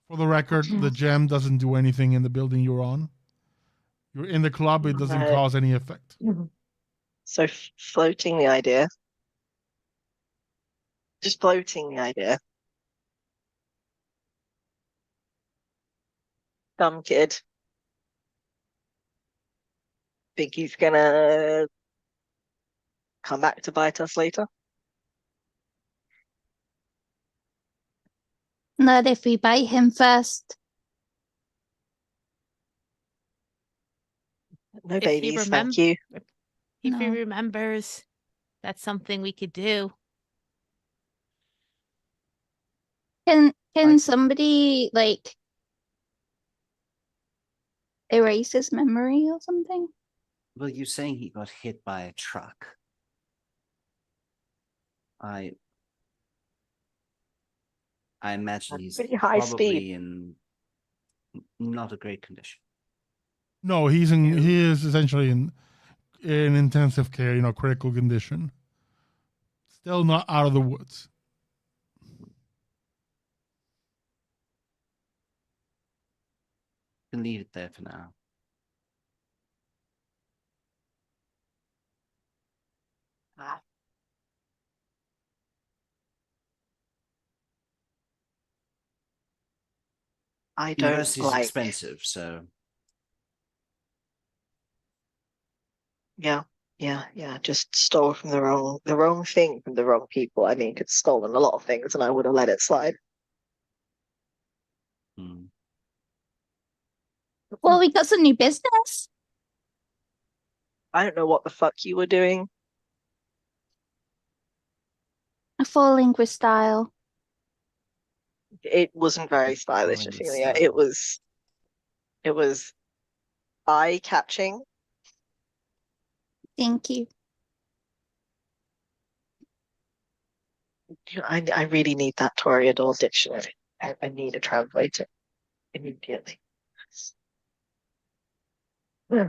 For the record, the gem doesn't do anything in the building you're on. You're in the club, it doesn't Right. cause any effect. So floating the idea. Just floating the idea. Dumb kid. Think he's gonna come back to bite us later? Not if we bite him first. No If he babies, thank you. If he No. remembers, that's something we could do. Can Like- somebody erase his memory or something? Well, you're saying he got hit by a truck. I imagine That's he's pretty high probably speed. in not a great condition. No, he is essentially in intensive care, critical condition. Still not out of the woods. Can leave it there for now. Ah. I don't University's like. expensive, so Yeah, just stole from the wrong thing from the wrong people. I mean, could stolen a lot of things, and I would have let it slide. Well, we got some new business. I don't know what the fuck you were doing. A full linguist style. It wasn't very stylish, Linguist Ophelia. style. It was eye-catching. Thank you. I really need that Toreador dictionary. I need a translator immediately. Hmm.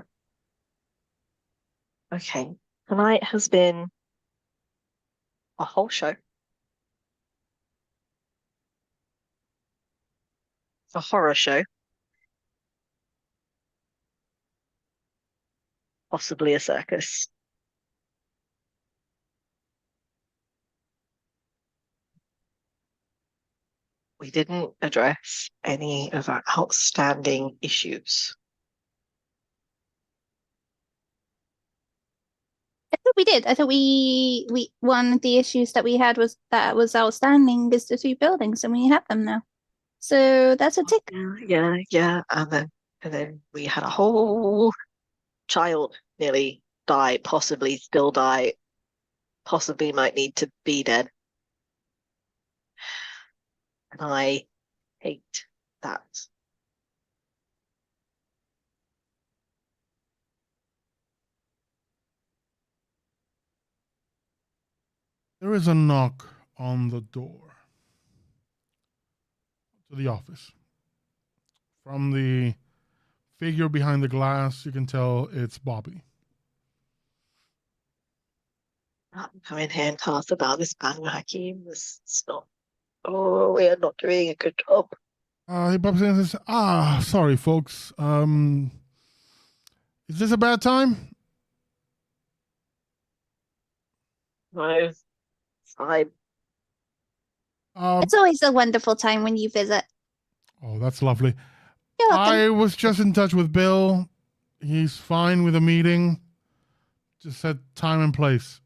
Okay, tonight has been a whole show. A horror show. Possibly a circus. We didn't address any of our outstanding issues. I thought we did. I thought we one of the issues that we had was outstanding is the 2 buildings, and we have them now. So that's a tick. Yeah. And then we had a whole child nearly die, possibly still die, possibly might need to be dead. And I hate that. There is a knock on the door to the office. From the figure behind the glass, you can tell it's Bobby. Come in here and tell us about this ban, Hakeem. This is not. Oh, we are not doing a good job. He pops in and says, sorry, folks. Is this a bad time? No, fine. It's always a wonderful time when you visit. Oh, that's lovely. You're welcome. I was just in touch with Bill. He's fine with a meeting. Just set time and place.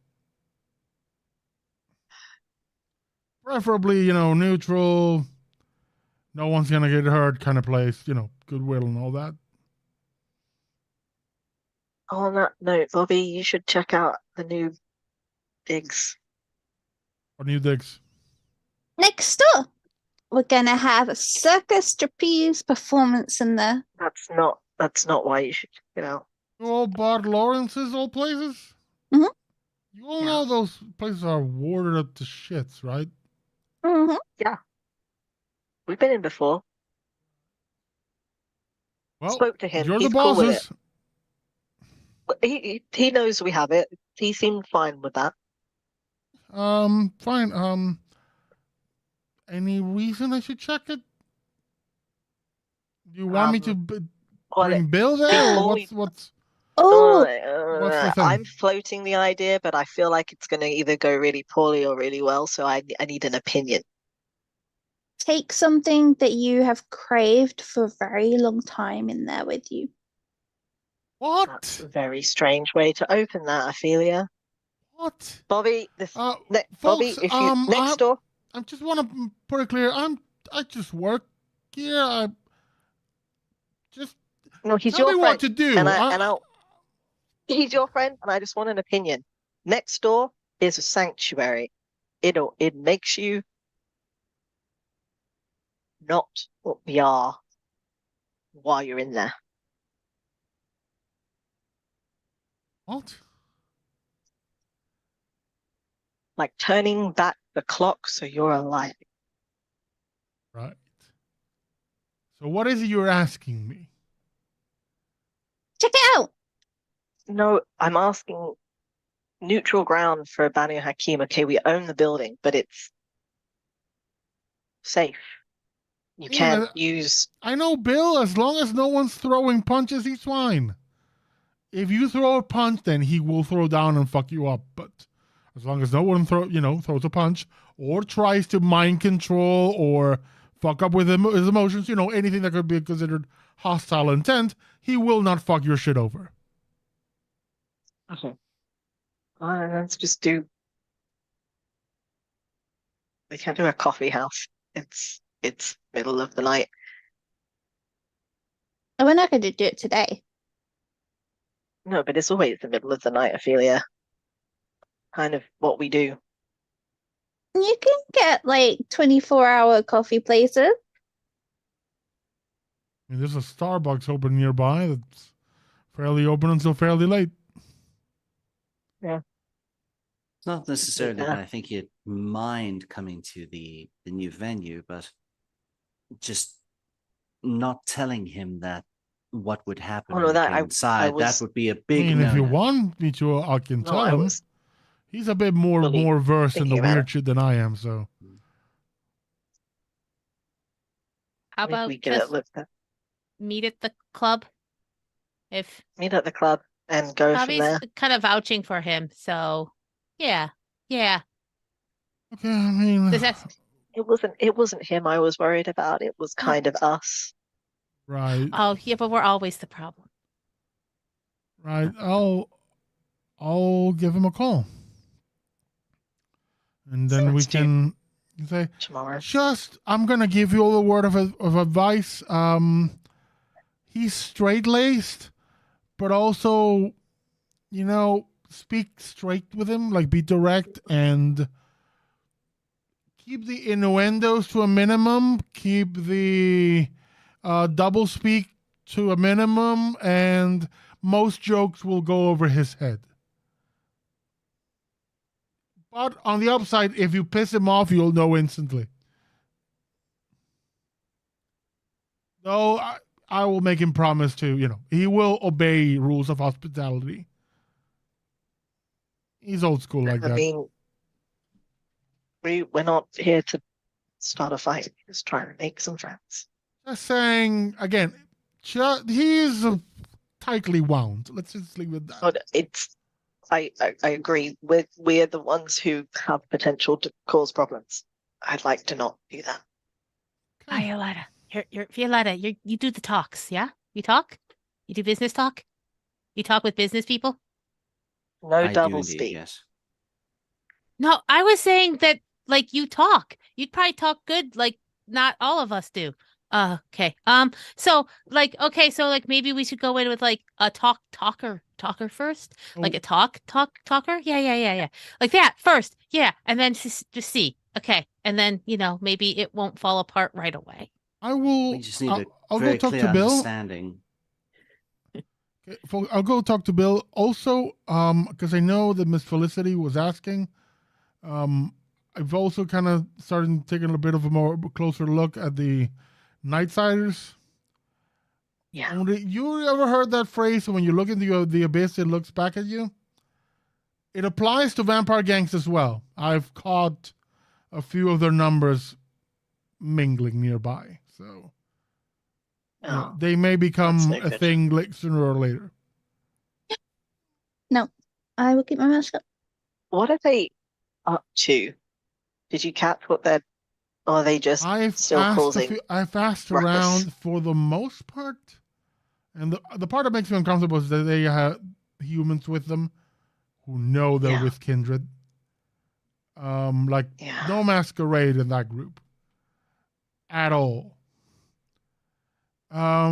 Preferably, neutral. No one's gonna get hurt kind of place. Goodwill and all that. On that note, Bobby, you should check out the new digs. Or new digs. Next door, we're gonna have a circus trapeze performance in there. That's not why you should check it out. All Bart Lawrence's old places? Mhm. You all know those places are warded up to shits, right? Mm-hmm. Yeah. We've been in before. Well, Spoke to him. you're He's the cool with bosses. it. He knows we have it. He seemed fine with that. Fine. Any reason I should check it? Do you want me to bring Bill there, or what's? Oh, What's the thing? I'm floating the idea, but I feel like it's going to either go really poorly or really well. So I need an opinion. take something that you have craved for a very long time in there with you. What? That's a very strange way to open that, Ophelia. What? Bobby, Folks, Bobby, if you next door. I just want to put it clear. I just work here. I just No, he's tell your me friend, what to do. he's your friend, and I just want an opinion. Next door is a sanctuary. It makes you not what we are while you're in there. What? Like turning back the clock so you're alive. Right. So what is it you're asking me? Check it out. No, I'm asking neutral ground for Banu Hakim. Okay, we own the building, but it's safe. You Yeah, can't use. I know, Bill. As long as no one's throwing punches, he's fine. If you throw a punch, then he will throw down and fuck you up. But as long as no one throws a punch or tries to mind control or fuck up with his emotions, anything that could be considered hostile intent, he will not fuck your shit over. Okay. Let's just do. We can't do a coffee house. It's middle of the night. And we're not going to do it today. No, but it's always the middle of the night, Ophelia. Kind of what we do. You can get like 24-hour coffee places. I mean, there's a Starbucks open nearby that's fairly open until fairly late. It's not necessarily Yeah. that I think you'd mind coming to the new venue, but just not telling him that what would happen Oh, no, when he that came inside, that was. would be a I big mean, if you no-no. want me to, I can No, tell I him. was He's a bit more really versed in the thinking about weird shit than I am, so. How Maybe about we get it just looked at. meet at the club? If Meet at the club and go from Bobby's there. kind of vouching for him, so yeah. Okay, I mean, Does that It wasn't him I was worried about. It was No. kind of us. right, Oh yeah, but we're always the problem. right. I'll give him a call. And then we Let's do can say, tomorrow. I'm going to give you all a word of advice. He's straight-laced, but also, speak straight with him, like be direct and keep the innuendos to a minimum, keep the double speak to a minimum, and most jokes will go over his head. But on the upside, if you piss him off, you'll know instantly. Though I will make him promise to, he will obey rules of hospitality. He's old school like I that. mean, we're not here to start a fight. We're just trying to make some friends. Just saying, again, he's tightly wound. Let's just leave it that. But I agree. We're the ones who have potential to cause problems. I'd like to not do that. Hi, Violetta. You're Violetta. You do the talks, yeah? You talk? You do business talk? You talk with business people? No I do double indeed, speak. yes. No, I was saying that like you talk. You'd probably talk good, like not all of us do. Okay. So like maybe we should go in with like a talker first. Like Oh. a talker. Yeah. Like that first. Yeah. And then just see. Okay. And then, maybe it won't fall apart right away. I will. We just need I'll a go very talk clear to Bill. understanding. Okay, I'll go talk to Bill. Also, because I know that Miss Felicity was asking. I've also kind of started taking a bit of a more closer look at the Nightsiders. Yeah. You ever heard that phrase? When you look into the abyss, it looks back at you. It applies to vampire gangs as well. I've caught a few of their numbers mingling nearby, so Oh, they may become that's no a good. thing like sooner or later. No, I will keep my mouth shut. what are they up to? Did you catch what they're? Or are they just I've still asked causing? I've asked ruckus? around for the most part, and the part that makes me uncomfortable is that they have humans with them who know they're Yeah. with kindred. Like Yeah. no masquerade in that group at all.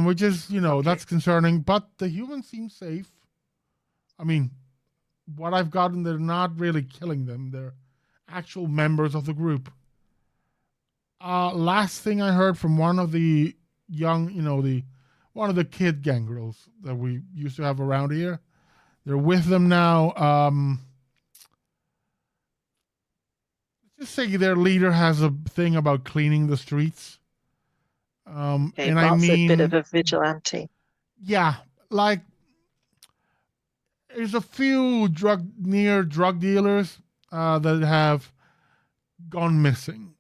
Which is Okay. that's concerning. But the humans seem safe. I mean, what I've gotten, they're not really killing them. They're actual members of the group. Last thing I heard from one of the young, one of the kid gang girls that we used to have around here. They're with them now. Let's just say their leader has a thing about cleaning the streets. Okay, And I Bart's a bit mean, of a vigilante. yeah, like There's a few near drug dealers that have gone missing.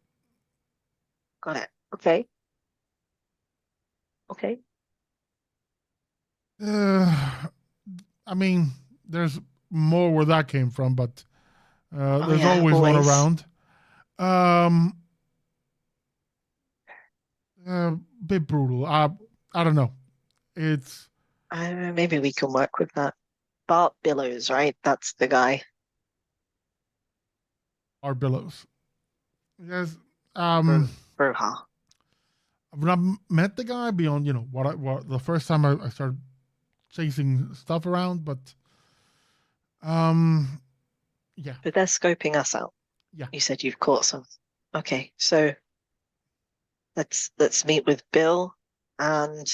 Got it. Okay. Okay. I mean, there's more where that came from, but there's yeah, always one always. around. Bit brutal. I don't know. It's Maybe we can work with that. Bart Billows, right? That's the guy. our billows. Yes. Broha. I've not met the guy beyond what the first time I started chasing stuff around, but yeah. But they're scoping us out. Yeah. You said you've caught some. Okay, so let's meet with Bill, and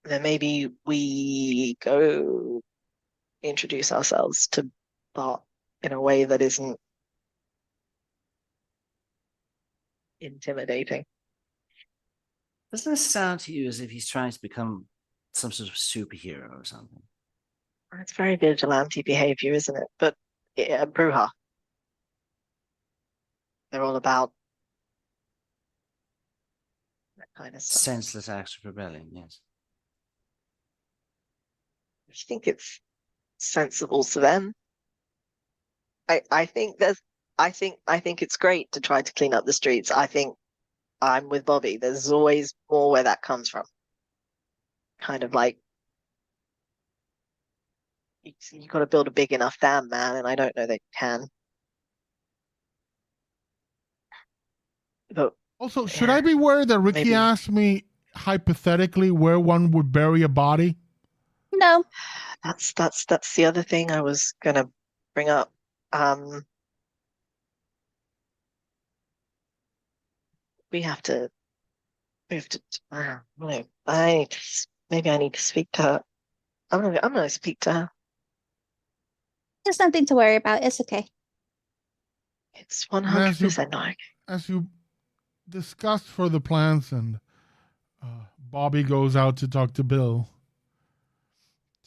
then maybe we go introduce ourselves to Bart in a way that isn't intimidating. Doesn't this sound to you as if he's trying to become some sort of superhero or something? It's very vigilante behavior, isn't it? But yeah, Bruja. They're all about that kind of stuff. Senseless acts of rebellion, yes. I think it's sensible to them. I think it's great to try to clean up the streets. I think I'm with Bobby. There's always more where that comes from. Kind of like you got to build a big enough dam, man, and I don't know that you can. But Also, should I be worried that Ricky maybe. asked me hypothetically where one would bury a body? No. That's the other thing I was gonna bring up. We have to. I don't know. Maybe I need to speak to her. I'm gonna speak to her. There's nothing to worry about. It's okay. It's 100% not okay. As you discussed for the plans, and Bobby goes out to talk to Bill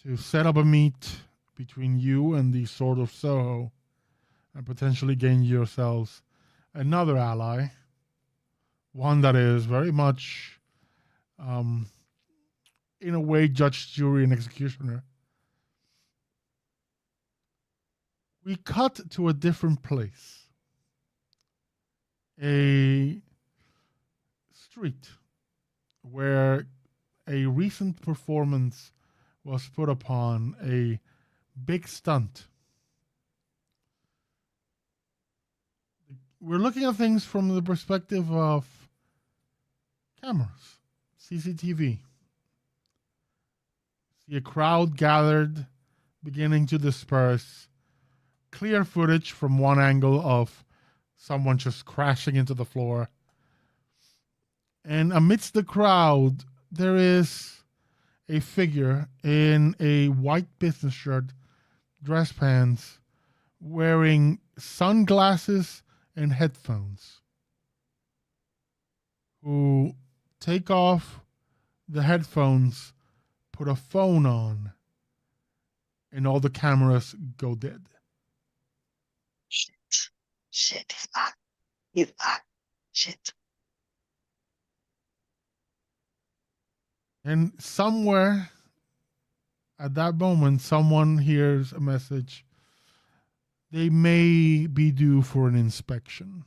to set up a meet between you and the Sword of Soho and potentially gain yourselves another ally, one that is very much, in a way, judge, jury, and executioner. We cut to a different place. A street where a recent performance was put upon, a big stunt. We're looking at things from the perspective of cameras, CCTV. See a crowd gathered, beginning to disperse. Clear footage from one angle of someone just crashing into the floor. And amidst the crowd, there is a figure in a white business shirt, dress pants, wearing sunglasses and headphones, who take off the headphones, put a phone on, and all the cameras go dead. Shit, he's back. He's back. Shit. And somewhere at that moment, someone hears a message. They may be due for an inspection.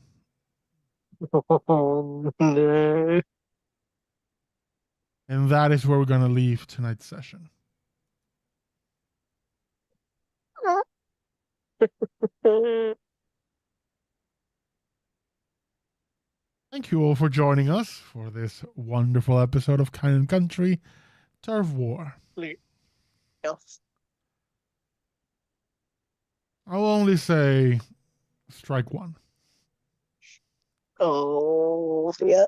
Oh, no. And that is where we're going to leave tonight's session. Thank you all for joining us for this wonderful episode of Kine Country Turf War. Yes. I'll only say strike one. Oh, yeah.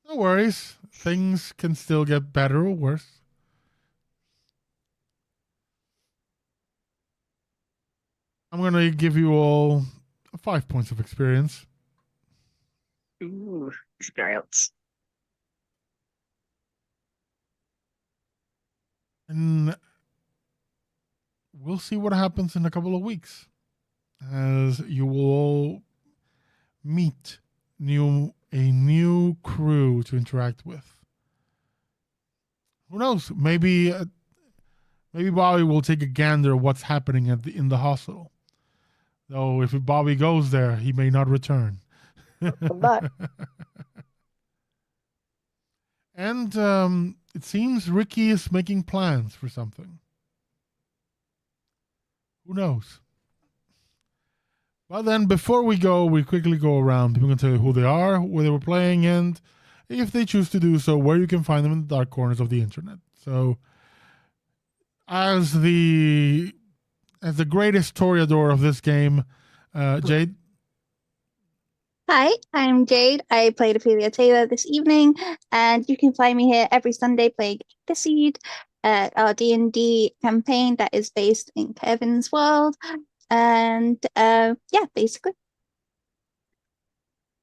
No worries. Things can still get better or worse. I'm going to give you all 5 points of experience. Ooh, experience. And we'll see what happens in a couple of weeks, as you will all meet a new crew to interact with. Who knows? Maybe Bobby will take a gander at what's happening in the hospital. Though if Bobby goes there, he may not return. Come back. And it seems Ricky is making plans for something. Who knows? But then before we go, we quickly go around. We're going to tell you who they are, where they were playing, and if they choose to do so, where you can find them in the dark corners of the internet. So, as the greatest toreador of this game, Jade. Hi, I'm Jade. I played Ophelia Taylor this evening, and you can find me here every Sunday playing The Seed, our D&D campaign that is based in Kevin's world. And yeah, basically.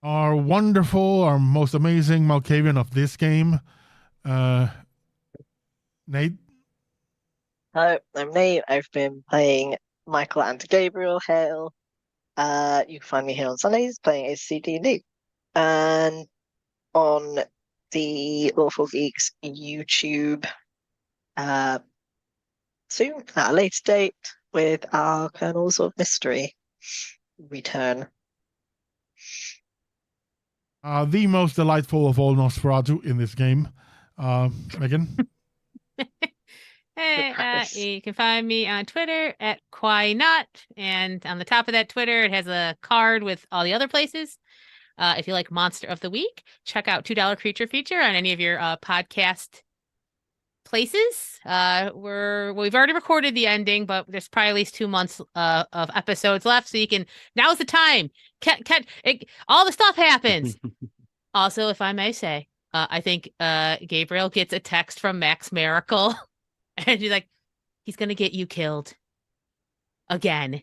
Our wonderful, our most amazing Malkavian of this game, Nate. Hi, I'm Nate. I've been playing Michael and Gabriel Hale. You can find me here on Sundays playing ACD&D. And on the Lawful Geeks YouTube soon, at a later date, with our Kernels of Mystery return. The most delightful of all Nosferatu in this game, Megan. Hey, you can find me on Twitter at QuaiNot, and on the top of that Twitter, it has a card with all the other places. If you like Monster of the Week, check out $2 Creature Feature on any of your podcast places. We've already recorded the ending, but there's probably at least 2 months of episodes left, so you can. Now's the time. All the stuff happens. Also, if I may say, I think Gabriel gets a text from Max Miracle. And she's like, he's going to get you killed again.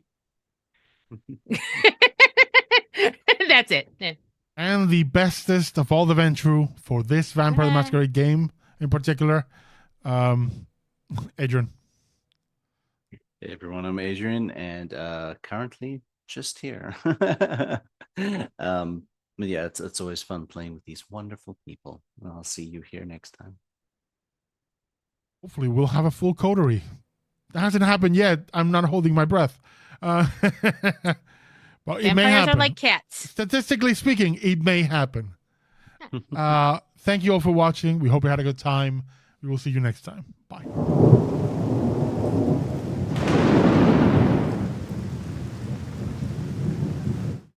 That's it. Yeah. And the bestest of all the Ventru for this Vampire the Masquerade game in particular, Adrian. Hey everyone, I'm Adrian, and currently just here. But yeah, it's always fun playing with these wonderful people. I'll see you here next time. Hopefully we'll have a full coterie. That hasn't happened yet. I'm not holding my breath. But it may happen. Vampires are like cats. Statistically speaking, it may happen. Thank you all for watching. We hope you had a good time. We will see you next time. Bye.